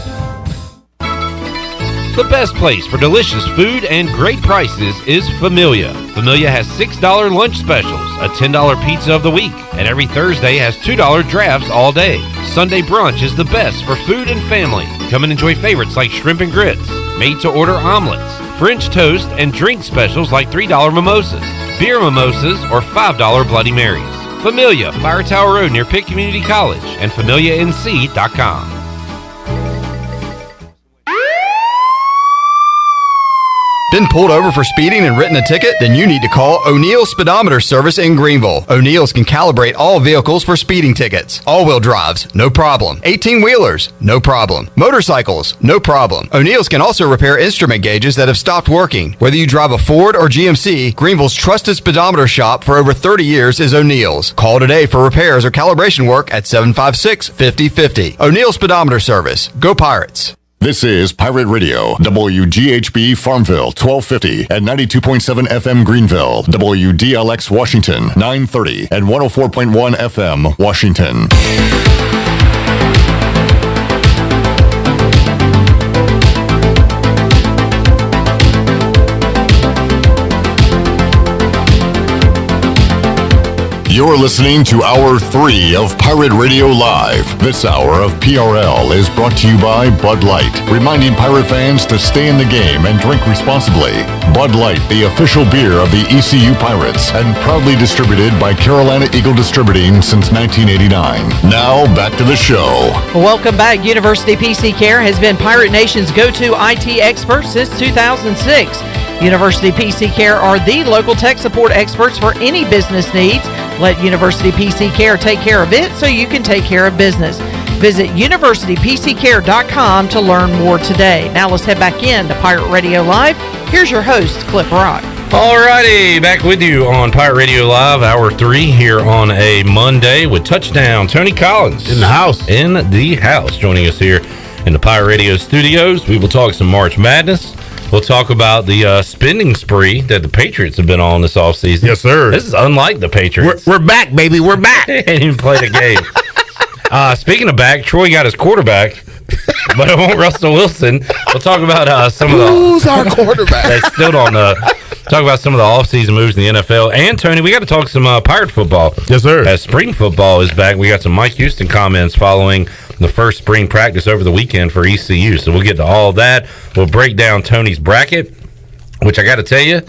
The best place for delicious food and great prices is Familia. Familia has $6 lunch specials, a $10 pizza of the week, and every Thursday has $2 drafts all day. Sunday brunch is the best for food and family. Come and enjoy favorites like shrimp and grits, made-to-order omelets, French toast, and drink specials like $3 mimosas, beer mimosas, or $5 Bloody Marys. Familia, Fire Tower Road near Pitt Community College, and FamiliaNC.com. Been pulled over for speeding and written a ticket? Then you need to call O'Neill's Speedometer Service in Greenville. O'Neill's can calibrate all vehicles for speeding tickets. All-wheel drives, no problem. 18-wheelers, no problem. Motorcycles, no problem. O'Neill's can also repair instrument gauges that have stopped working. Whether you drive a Ford or GMC, Greenville's trusted speedometer shop for over 30 years is O'Neill's. Call today for repairs or calibration work at 756-5050. O'Neill's Speedometer Service. Go Pirates! This is Pirate Radio, WGHB Farmville, 1250 and 92.7 FM Greenville, WDLX Washington, 930 and 104.1 FM Washington. You're listening to Hour 3 of Pirate Radio Live. This hour of PRL is brought to you by Bud Light, reminding pirate fans to stay in the game and drink responsibly. Bud Light, the official beer of the ECU Pirates, and proudly distributed by Carolina Eagle Distributing since 1989. Now, back to the show. Welcome back. University PC Care has been Pirate Nation's go-to IT expert since 2006. University PC Care are the local tech support experts for any business needs. Let University PC Care take care of it so you can take care of business. Visit universitypccare.com to learn more today. Now let's head back in to Pirate Radio Live. Here's your host, Cliff Rock. Alrighty, back with you on Pirate Radio Live, Hour 3 here on a Monday with Touchdown. Tony Collins in the house. Joining us here in the Pirate Radio studios. We will talk some March Madness. We'll talk about the spending spree that the Patriots have been on this offseason. Yes, sir. This is unlike the Patriots. We're back, baby. We're back. They ain't even played a game. Speaking of back, Troy got his quarterback, but it won't Russell Wilson. We'll talk about some of the... Who's our quarterback? They still don't talk about some of the offseason moves in the NFL. And, Tony, we got to talk some Pirate football. Yes, sir. As spring football is back, we got some Mike Houston comments following the first spring practice over the weekend for ECU. So we'll get to all that. We'll break down Tony's bracket, which I got to tell you,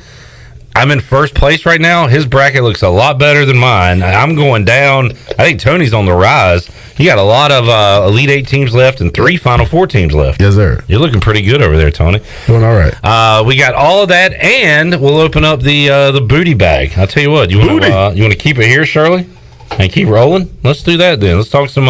I'm in first place right now. His bracket looks a lot better than mine. I'm going down. I think Tony's on the rise. You got a lot of Elite 8 teams left and 3 Final Four teams left. Yes, sir. You're looking pretty good over there, Tony. Doing all right. We got all of that, and we'll open up the booty bag. I'll tell you what. You want to keep it here, Shirley, and keep rolling? Let's do that then. Let's talk some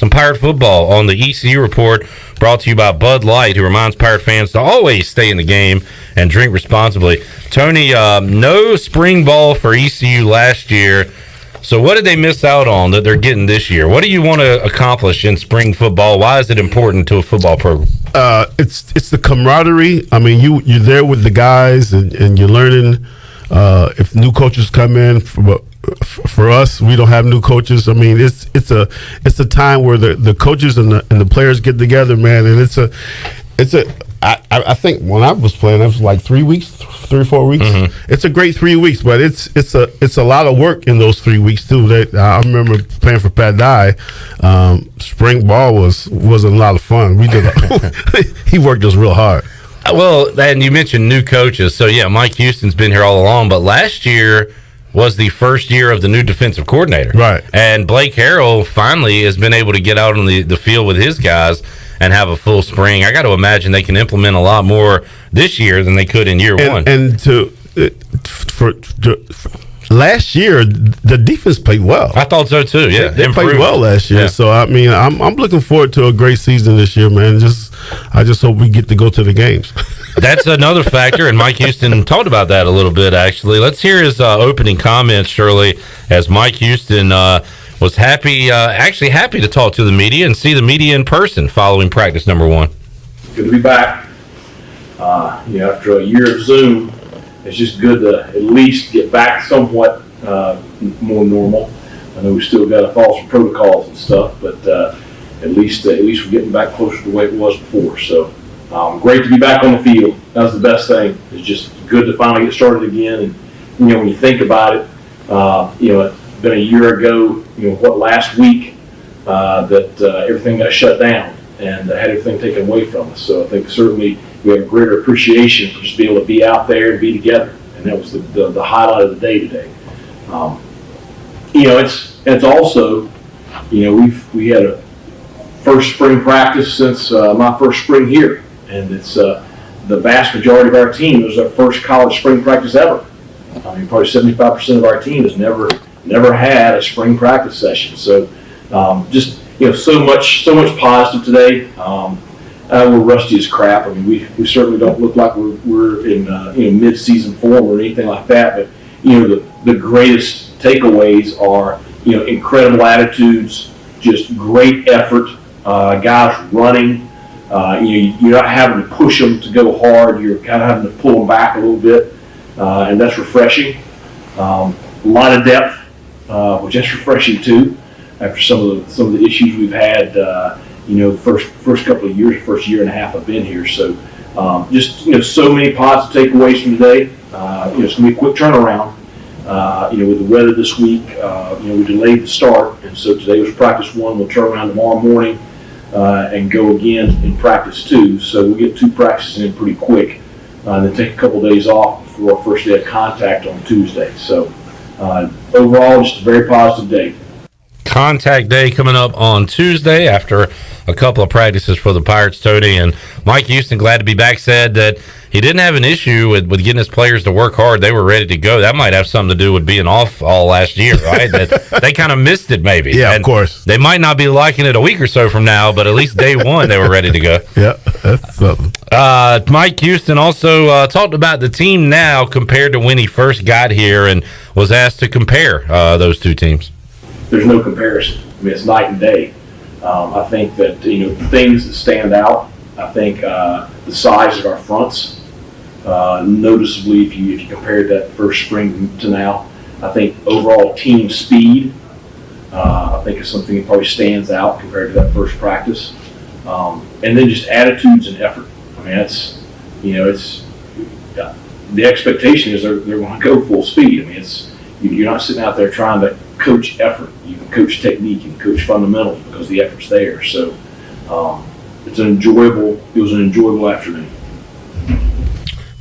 Pirate football on the ECU Report, brought to you by Bud Light, who reminds Pirate fans to always stay in the game and drink responsibly. Tony, no spring ball for ECU last year. So what did they miss out on that they're getting this year? What do you want to accomplish in spring football? Why is it important to a football program? It's the camaraderie. I mean, you're there with the guys, and you're learning. If new coaches come in, for us, we don't have new coaches. I mean, it's a time where the coaches and the players get together, man, and I think when I was playing, it was like 3 or 4 weeks. Mm-hmm. It's a great 3 weeks, but it's a lot of work in those 3 weeks too. I remember playing for Pat Dye. Spring ball was a lot of fun. We did. He worked us real hard. Well, and you mentioned new coaches. So yeah, Mike Houston's been here all along, but last year was the first year of the new defensive coordinator. Right. And Blake Harrell finally has been able to get out on the field with his guys and have a full spring. I got to imagine they can implement a lot more this year than they could in year one. And for last year, the defense played well. I thought so too. Yeah, they played well last year. Yeah. So I mean, I'm looking forward to a great season this year, man. I just hope we get to go to the games. That's another factor, and Mike Houston talked about that a little bit, actually. Let's hear his opening comments, Shirley, as Mike Houston was happy to talk to the media and see the media in person following practice number 1. Good to be back. After a year of Zoom, it's just good to at least get back somewhat more normal. I know we still got to follow some protocols and stuff, but at least we're getting back closer to the way it was before. So great to be back on the field. That was the best thing. It's just good to finally get started again. And when you think about it, it's been a year ago. Last week that everything got shut down and had everything taken away from us. So I think certainly we have a greater appreciation for just being able to be out there and be together. And that was the highlight of the day today. It's also, we had a first spring practice since my first spring here. And it's the vast majority of our team. It was our first college spring practice ever. I mean, probably 75% of our team has never had a spring practice session. So just so much positive today. We're rusty as crap. I mean, we certainly don't look like we're in mid-season form or anything like that. But the greatest takeaways are incredible attitudes, just great effort, guys running. You're not having to push them to go hard. You're kind of having to pull them back a little bit, and that's refreshing. A lot of depth, which is refreshing too. After some of the issues we've had, first couple of years, first year and a half I've been here. So so many positive takeaways from today. It's gonna be a quick turnaround. With the weather this week, we delayed the start, and so today was practice 1. We'll turn around tomorrow morning and go again in practice 2. So we'll get 2 practices in pretty quick, and then take a couple days off before our first day of contact on Tuesday. So overall, just a very positive day. contact day coming up on Tuesday after a couple of practices for the Pirates, Tony. And Mike Houston, glad to be back, said that he didn't have an issue with getting his players to work hard. They were ready to go. That might have something to do with being off all last year, right? That they kind of missed it maybe. Yeah, and of course. They might not be liking it a week or so from now, but at least day one they were ready to go. Yeah, that's something. Mike Houston also talked about the team now compared to when he first got here and was asked to compare those two teams. There's no comparison. I mean, it's night and day. I think that, things that stand out, I think the size of our fronts, noticeably if you compared that first spring to now. I think overall team speed, I think is something that probably stands out compared to that first practice. And then just attitudes and effort. I mean, that's, it's the expectation is they're going to go full speed. I mean, you're not sitting out there trying to coach effort. You can coach technique and coach fundamentals because the effort's there. So it was an enjoyable afternoon.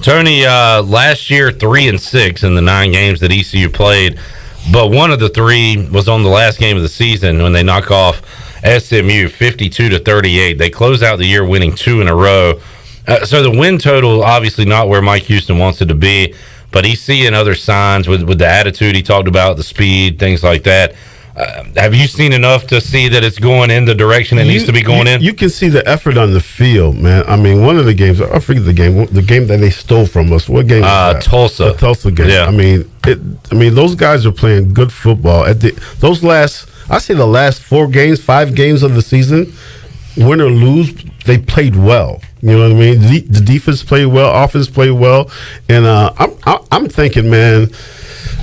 Tony, last year 3-6 in the 9 games that ECU played, but one of the 3 was on the last game of the season when they knock off SMU 52-38. They close out the year winning 2 in a row. So the win total obviously not where Mike Houston wants it to be, but he's seeing other signs with the attitude he talked about, the speed, things like that. Have you seen enough to see that it's going in the direction it needs to be going in? You can see the effort on the field, man. I mean, one of the games, I forget the game that they stole from us. What game was that? Tulsa. The Tulsa game. Yeah. I mean, those guys are playing good football. The last 5 games of the season, win or lose, they played well. You know what I mean? The defense played well, offense played well, and I'm thinking, man,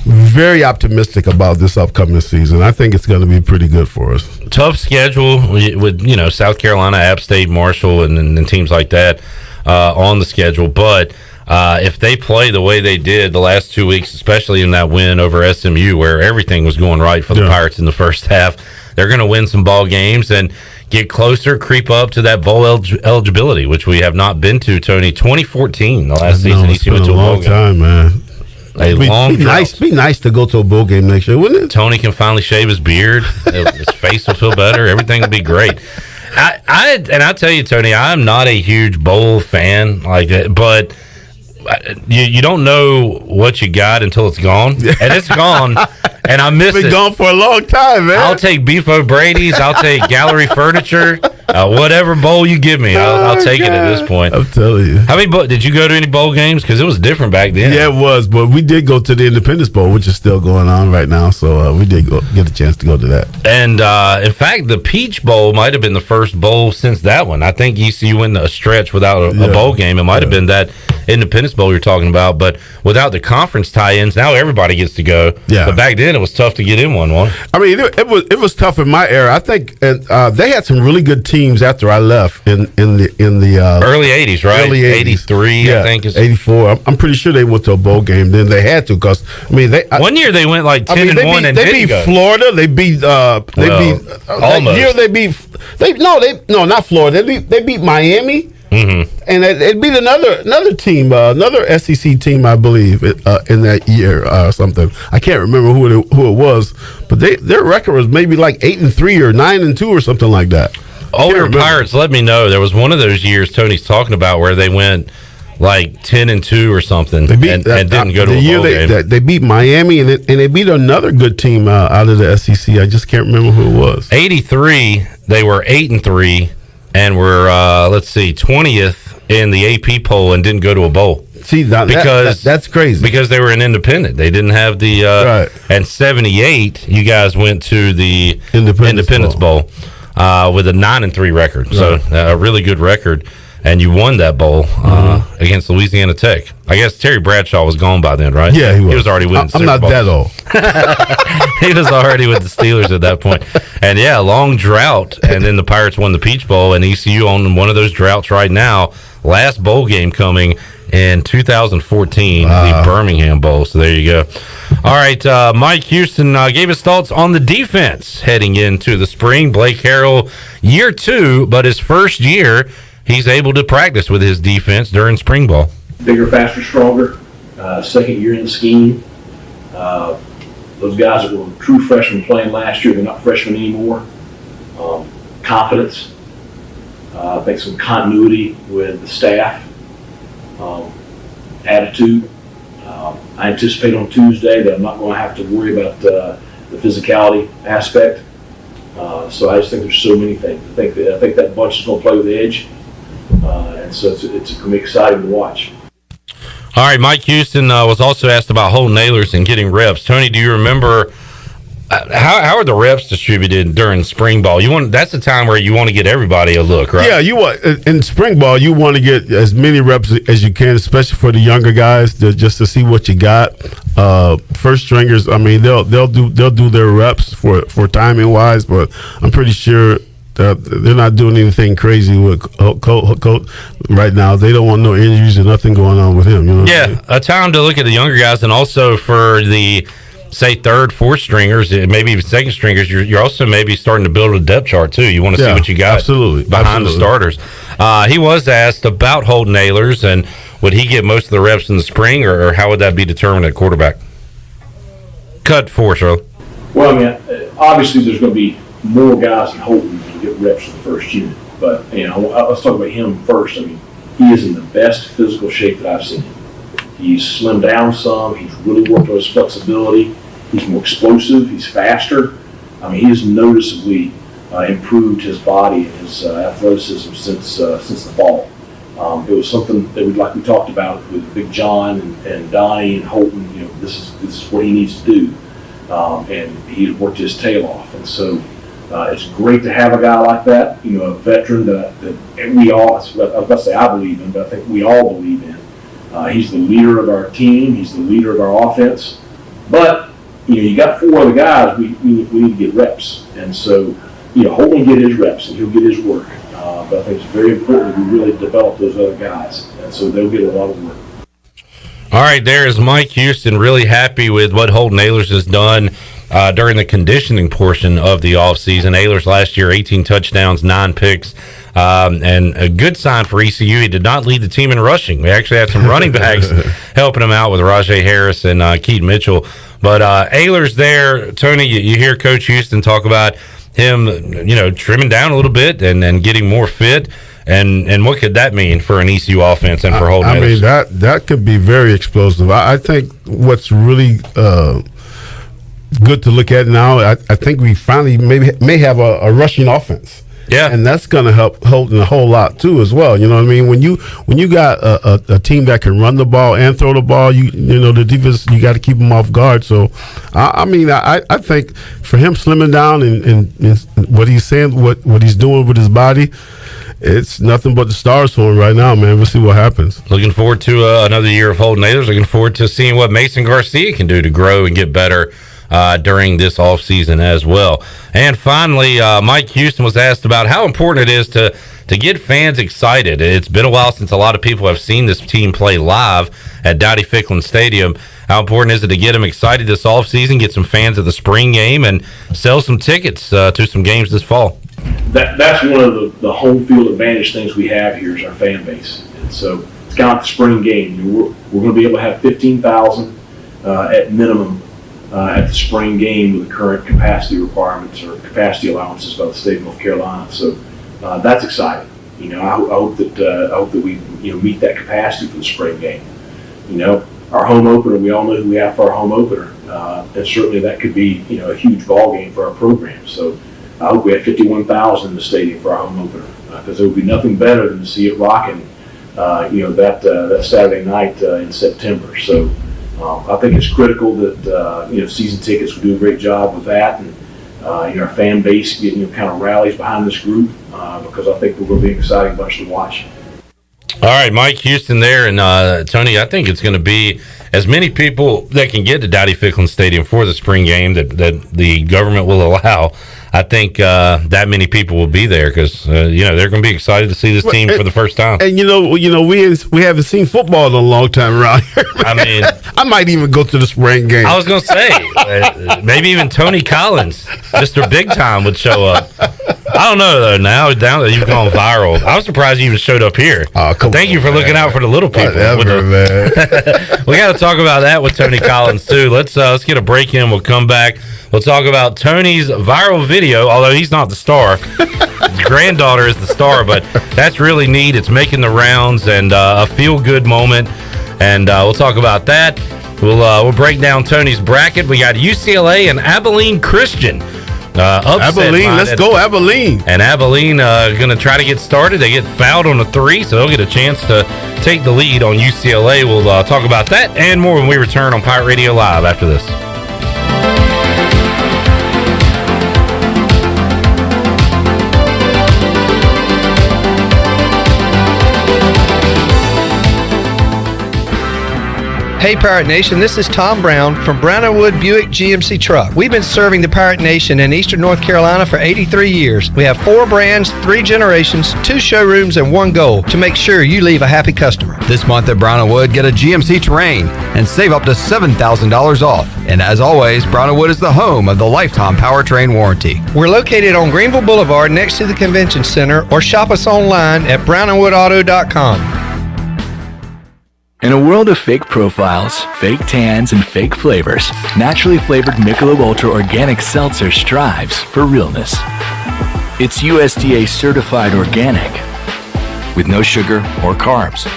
very optimistic about this upcoming season. I think it's going to be pretty good for us. Tough schedule with South Carolina, App State, Marshall, and teams like that on the schedule. But if they play the way they did the last 2 weeks, especially in that win over SMU, where everything was going right for the Pirates in the first half, they're going to win some ball games and get closer, creep up to that bowl eligibility, which we have not been to, Tony. 2014, the last season ECU went to a bowl game. Time, man. Be nice to go to a bowl game next year, wouldn't it? Tony can finally shave his beard. His face will feel better. Everything will be great. I tell you, Tony, I'm not a huge bowl fan like that, but you don't know what you got until it's gone, and it's gone. And I miss it. It's been gone for a long time, man. I'll take Beef O'Brady's. I'll take Gallery Furniture. Whatever bowl you give me, I'll take it at this point. I'm telling you. How many? Did you go to any bowl games? Because it was different back then. Yeah, it was. But we did go to the Independence Bowl, which is still going on right now. So we did get a chance to go to that. And in fact, the Peach Bowl might have been the first bowl since that one. I think ECU went a stretch without a bowl game. It might have been that Independence Bowl you're talking about. But without the conference tie-ins, now everybody gets to go. Yeah. But back then, it was tough to get in one. I mean, it was tough in my era. I think they had some really good teams after I left in the early 80s, right? Early 80s. 83, I think. 84. I'm pretty sure they went to a bowl game. Then they had to because one year they went like 10-1 and they beat Florida. They beat almost. Not Florida. They beat Miami. Mm-hmm. And it beat another team, another SEC team, I believe, in that year or something. I can't remember who it was, but their record was maybe like 8-3 or 9-2 or something like that. Older Pirates, let me know. There was one of those years Tony's talking about where they went like 10-2 or something and didn't go to a bowl game. They beat Miami and they beat another good team out of the SEC. I just can't remember who it was. 83, they were 8-3. And we're 20th in the AP poll and didn't go to a bowl. See, that's crazy. Because they were an independent. They didn't have the right. And 78, you guys went to the Independence Bowl with a 9-3 record. Right. So a really good record. And you won that bowl against Louisiana Tech. I guess Terry Bradshaw was gone by then, right? Yeah, he was. He was already winning Super I'm not Bowl. that old. He was already with the Steelers at that point. And yeah, long drought. And then the Pirates won the Peach Bowl, and ECU on one of those droughts right now. Last bowl game coming in 2014, the Birmingham Bowl. So there you go. All right, Mike Houston gave his thoughts on the defense heading into the spring. Blake Harrell, year 2, but his first year, he's able to practice with his defense during spring ball. Bigger, faster, stronger. Second year in the scheme. those guys that were true freshmen playing last year, they're not freshmen anymore. Confidence. I think some continuity with the staff. Attitude. I anticipate on Tuesday that I'm not going to have to worry about the physicality aspect. So I just think there's so many things. I think that bunch is going to play with edge, and so it's going to be exciting to watch. All right, Mike Houston was also asked about holding nailers and getting reps. Tony, do you remember how are the reps distributed during spring ball? That's the time where you want to get everybody a look, right? Yeah, you want in spring ball you want to get as many reps as you can, especially for the younger guys, just to see what you got. First stringers, I mean, they'll do their reps for timing wise, but I'm pretty sure they're not doing anything crazy with Colt right now. They don't want no injuries or nothing going on with him. You know? Yeah, a time to look at the younger guys, and also for the say third, fourth stringers, maybe even second stringers. You're also maybe starting to build a depth chart too. You want to see what you got behind the starters. He was asked about holding nailers and would he get most of the reps in the spring, or how would that be determined at quarterback? Cut for Charlie. Well, I mean, obviously there's going to be more guys than Holton to get reps in the first unit. But, let's talk about him first. I mean, he is in the best physical shape that I've seen him. He's slimmed down some. He's really worked on his flexibility. He's more explosive. He's faster. I mean, he has noticeably improved his body and his athleticism since the fall. It was something that we talked about with Big John and Donnie and Holton. This is what he needs to do, and he's worked his tail off. And so it's great to have a guy like that. A veteran that we all. I was about to say I believe in, but I think we all believe in. He's the leader of our team. He's the leader of our offense. But you got four other guys. We need to get reps, and so Holton will get his reps and he'll get his work. But I think it's very important that we really develop those other guys, and so they'll get a lot of work. All right, there is Mike Houston, really happy with what Holton Ahlers has done during the conditioning portion of the offseason. Ahlers last year, 18 touchdowns, 9 picks. And a good sign for ECU, he did not lead the team in rushing. We actually had some running backs helping him out with Rajay Harris and Keaton Mitchell. But Ahlers there, Tony, you hear Coach Houston talk about him, trimming down a little bit and getting more fit. And what could that mean for an ECU offense and for Holton Ahlers? I mean, that could be very explosive. I think what's really good to look at now, I think we finally may have a rushing offense. Yeah, and that's going to help Holton a whole lot too, as well. You know what I mean? When you got a team that can run the ball and throw the ball, the defense, you got to keep them off guard. So, I think for him slimming down and what he's saying, what he's doing with his body, it's nothing but the stars for him right now, man. We'll see what happens. Looking forward to another year of Holton Ahlers. Looking forward to seeing what Mason Garcia can do to grow and get better during this offseason as well. And finally, Mike Houston was asked about how important it is to get fans excited. It's been a while since a lot of people have seen this team play live at Dowdy-Ficklin Stadium. How important is it to get them excited this offseason, get some fans at the spring game, and sell some tickets to some games this fall? That's one of the home field advantage things we have here is our fan base. And so it's kind of like the spring game. We're going to be able to have 15,000 at minimum at the spring game with the current capacity requirements or capacity allowances by the state of North Carolina. So that's exciting. I hope that we meet that capacity for the spring game. Our home opener, we all know who we have for our home opener, and certainly that could be a huge ball game for our program. So I hope we have 51,000 in the stadium for our home opener, because there would be nothing better than to see it rocking that Saturday night in September. So I think it's critical that season tickets will do a great job with that, and our fan base kind of rallies behind this group, because I think we're going to be an exciting bunch to watch. All right, Mike Houston there, and Tony, I think it's going to be as many people that can get to Dowdy-Ficklin Stadium for the spring game that the government will allow. I think that many people will be there because they're going to be excited to see this team for the first time. And we haven't seen football in a long time around here. I mean, I might even go to the spring game. I was going to say maybe even Tony Collins, Mr. Big Time, would show up. I don't know though. Now that you've gone viral, I was surprised you even showed up here. Thank you for looking out for the little people. Whatever, man. We got to talk about that with Tony Collins too. Let's get a break in. We'll come back. We'll talk about Tony's viral video. Although he's not the star, his granddaughter is the star. But that's really neat. It's making the rounds and a feel good moment. And we'll talk about that. We'll break down Tony's bracket. We got UCLA and Abilene Christian. Abilene, let's go Abilene. And Abilene going to try to get started. They get fouled on a 3, so they'll get a chance to take the lead on UCLA. We'll talk about that and more when we return on Pirate Radio Live after this. Hey Pirate Nation, this is Tom Brown from Brown & Wood Buick GMC Truck. We've been serving the Pirate Nation in Eastern North Carolina for 83 years. We have 4 brands, 3 generations, 2 showrooms, and 1 goal to make sure you leave a happy customer. This month at Brown & Wood, get a GMC Terrain and save up to $7,000 off. And as always, Brown & Wood is the home of the lifetime powertrain warranty. We're located on Greenville Boulevard next to the Convention Center, or shop us online at brownandwoodauto.com. In a world of fake profiles, fake tans, and fake flavors, naturally flavored Michelob Ultra Organic Seltzer strives for realness. It's USDA certified organic, with no sugar or carbs,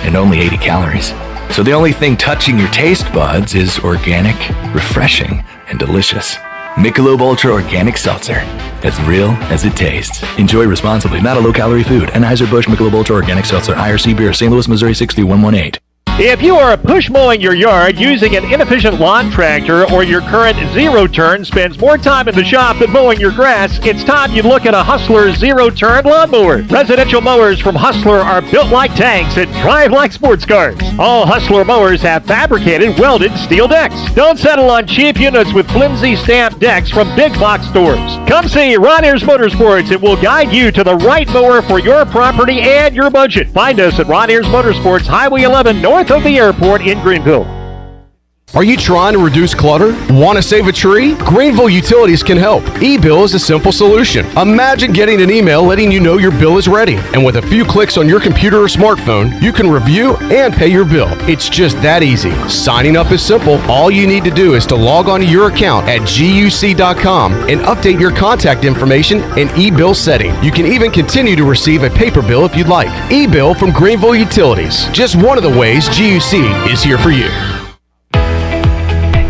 and only 80 calories. So the only thing touching your taste buds is organic, refreshing, and delicious. Michelob Ultra Organic Seltzer, as real as it tastes. Enjoy responsibly, not a low-calorie food. Anheuser-Busch Michelob Ultra Organic Seltzer, IRC Beer, St. Louis, Missouri, 63118. If you are push mowing your yard using an inefficient lawn tractor, or your current zero-turn spends more time in the shop than mowing your grass, it's time you look at a Hustler zero-turn lawnmower. Residential mowers from Hustler are built like tanks and drive like sports cars. All Hustler mowers have fabricated, welded steel decks. Don't settle on cheap units with flimsy stamped decks from big box stores. Come see Ronnie's Motorsports. It will guide you to the right mower for your property and your budget. Find us at Ronnie's Motorsports, Highway 11 north of the airport in Greenville. Are you trying to reduce clutter? Want to save a tree? Greenville Utilities can help. E-bill is a simple solution. Imagine getting an email letting you know your bill is ready. And with a few clicks on your computer or smartphone, you can review and pay your bill. It's just that easy. Signing up is simple. All you need to do is to log on to your account at guc.com and update your contact information and e-bill setting. You can even continue to receive a paper bill if you'd like. E-bill from Greenville Utilities. Just one of the ways GUC is here for you.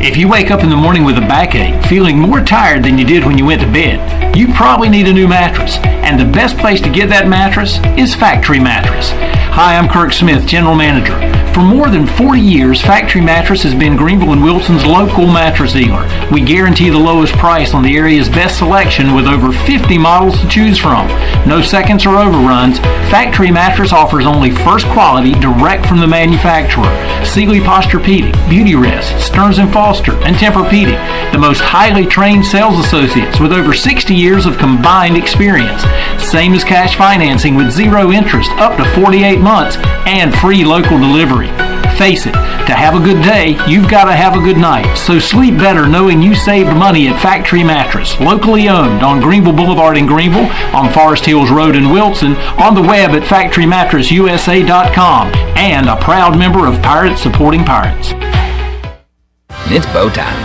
If you wake up in the morning with a backache, feeling more tired than you did when you went to bed, you probably need a new mattress. And the best place to get that mattress is Factory Mattress. Hi, I'm Kirk Smith, General Manager. For more than 40 years, Factory Mattress has been Greenville and Wilson's local mattress dealer. We guarantee the lowest price on the area's best selection with over 50 models to choose from. No seconds or overruns. Factory Mattress offers only first quality direct from the manufacturer. Sealy Posturepedic, Beauty Rest, Stearns & Foster, and Tempur-Pedic. The most highly trained sales associates with over 60 years of combined experience. Same as cash financing with zero interest up to 48 months and free local delivery. Face it, to have a good day, you've got to have a good night. So sleep better knowing you saved money at Factory Mattress, locally owned on Greenville Boulevard in Greenville, on Forest Hills Road in Wilson, on the web at factorymattressusa.com, and a proud member of Pirates Supporting Pirates. It's bow time.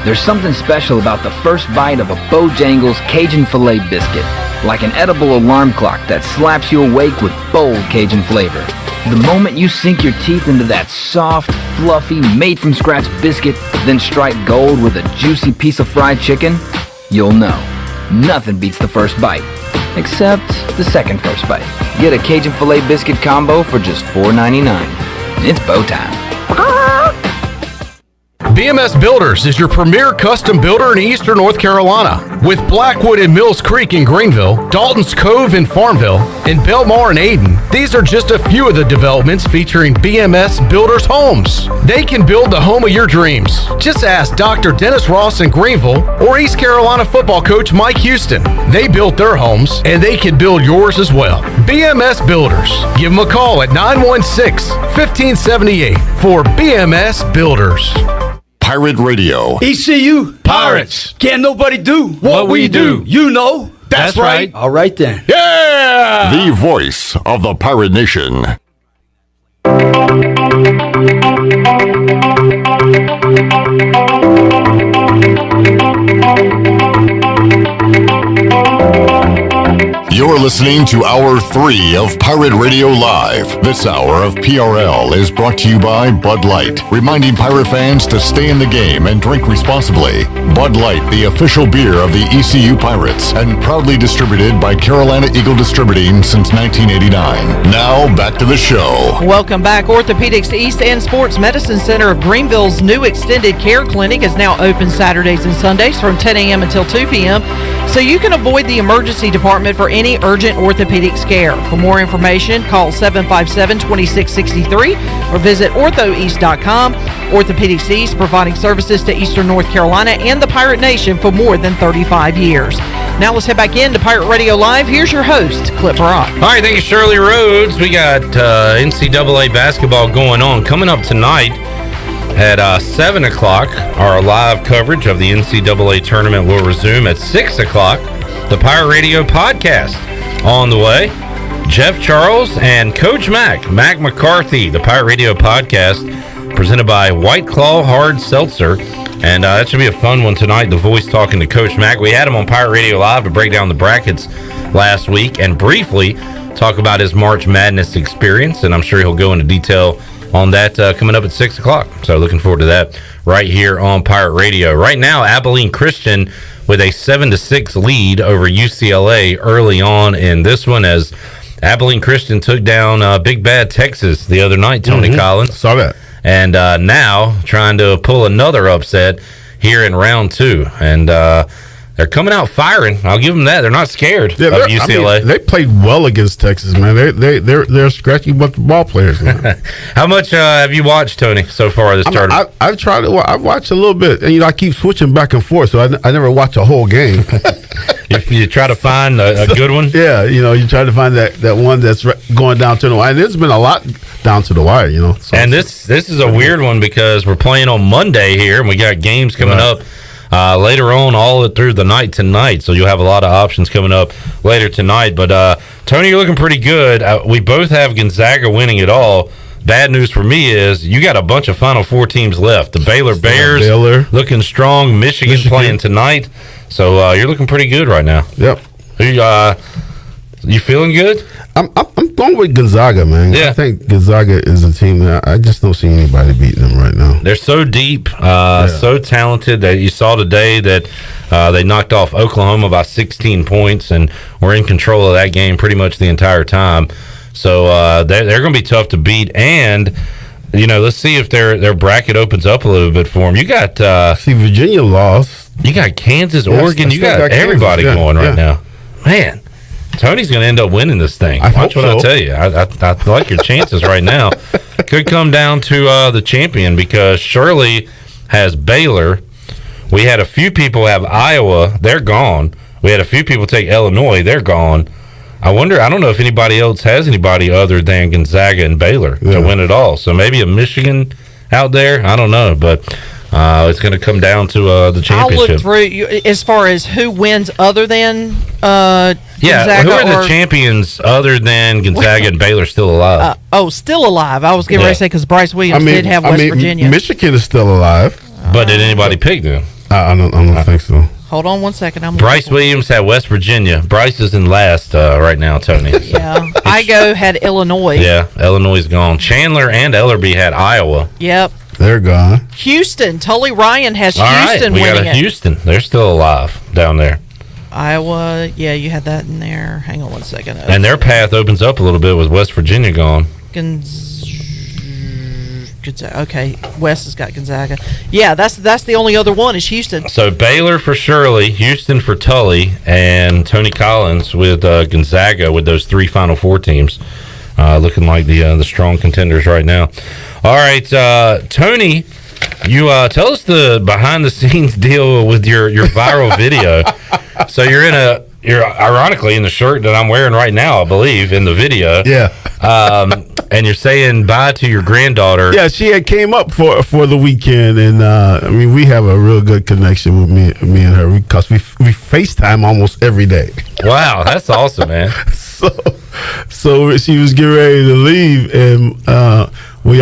There's something special about the first bite of a Bojangles Cajun Filet biscuit, like an edible alarm clock that slaps you awake with bold Cajun flavor. The moment you sink your teeth into that soft, fluffy, made-from-scratch biscuit, then strike gold with a juicy piece of fried chicken, you'll know. Nothing beats the first bite, except the second first bite. Get a Cajun Filet biscuit combo for just $4.99. It's bow time. BMS Builders is your premier custom builder in Eastern North Carolina. With Blackwood and Mills Creek in Greenville, Dalton's Cove in Farmville, and Belmar and Ayden, these are just a few of the developments featuring BMS Builders homes. They can build the home of your dreams. Just ask Dr. Dennis Ross in Greenville or East Carolina football coach Mike Houston. They built their homes, and they can build yours as well. BMS Builders. Give them a call at 916-1578 for BMS Builders. Pirate Radio. ECU Pirates. Can't nobody do what we do. You know. That's right. All right then. Yeah! The voice of the Pirate Nation. You're listening to Hour 3 of Pirate Radio Live. This hour of PRL is brought to you by Bud Light, reminding Pirate fans to stay in the game and drink responsibly. Bud Light, the official beer of the ECU Pirates, and proudly distributed by Carolina Eagle Distributing since 1989. Now, back to the show. Welcome back. Orthopedics East End Sports Medicine Center of Greenville's new extended care clinic is now open Saturdays and Sundays from 10 a.m. until 2 p.m. so you can avoid the emergency department for any urgent orthopedics care. For more information, call 757-2663 or visit orthoeast.com. Orthopedics East, providing services to Eastern North Carolina and the Pirate Nation for more than 35 years. Now let's head back into Pirate Radio Live. Here's your host, Clip Brock. All right, thank you, Shirley Rhodes. We got NCAA basketball going on. Coming up tonight at 7 o'clock, our live coverage of the NCAA tournament will resume at 6 o'clock. The Pirate Radio podcast on the way. Jeff Charles and Coach Mac McCarthy, the Pirate Radio podcast, presented by White Claw Hard Seltzer. And that should be a fun one tonight, the voice talking to Coach Mac. We had him on Pirate Radio Live to break down the brackets last week and briefly talk about his March Madness experience. And I'm sure he'll go into detail on that coming up at 6 o'clock. So looking forward to that right here on Pirate Radio. Right now, Abilene Christian with a 7-6 lead over UCLA early on in this one, as Abilene Christian took down Big Bad Texas the other night, Tony Collins. Saw that. And now trying to pull another upset here in round 2. And they're coming out firing. I'll give them that. They're not scared of UCLA. I mean, they played well against Texas, man. They're a scratchy bunch of ball players, man. How much have you watched, Tony, so far this tournament? I've tried to. I've watched a little bit, and I keep switching back and forth, so I never watch a whole game. You try to find a good one. Yeah, you try to find that one that's going down to the wire. And there's been a lot down to the wire, So and this is a weird one because we're playing on Monday here, and we got games coming up later on all through the night tonight. So you'll have a lot of options coming up later tonight. But Tony, you're looking pretty good. We both have Gonzaga winning it all. Bad news for me is you got a bunch of Final Four teams left. The Baylor Bears looking strong. Michigan playing tonight. So you're looking pretty good right now. Yep. You feeling good? I'm going with Gonzaga, man. Yeah. I think Gonzaga is a team that I just don't see anybody beating them right now. They're so deep, so talented that you saw today that they knocked off Oklahoma by 16 points and were in control of that game pretty much the entire time. So they're going to be tough to beat. And, let's see if their bracket opens up a little bit for them. You got Virginia lost. You got Kansas, Oregon. You got everybody going right now. Man, Tony's going to end up winning this thing. Watch what I tell you. I like your chances right now. Could come down to the champion because Shirley has Baylor. We had a few people have Iowa. They're gone. We had a few people take Illinois. They're gone. I don't know if anybody else has anybody other than Gonzaga and Baylor to win it all. So maybe a Michigan out there. I don't know, but it's going to come down to the championship. I'll look through as far as who wins other than Gonzaga. Who are the champions other than Gonzaga and Baylor still alive? Still alive. I was getting ready to say because Bryce Williams did have West Virginia. Michigan is still alive. But did anybody pick them? I don't think so. Hold on one second. Bryce Williams had West Virginia. Bryce is in last right now, Tony. Yeah. Igo had Illinois. Yeah, Illinois is gone. Chandler and Ellerbe had Iowa. Yep. They're gone. Houston. Tully Ryan has Houston we winning got Houston. They're still alive down there. Iowa. Yeah, you had that in there. Hang on one second. And their path opens up a little bit with West Virginia gone. Okay, West has got Gonzaga. Yeah, that's the only other one is Houston. So Baylor for Shirley, Houston for Tully, and Tony Collins with Gonzaga with those 3 Final Four teams. Looking like the strong contenders right now. All right, Tony, you tell us the behind-the-scenes deal with your viral video. So you're ironically in the shirt that I'm wearing right now, I believe, in the video. Yeah. And you're saying bye to your granddaughter. Yeah, she had came up for the weekend, and I mean, we have a real good connection with me and her because we FaceTime almost every day. Wow, that's awesome, man. So she was getting ready to leave, and we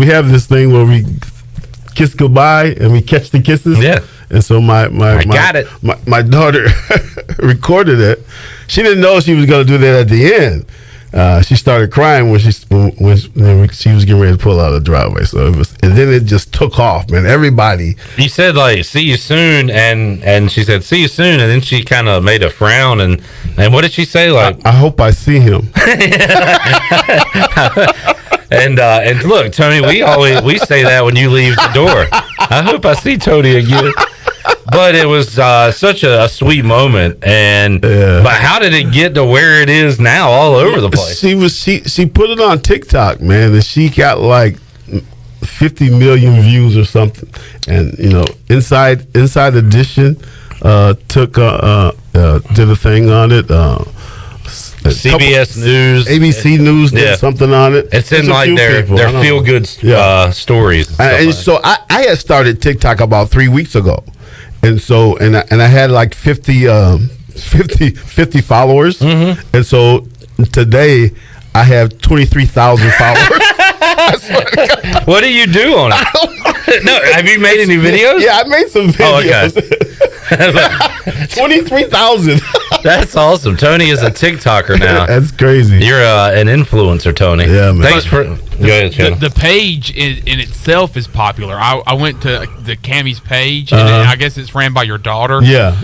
have this thing where we kiss goodbye and we catch the kisses. Yeah. And so my daughter recorded it. She didn't know she was going to do that at the end. She started crying when she was getting ready to pull out of the driveway. So and then it just took off, man. Everybody. You said like "see you soon," and she said "see you soon," and then she kind of made a frown and what did she say? Like, I hope I see him. And look, Tony, we say that when you leave the door. I hope I see Tony again. But it was such a sweet moment, but how did it get to where it is now, all over the place? She put it on TikTok, man, and she got like 50 million views or something. And Inside Edition did a thing on it. CBS News, ABC News did something on it. It's in like their feel good stories. And so I had started TikTok about 3 weeks ago. And so, and I had like 50 followers. Mm-hmm. And so today I have 23,000 followers. What do you do on it? No, have you made any videos? Yeah, I made some videos. Oh, okay. 23,000. That's awesome. Tony is a TikToker now. That's crazy. You're an influencer, Tony. Yeah, man. Thanks for. Go ahead, Shannon. The page in itself is popular. I went to the Cammie's page, and I guess it's ran by your daughter. Yeah.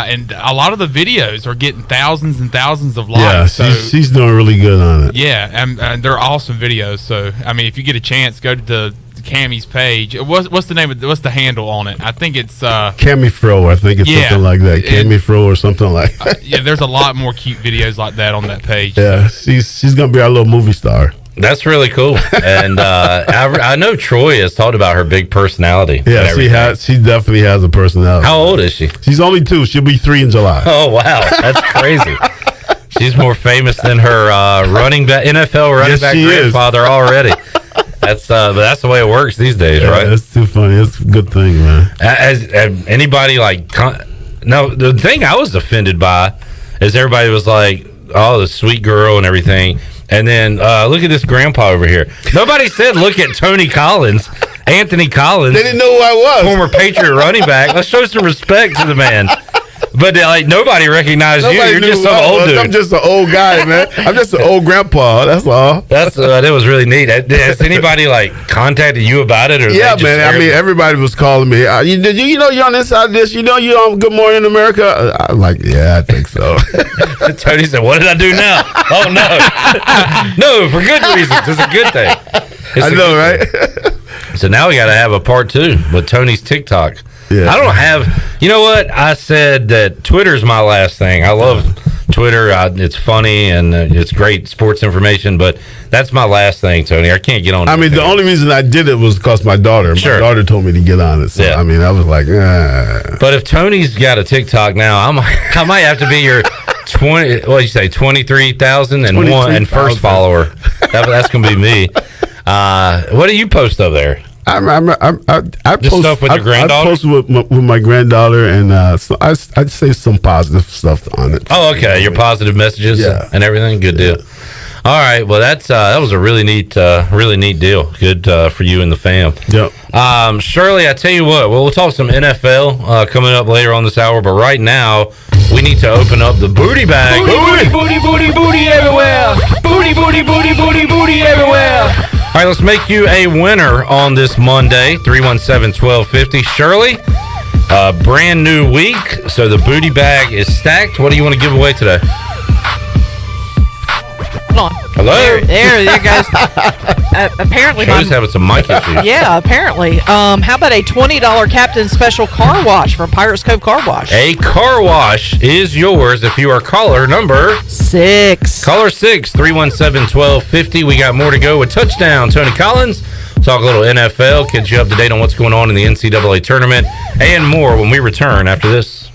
And a lot of the videos are getting thousands and thousands of likes. Yeah, she's doing really good on it. Yeah, and they're awesome videos. So I mean, if you get a chance, go to the Cammie's page. What's the name of what's the handle on it? I think it's Cammie Fro. I think it's something like that. Cammie Fro or something like that. Yeah, there's a lot more cute videos like that on that page. Yeah, she's gonna be our little movie star. That's really cool. And I know Troy has talked about her big personality. Yeah, she definitely has a personality. How old is she? She's only 2. She'll be 3 in July. Oh wow, that's crazy. She's more famous than her NFL running back grandfather already. That's the way it works these days, right? That's too funny. It's a good thing, man. Has anybody no, the thing I was offended by is everybody was like, "Oh, the sweet girl" and everything, and then look at this grandpa over here. Nobody said, "Look at Tony Collins, Anthony Collins." They didn't know who I was. Former Patriot running back. Let's show some respect to the man. But like nobody recognized you. You're just some old dude. I'm just an old guy, man. I'm just an old grandpa. That's all. That was really neat. Has anybody like contacted you about it? Or yeah, man. I mean, everybody was calling me. You know, you're on this side of this. You know, you're on Good Morning America. I'm like, yeah, I think so. Tony said, "What did I do now?" Oh no, no, for good reasons. It's a good thing. I know, right? So now we got to have a part 2 with Tony's TikTok. Yeah. I don't have. You know what? I said that Twitter's my last thing. I love Twitter. It's funny and it's great sports information, but that's my last thing, Tony. I can't get on. I mean, the only reason I did it was because my daughter. My daughter told me to get on it. So I mean, I was like, But if Tony's got a TikTok now, I might have to be your 20. What did you say? 23,001 and first follower. That's gonna be me. What do you post over there? I post stuff with your granddaughter. I post with my granddaughter, and I'd say some positive stuff on it. Oh, okay. Your positive messages and everything. Good deal. All right. Well, that was a really neat deal. Good for you and the fam. Yep. Shirley, I tell you what. We'll talk some NFL coming up later on this hour, but right now we need to open up the booty bag. Booty, booty, booty, booty everywhere. Booty, booty, booty, booty, booty everywhere. All right, let's make you a winner on this Monday, 317-1250. Shirley, brand new week, so the booty bag is stacked. What do you want to give away today? Hold on. Hello? There goes. Apparently, Shirley's having some mic issues. Yeah, apparently. How about a $20 Captain Special car wash from Pirates Cove Car Wash? A car wash is yours if you are caller number 6. Caller 6, 317-1250. We got more to go with Touchdown. Tony Collins. Talk a little NFL, get you up to date on what's going on in the NCAA tournament, and more when we return after this.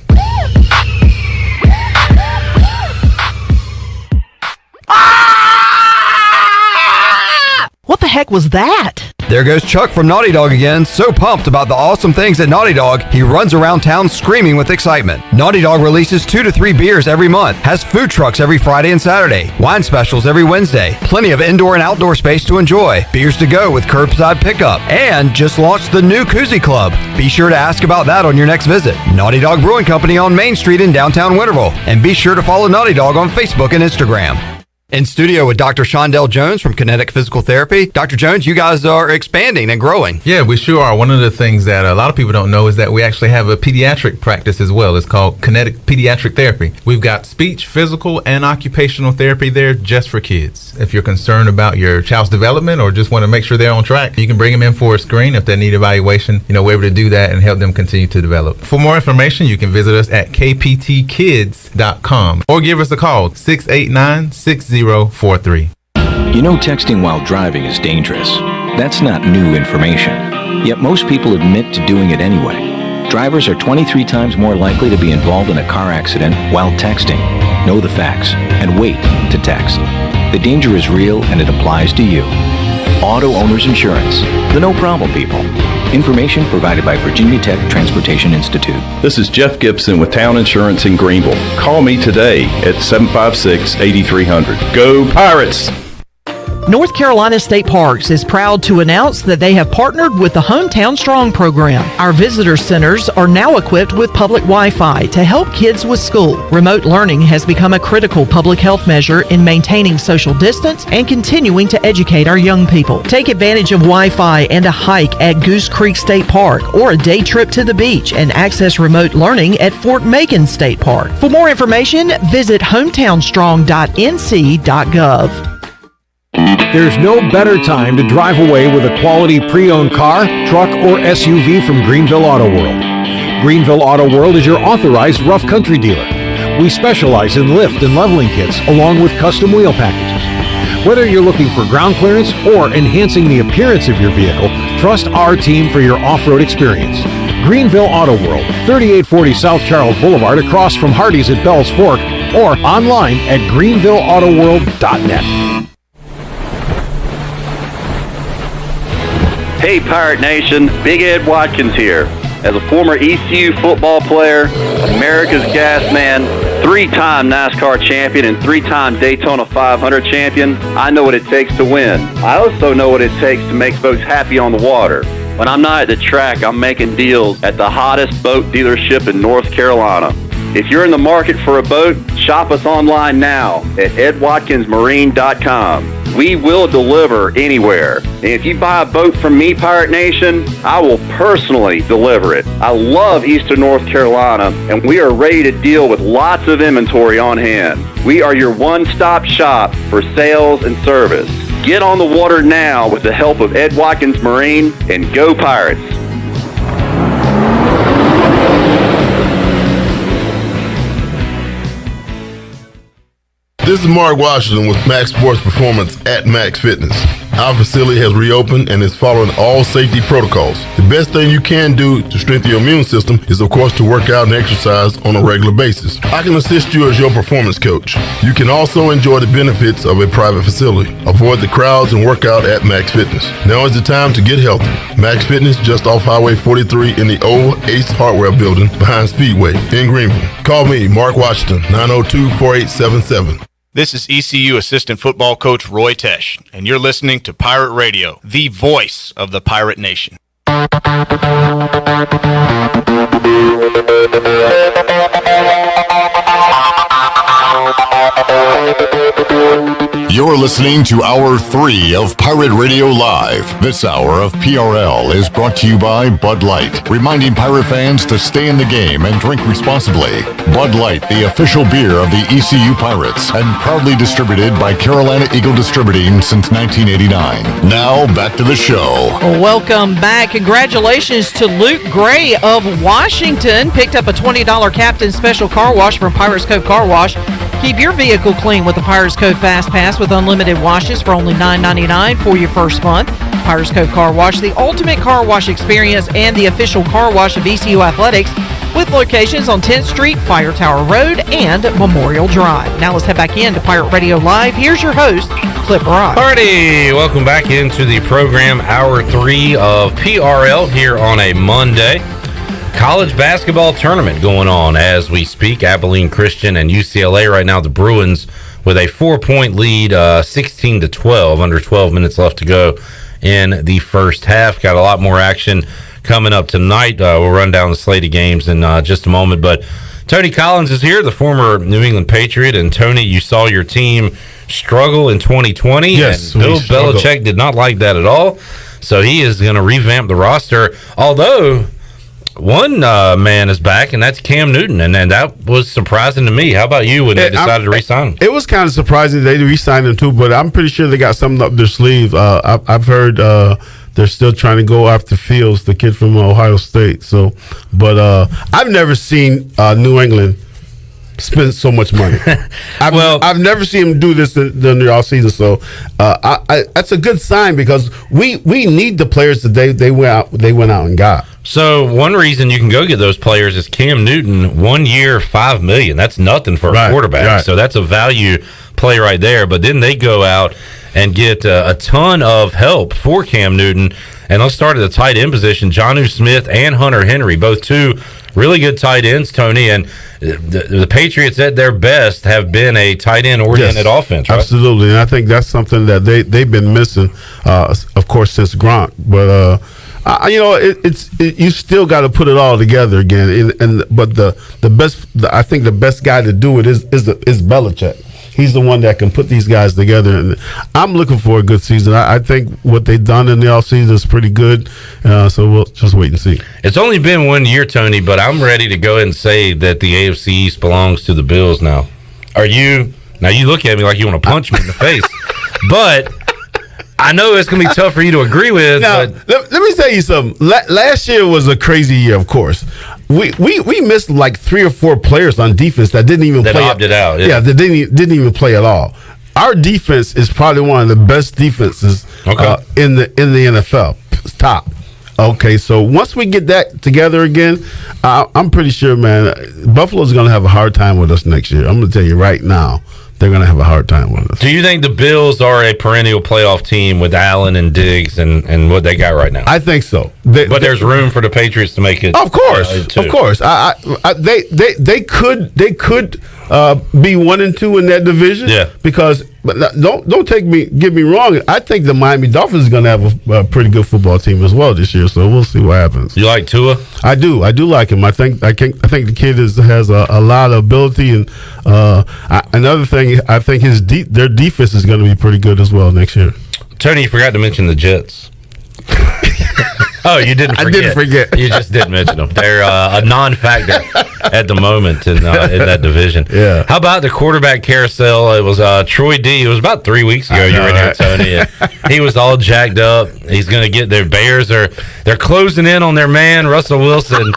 the heck was that? There goes Chuck from Naughty Dog again, so pumped about the awesome things at Naughty Dog, he runs around town screaming with excitement. Naughty Dog releases 2 to 3 beers every month, has food trucks every Friday and Saturday, wine specials every Wednesday, plenty of indoor and outdoor space to enjoy, beers to go with curbside pickup, and just launched the new Koozie Club. Be sure to ask about that on your next visit. Naughty Dog Brewing Company on Main Street in downtown Winterville, and be sure to follow Naughty Dog on Facebook and Instagram. In studio with Dr. Shondell Jones from Kinetic Physical Therapy. Dr. Jones, you guys are expanding and growing. Yeah, we sure are. One of the things that a lot of people don't know is that we actually have a pediatric practice as well. It's called Kinetic Pediatric Therapy. We've got speech, physical, and occupational therapy there just for kids. If you're concerned about your child's development or just want to make sure they're on track, you can bring them in for a screen. If they need evaluation, we're able to do that and help them continue to develop. For more information, you can visit us at kptkids.com or give us a call, 689-6043. You know, texting while driving is dangerous. That's not new information. Yet most people admit to doing it anyway. Drivers are 23 times more likely to be involved in a car accident while texting. Know the facts and wait to text. The danger is real and it applies to you. Auto Owners Insurance, the no problem people. Information provided by Virginia Tech Transportation Institute. This is Jeff Gibson with Town Insurance in Greenville. Call me today at 756-8300. Go Pirates! North Carolina State Parks is proud to announce that they have partnered with the Hometown Strong program. Our visitor centers are now equipped with public Wi-Fi to help kids with school. Remote learning has become a critical public health measure in maintaining social distance and continuing to educate our young people. Take advantage of Wi-Fi and a hike at Goose Creek State Park or a day trip to the beach and access remote learning at Fort Macon State Park. For more information, visit hometownstrong.nc.gov. There's no better time to drive away with a quality pre-owned car, truck, or SUV from Greenville Auto World. Greenville Auto World is your authorized rough country dealer. We specialize in lift and leveling kits along with custom wheel packages. Whether you're looking for ground clearance or enhancing the appearance of your vehicle, trust our team for your off-road experience. Greenville Auto World, 3840 South Charles Boulevard across from Hardee's at Bell's Fork, or online at greenvilleautoworld.net. Hey Pirate Nation, Big Ed Watkins here. As a former ECU football player, America's Gas Man, 3-time NASCAR champion, and 3-time Daytona 500 champion, I know what it takes to win. I also know what it takes to make folks happy on the water. When I'm not at the track, I'm making deals at the hottest boat dealership in North Carolina. If you're in the market for a boat, shop us online now at edwatkinsmarine.com. We will deliver anywhere. And if you buy a boat from me, Pirate Nation, I will personally deliver it. I love Eastern North Carolina, and we are ready to deal with lots of inventory on hand. We are your one-stop shop for sales and service. Get on the water now with the help of Ed Watkins Marine, and go Pirates. This is Mark Washington with Max Sports Performance at Max Fitness. Our facility has reopened and is following all safety protocols. The best thing you can do to strengthen your immune system is, of course, to work out and exercise on a regular basis. I can assist you as your performance coach. You can also enjoy the benefits of a private facility. Avoid the crowds and work out at Max Fitness. Now is the time to get healthy. Max Fitness, just off Highway 43 in the old Ace Hardware building behind Speedway in Greenville. Call me, Mark Washington, 902-4877. This is ECU assistant football coach Roy Tesh, and you're listening to Pirate Radio, the voice of the Pirate Nation. You're listening to Hour 3 of Pirate Radio Live. This hour of PRL is brought to you by Bud Light, reminding Pirate fans to stay in the game and drink responsibly. Bud Light, the official beer of the ECU Pirates, and proudly distributed by Carolina Eagle Distributing since 1989. Now, back to the show. Welcome back. Congratulations to Luke Gray of Washington. Picked up a $20 Captain Special Car Wash from Pirates Cove Car Wash. Keep your vehicle clean with the Pirates Cove Fast Pass with unlimited washes for only $9.99 for your first month. Pirates Cove Car Wash, the ultimate car wash experience and the official car wash of ECU Athletics. with locations on 10th Street, Fire Tower Road, and Memorial Drive. Now let's head back into Pirate Radio Live. Here's your host, Clip Rock. Alrighty, welcome back into the program, Hour 3 of PRL here on a Monday. College basketball tournament going on as we speak. Abilene Christian and UCLA right now. The Bruins with a 4-point lead, 16-12, under 12 minutes left to go in the first half. Got a lot more action coming up tonight. We'll run down the slate of games in just a moment. But Tony Collins is here, the former New England Patriot. And Tony, you saw your team struggle in 2020. Yes, and Bill Belichick did not like that at all. So he is going to revamp the roster. Although one man is back, and that's Cam Newton, and that was surprising to me. How about you when they decided to re-sign him? It was kind of surprising they re-signed him too, but I'm pretty sure they got something up their sleeve. I've heard they're still trying to go after Fields, the kid from Ohio State. So, but I've never seen New England spend so much money. I've never seen him do this during the off season. So that's a good sign because we need the players that they went out and got. So one reason you can go get those players is Cam Newton, 1 year, $5 million. That's nothing for a quarterback. Right. So that's a value play right there. But then they go out and get a ton of help for Cam Newton. And let's start at the tight end position. Jonnu Smith and Hunter Henry, both two really good tight ends, Tony. And the Patriots at their best have been a tight end oriented offense, right? Absolutely. And I think that's something that they've been missing, of course, since Gronk. But you still got to put it all together again. But I think the best guy to do it is Belichick. He's the one that can put these guys together, and I'm looking for a good season. I think what they've done in the offseason is pretty good, so we'll just wait and see. It's only been 1 year, Tony, but I'm ready to go ahead and say that the AFC East belongs to the Bills now. Are you? Now you look at me like you want to punch me in the face, but I know it's going to be tough for you to agree with. Now, but let me tell you something. Last year was a crazy year, of course. We missed like 3 or 4 players on defense that didn't even play. Opted out. Yeah, that didn't even play at all. Our defense is probably one of the best defenses in the NFL. Top. Okay, so once we get that together again, I'm pretty sure, man, Buffalo's going to have a hard time with us next year. I'm going to tell you right now. They're going to have a hard time with us. Do you think the Bills are a perennial playoff team with Allen and Diggs and what they got right now? I think so. But there's room for the Patriots to make it. Of course, of course. They could be 1 and 2 in that division. Yeah. Because don't get me wrong. I think the Miami Dolphins is going to have a pretty good football team as well this year. So we'll see what happens. You like Tua? I do like him. I think the kid has a lot of ability, and another thing, I think their defense is going to be pretty good as well next year. Tony, you forgot to mention the Jets. Oh, you didn't forget. I didn't forget. You just didn't mention them. They're a non-factor at the moment in that division. Yeah. How about the quarterback carousel? It was Troy D. It was about 3 weeks ago. You were in here, Tony. And he was all jacked up. He's going to get their Bears. They're closing in on their man, Russell Wilson.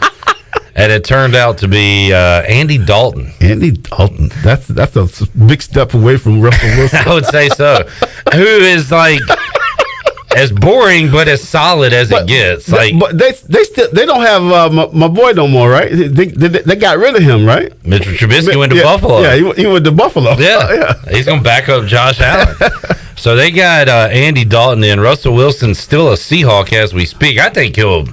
And it turned out to be Andy Dalton. Andy Dalton. That's a big step away from Russell Wilson. I would say so. Who is like as boring but as solid as it gets. But they don't have my boy no more, right? They got rid of him, right? Mr. Trubisky went to Buffalo. Yeah, he went to Buffalo. Yeah. He's going to back up Josh Allen. So they got Andy Dalton in. Russell Wilson's still a Seahawk as we speak. I think he'll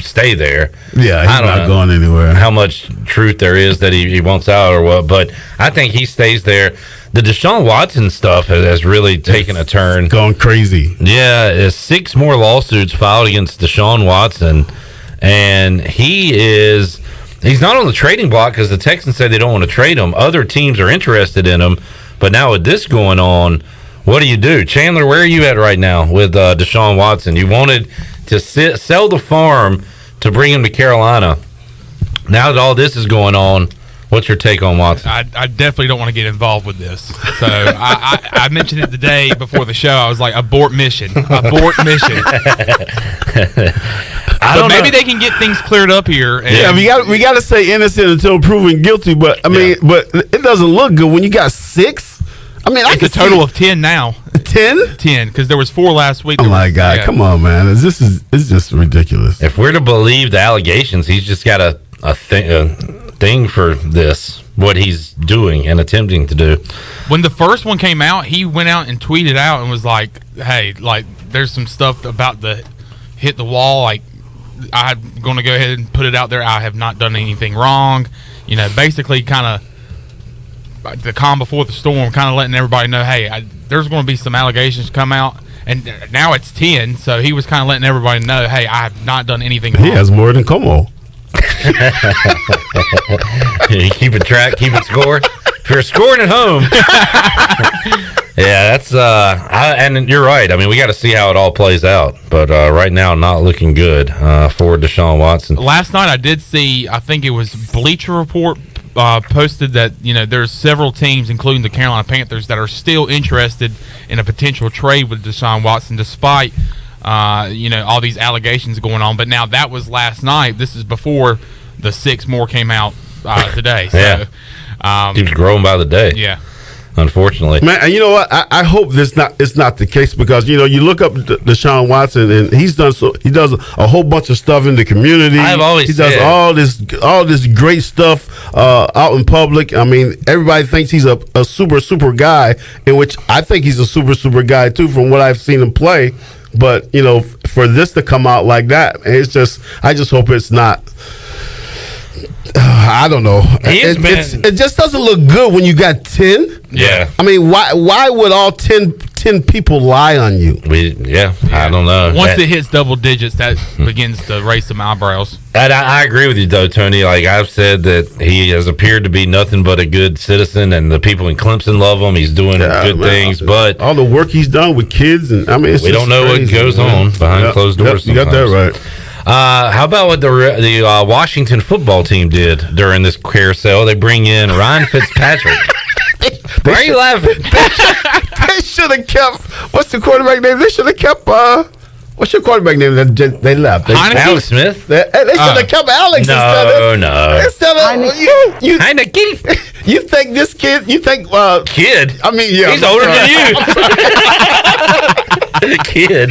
stay there. Yeah, he's not going anywhere. How much truth there is that he wants out or what, but I think he stays there. The Deshaun Watson stuff has really taken a turn. Going crazy. Yeah, there's 6 more lawsuits filed against Deshaun Watson, and he's not on the trading block because the Texans said they don't want to trade him. Other teams are interested in him, but now with this going on, what do you do? Chandler, where are you at right now with Deshaun Watson? You wanted to sell the farm to bring him to Carolina. Now that all this is going on, what's your take on Watson? I definitely don't want to get involved with this. So I mentioned it the day before the show. I was like, abort mission. Abort mission. But maybe they can get things cleared up here. And we got to say innocent until proven guilty. But I mean, but it doesn't look good when you got 6. I mean, it's a total of 10 now. 10? 10, because there was 4 last week. Oh my God! Come on, man! It's just ridiculous. If we're to believe the allegations, he's just got to thing for this, what he's doing and attempting to do. When the first one came out, he went out and tweeted out and was like, hey, like, there's some stuff about the hit the wall. Like, I'm going to go ahead and put it out there. I have not done anything wrong. You know, basically kind of the calm before the storm, kind of letting everybody know, hey, there's going to be some allegations come out. And now it's 10, so he was kind of letting everybody know, hey, I have not done anything wrong. He has more than Como. Keeping track, keeping score. If you're scoring at home. Yeah, that's and you're right. I mean, we got to see how it all plays out. But right now, not looking good for Deshaun Watson. Last night, I did see, I think it was Bleacher Report posted that, you know, there's several teams, including the Carolina Panthers, that are still interested in a potential trade with Deshaun Watson, despite you know, all these allegations going on. But now that was last night. This is before the 6 more came out today. So, yeah, keeps growing by the day. Yeah, unfortunately, man. And you know what? I hope it's not the case, because you know, you look up Deshaun Watson, and he does a whole bunch of stuff in the community. I've always does all this great stuff out in public. I mean, everybody thinks he's a super guy, in which I think he's a super guy too, from what I've seen him play. But you know, for this to come out like that, I just hope it's not. I don't know. It just doesn't look good when you got 10. Yeah. I mean, why would all 10 people lie on you? I don't know. Once it hits double digits, that begins to raise some eyebrows. And I agree with you, though, Tony. Like, I've said that he has appeared to be nothing but a good citizen, and the people in Clemson love him. He's doing good things, but all the work he's done with kids, and I mean, we don't know what goes on behind closed doors. You got that right. How about what the Washington football team did during this carousel? They bring in Ryan Fitzpatrick. Why are you laughing? They should have kept. What's the quarterback name? They should have kept. What's your quarterback name? They left. Alex Smith. They should have kept Alex instead of you. Heineke. You think this kid? You think kid? I mean, yeah, he's older than you. Kid.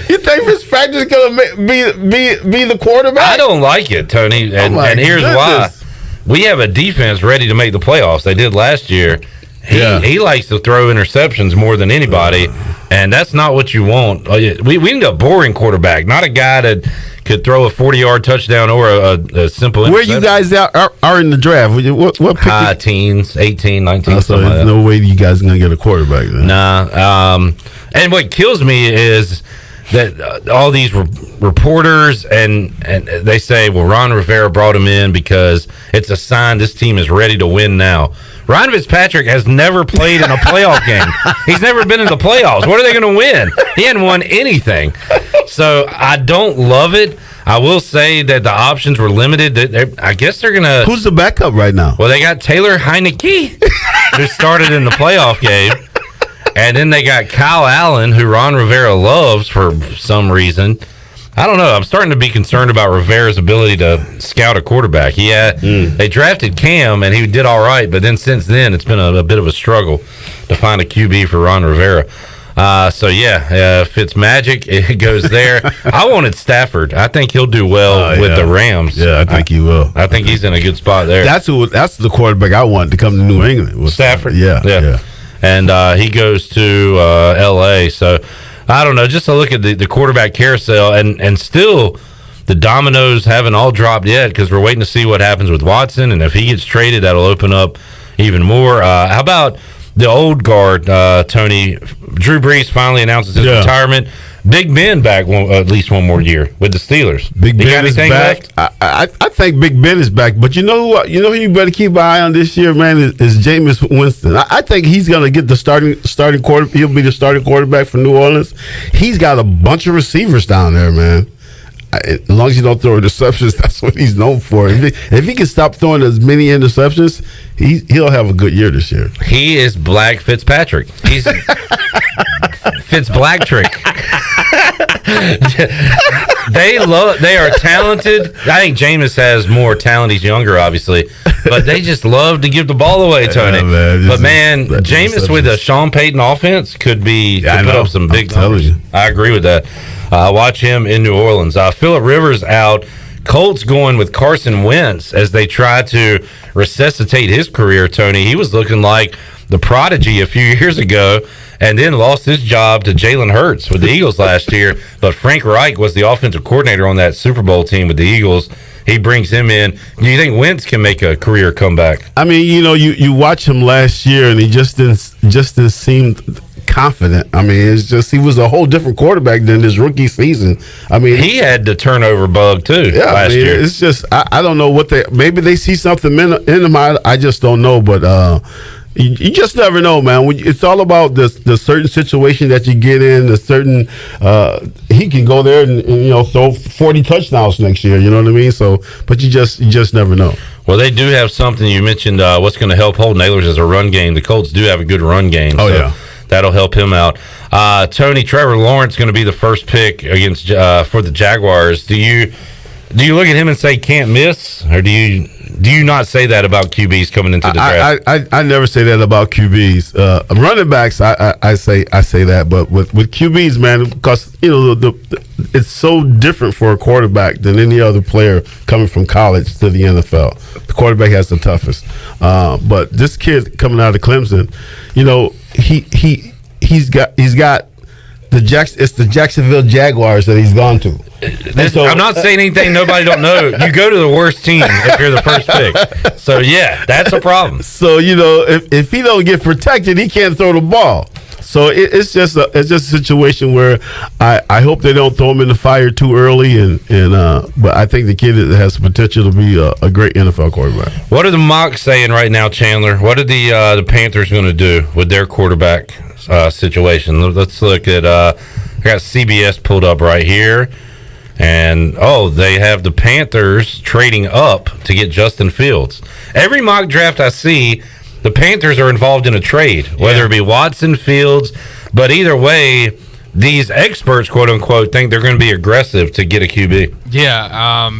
You think Fitzpatrick is gonna be the quarterback? I don't like it, Tony, and here's why. We have a defense ready to make the playoffs. They did last year. He likes to throw interceptions more than anybody, and that's not what you want. We need a boring quarterback, not a guy that could throw a 40-yard touchdown or a simple interception. Where you guys are in the draft? What pick? High teens, 18, 19, so there's no way you guys are going to get a quarterback then. Nah. And what kills me is that all these reporters and they say, well, Ron Rivera brought him in because it's a sign this team is ready to win now. Ryan Fitzpatrick has never played in a playoff game. He's never been in the playoffs. What are they going to win? He hadn't won anything. So I don't love it. I will say that the options were limited. I guess they're going to... Who's the backup right now? Well, they got Taylor Heineke, who started in the playoff game. And then they got Kyle Allen, who Ron Rivera loves for some reason. I don't know. I'm starting to be concerned about Rivera's ability to scout a quarterback. They drafted Cam, and he did all right. But then since then, it's been a bit of a struggle to find a QB for Ron Rivera. Fitzmagic, it goes there. I wanted Stafford. I think he'll do well with the Rams. Yeah, I think he will. I think he's in a good spot there. That's the quarterback I want to come to New England. Stafford. Yeah. And he goes to L.A. So, I don't know. Just to look at the quarterback carousel, and still the dominoes haven't all dropped yet because we're waiting to see what happens with Watson. And if he gets traded, that'll open up even more. How about the old guard, Tony? Drew Brees finally announces his retirement. Big Ben back at least one more year with the Steelers. Big Ben is back. I think Big Ben is back, but you know what? You know who you better keep an eye on this year, man, is Jameis Winston. I think he's going to get the starting quarter. He'll be the starting quarterback for New Orleans. He's got a bunch of receivers down there, man. As long as you don't throw interceptions, that's what he's known for. If he can stop throwing as many interceptions, he'll have a good year this year. He is Black Fitzpatrick. He's Fitzblacktrick. They are talented. I think Jameis has more talent. He's younger, obviously, but they just love to give the ball away, Tony. Man, Jameis with a Sean Payton offense could put up some big numbers. I agree with that. Watch him in New Orleans. Phillip Rivers out. Colts going with Carson Wentz as they try to resuscitate his career, Tony. He was looking like the prodigy a few years ago and then lost his job to Jalen Hurts with the Eagles last year. But Frank Reich was the offensive coordinator on that Super Bowl team with the Eagles. He brings him in. Do you think Wentz can make a career comeback? I mean, you watch him last year, and he just didn't seem confident. I mean, it's just he was a whole different quarterback than his rookie season. I mean, he had the turnover bug too last year. It's just I don't know what maybe they see something in him. I just don't know, but. You just never know, man. It's all about the certain situation that you get in. The certain he can go there and throw 40 touchdowns next year. You know what I mean? So, but you just never know. Well, they do have something. You mentioned what's going to help Holton Ahlers as a run game. The Colts do have a good run game. Oh, yeah. That'll help him out. Tony, Trevor Lawrence going to be the first pick against for the Jaguars. Do you look at him and say can't miss, or do you not say that about QBs coming into the draft? I never say that about QBs. Running backs, I say that, but with QBs, man, because it's so different for a quarterback than any other player coming from college to the NFL. The quarterback has the toughest. But this kid coming out of Clemson, he's got it's the Jacksonville Jaguars that he's gone to. I'm not saying anything nobody don't know. You go to the worst team if you're the first pick. So yeah, that's a problem. So if he don't get protected, he can't throw the ball. So it's just a situation where I hope they don't throw him in the fire too early, but I think the kid has the potential to be a great NFL quarterback. What are the mocks saying right now, Chandler? What are the Panthers going to do with their quarterback situation? Let's look at I got CBS pulled up right here, and they have the Panthers trading up to get Justin Fields. Every mock draft I see, the Panthers are involved in a trade, whether it be Watson, Fields, but either way, these experts, quote unquote, think they're going to be aggressive to get a QB. Yeah,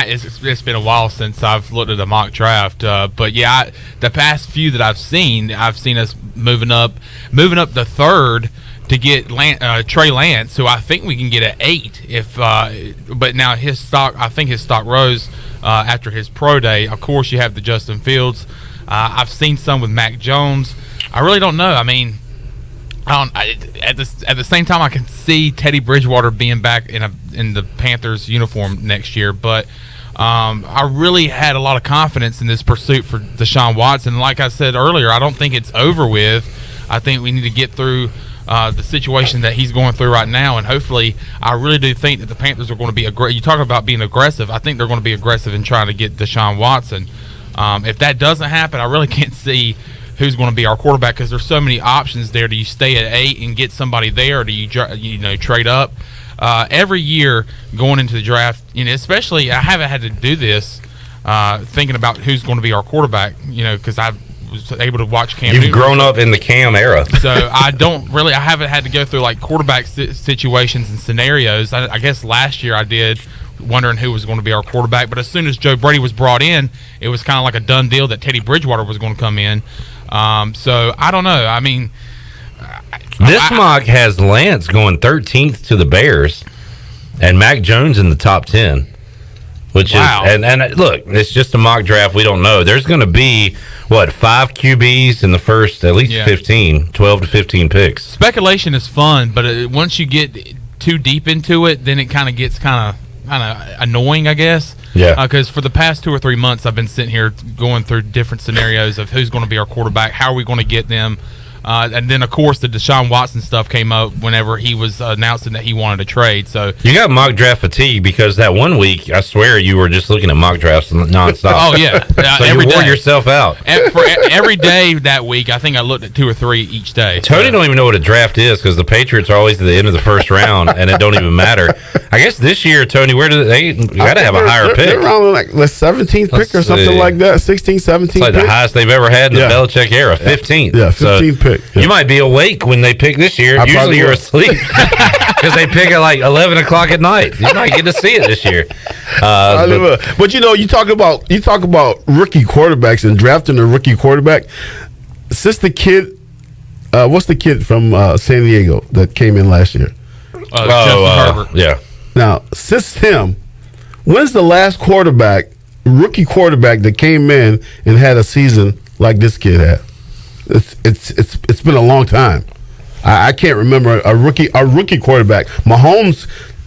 it's been a while since I've looked at a mock draft, but yeah, the past few that I've seen us moving up the third to get Trey Lance, who I think we can get at 8. But now I think his stock rose after his pro day. Of course, you have the Justin Fields. I've seen some with Mac Jones. I really don't know. I mean, at the same time, I can see Teddy Bridgewater being back in the Panthers uniform next year, but I really had a lot of confidence in this pursuit for Deshaun Watson. Like I said earlier, I don't think it's over with. I think we need to get through the situation that he's going through right now, and hopefully, I really do think that the Panthers are going to be you talk about being aggressive. I think they're going to be aggressive in trying to get Deshaun Watson. If that doesn't happen, I really can't see who's going to be our quarterback because there's so many options there. Do you stay at 8 and get somebody there, or do you trade up? Every year going into the draft, especially I haven't had to do this thinking about who's going to be our quarterback, because I was able to watch Cam Newton. You've grown up in the Cam era. So I haven't had to go through like quarterback situations and scenarios. I guess last year I did, wondering who was going to be our quarterback, but as soon as Joe Brady was brought in, it was kind of like a done deal that Teddy Bridgewater was going to come in. So I don't know. I mean, this mock has Lance going 13th to the Bears and Mac Jones in the top 10, which is and look, it's just a mock draft. We don't know. There's going to be 5 QBs in the first at least 12 to 15 picks. Speculation is fun, but once you get too deep into it, then it kind of gets kind of annoying, I guess. Yeah. Because for the past 2 or 3 months, I've been sitting here going through different scenarios of who's going to be our quarterback, how are we going to get them. And then, of course, the Deshaun Watson stuff came up whenever he was announcing that he wanted to trade. So you got mock draft fatigue because that one week, I swear, you were just looking at mock drafts nonstop. Oh, yeah. So you wore yourself out. For every day that week, I think I looked at 2 or 3 each day. Tony don't even know what a draft is because the Patriots are always at the end of the first round, and it don't even matter. I guess this year, Tony, where do they got to have a higher pick? They're around like the 17th pick or something like that, 16th, 17th It's like pick. the highest they've ever had in the Belichick era, 15th. Yeah, 15th pick. Yeah. You might be awake when they pick this year. Usually you're asleep because they pick at like 11 o'clock at night. You might get to see it this year. But you talk about rookie quarterbacks and drafting a rookie quarterback. Since the kid, what's the kid from San Diego that came in last year? Justin Herbert. Yeah. Now, since him, When's the last rookie quarterback that came in and had a season like this kid had? It's been a long time. I can't remember a rookie quarterback. Mahomes,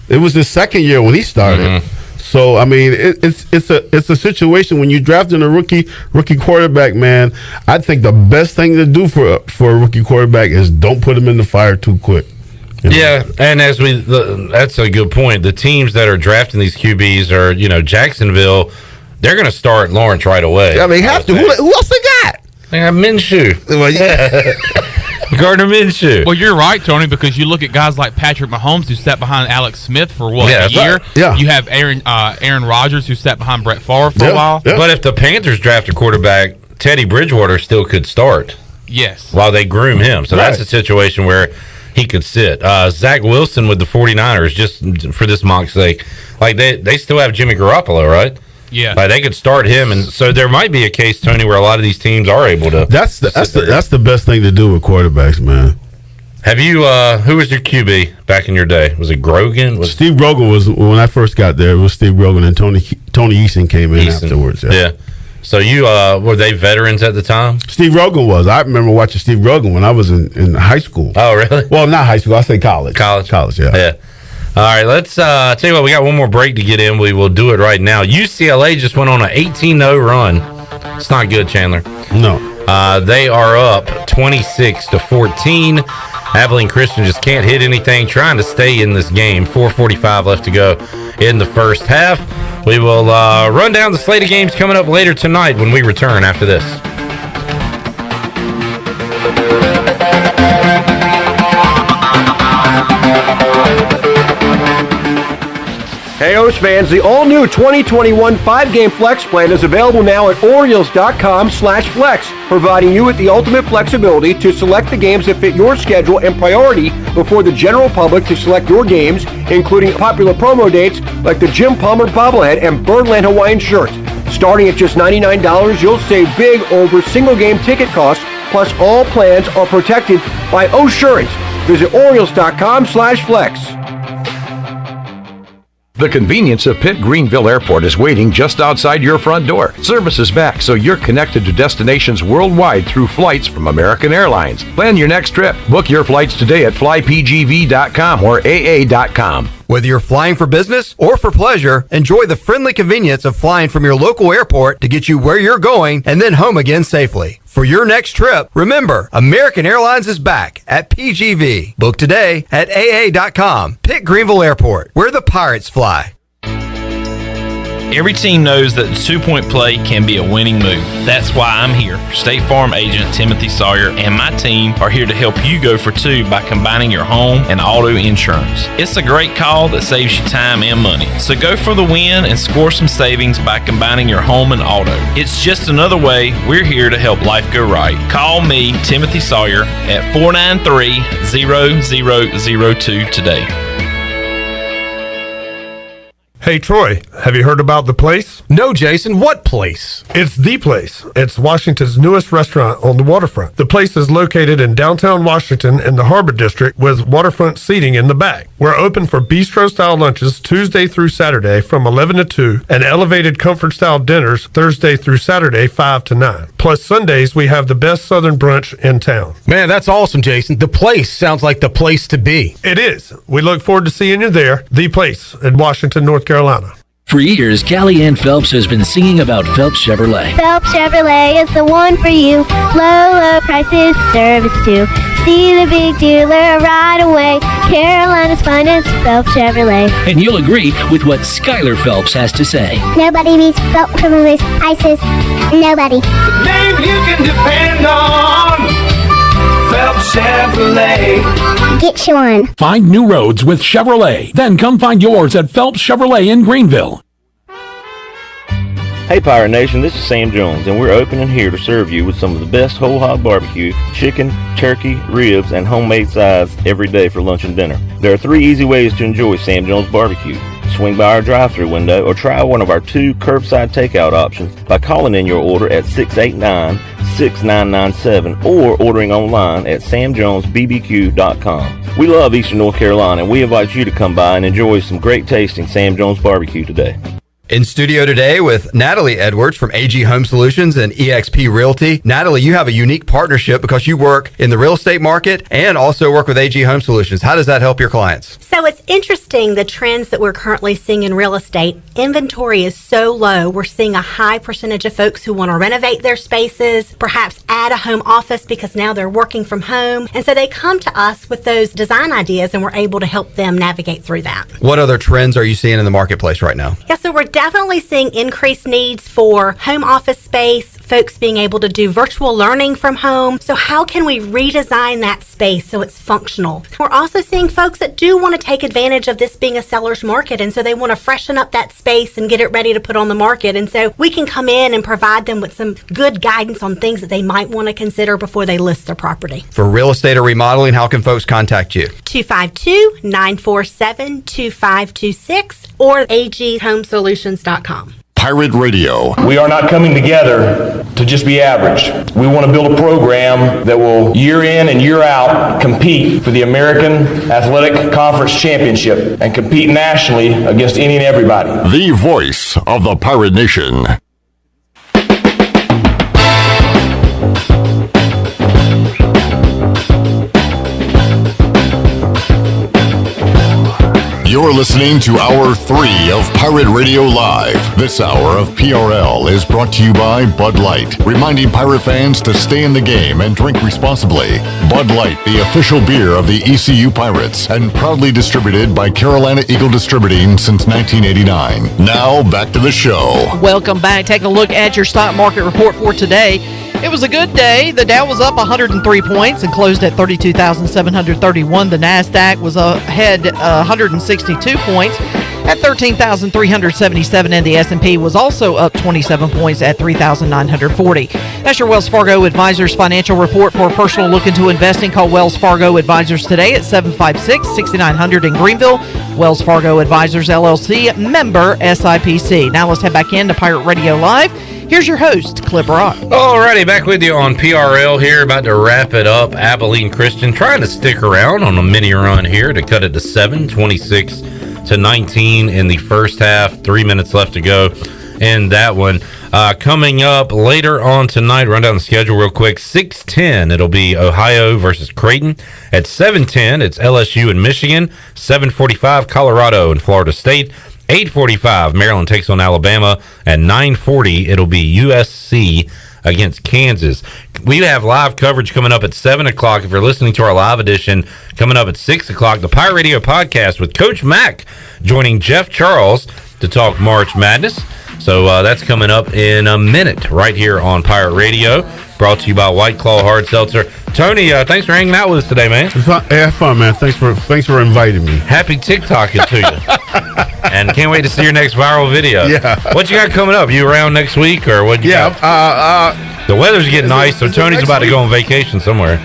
it was his second year when he started. Mm-hmm. So I mean, it's a situation when you drafting a rookie quarterback, man. I think the best thing to do for a rookie quarterback is don't put him in the fire too quick. Yeah, and that's a good point. The teams that are drafting these QBs are, Jacksonville. They're going to start Lawrence right away. Yeah, they have to. Who else they got? They got Minshew. Gardner Minshew. Well, you're right, Tony, because you look at guys like Patrick Mahomes, who sat behind Alex Smith for a year. Right. Yeah. You have Aaron Rodgers, who sat behind Brett Favre for a while. Yeah. But if the Panthers draft a quarterback, Teddy Bridgewater still could start. Yes. While they groom him. So that's a situation where he could sit. Zach Wilson with the 49ers, just for this mock's sake, like they still have Jimmy Garoppolo, right? Yeah. Like they could start him, and so there might be a case, Tony, where a lot of these teams are able to. That's the best thing to do with quarterbacks, man. Have you? Who was your QB back in your day? Was it Grogan? Steve Grogan was when I first got there. It was Steve Grogan and Tony Eason came in afterwards. Yeah. So you were they veterans at the time? Steve Rogan was. I remember watching Steve Rogan when I was in high school. Oh, really? Well, not high school. I say college. College, yeah. Yeah. All right, let's tell you what. We got one more break to get in. We will do it right now. UCLA just went on an 18-0 run. It's not good, Chandler. No. They are up 26-14. Abilene Christian just can't hit anything, trying to stay in this game. 4:45 left to go in the first half. We will run down the slate of games coming up later tonight when we return after this. Hey, O's fans, the all-new 2021 5-game flex plan is available now at Orioles.com/flex, providing you with the ultimate flexibility to select the games that fit your schedule and priority before the general public to select your games, including popular promo dates like the Jim Palmer bobblehead and Birdland Hawaiian shirt. Starting at just $99, you'll save big over single-game ticket costs, plus all plans are protected by O'Surance. Visit Orioles.com/flex. The convenience of Pitt Greenville Airport is waiting just outside your front door. Service is back, so you're connected to destinations worldwide through flights from American Airlines. Plan your next trip. Book your flights today at flypgv.com or aa.com. Whether you're flying for business or for pleasure, enjoy the friendly convenience of flying from your local airport to get you where you're going and then home again safely. For your next trip, remember, American Airlines is back at PGV. Book today at aa.com. Pitt Greenville Airport, where the Pirates fly. Every team knows that the two-point play can be a winning move. That's why I'm here. State Farm agent Timothy Sawyer and my team are here to help you go for two by combining your home and auto insurance. It's a great call that saves you time and money. So go for the win and score some savings by combining your home and auto. It's just another way we're here to help life go right. Call me, Timothy Sawyer, at 493-0002 today. Hey, Troy, have you heard about The Place? No, Jason. What place? It's The Place. It's Washington's newest restaurant on the waterfront. The Place is located in downtown Washington in the Harbor District with waterfront seating in the back. We're open for bistro-style lunches Tuesday through Saturday from 11 to 2 and elevated comfort-style dinners Thursday through Saturday 5 to 9. Plus Sundays, we have the best Southern brunch in town. Man, that's awesome, Jason. The Place sounds like the place to be. It is. We look forward to seeing you there. The Place in Washington, North Carolina. For years, Callie Ann Phelps has been singing about Phelps Chevrolet. Phelps Chevrolet is the one for you. Low prices, service too. See the big dealer right away. Carolina's finest, Phelps Chevrolet. And you'll agree with what Skylar Phelps has to say. Nobody beats Phelps Chevrolet's prices. Nobody. The name you can depend on. Phelps Chevrolet. Get you one. Find new roads with Chevrolet. Then come find yours at Phelps Chevrolet in Greenville. Hey Pirate Nation, this is Sam Jones, and we're open and here to serve you with some of the best whole hog barbecue, chicken, turkey, ribs, and homemade sides every day for lunch and dinner. There are 3 easy ways to enjoy Sam Jones barbecue. Swing by our drive-thru window or try one of our 2 curbside takeout options by calling in your order at 689-6997 or ordering online at samjonesbbq.com. We love Eastern North Carolina, and we invite you to come by and enjoy some great tasting Sam Jones barbecue today. In studio today with Natalie Edwards from AG Home Solutions and eXp Realty. Natalie, you have a unique partnership because you work in the real estate market and also work with AG Home Solutions. How does that help your clients? So it's interesting, the trends that we're currently seeing in real estate. Inventory is so low. We're seeing a high percentage of folks who want to renovate their spaces, perhaps add a home office because now they're working from home. And so they come to us with those design ideas and we're able to help them navigate through that. What other trends are you seeing in the marketplace right now? Yeah, so we're definitely seeing increased needs for home office space, folks being able to do virtual learning from home. So how can we redesign that space so it's functional? We're also seeing folks that do want to take advantage of this being a seller's market, and so they want to freshen up that space and get it ready to put on the market. And so we can come in and provide them with some good guidance on things that they might want to consider before they list their property. For real estate or remodeling, how can folks contact you? 252-947-2526 or aghomesolutions.com. Pirate Radio. We are not coming together to just be average. We want to build a program that will year in and year out compete for the American Athletic Conference Championship and compete nationally against any and everybody. The voice of the Pirate Nation. You're listening to Hour 3 of Pirate Radio Live. This hour of PRL is brought to you by Bud Light, reminding Pirate fans to stay in the game and drink responsibly. Bud Light, the official beer of the ECU Pirates, and proudly distributed by Carolina Eagle Distributing since 1989. Now, back to the show. Welcome back. Taking a look at your stock market report for today. It was a good day. The Dow was up 103 points and closed at 32,731. The NASDAQ was ahead 162 points at 13,377, and the S&P was also up 27 points at 3,940. That's your Wells Fargo Advisors financial report. For a personal look into investing, call Wells Fargo Advisors today at 756-6900 in Greenville. Wells Fargo Advisors, LLC, member SIPC. Now let's head back into Pirate Radio Live. Here's your host, Clip Rock. Alrighty, back with you on PRL here, about to wrap it up. Abilene Christian trying to stick around on a mini run here to cut it to 7, 26-19 in the first half. 3 minutes left to go in that one. Coming up later on tonight, run down the schedule real quick. 6:10, it'll be Ohio versus Creighton. At 7:10, it's LSU and Michigan. 7:45, Colorado and Florida State. 8:45, Maryland takes on Alabama. At 9:40, it'll be USC against Kansas. We have live coverage coming up at 7 o'clock. If you're listening to our live edition, coming up at 6 o'clock, the Pirate Radio podcast with Coach Mack joining Jeff Charles to talk March Madness. So that's coming up in a minute right here on Pirate Radio, brought to you by White Claw Hard Seltzer. Tony, thanks for hanging out with us today, man. It's fun, man. Thanks for inviting me. Happy TikToking to you. And can't wait to see your next viral video. Yeah. What you got coming up? You around next week or what? The weather's getting nice, so Tony's about to go on vacation somewhere.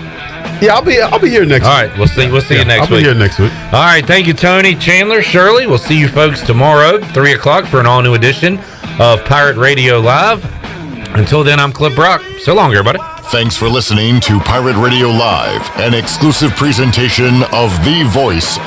Yeah, I'll be here next week. All right, we'll see you next week. I'll be here next week. All right, thank you, Tony, Chandler, Shirley. We'll see you folks tomorrow, 3 o'clock, for an all-new edition of Pirate Radio Live. Until then, I'm Clip Brock. So long, everybody. Thanks for listening to Pirate Radio Live, an exclusive presentation of the voice of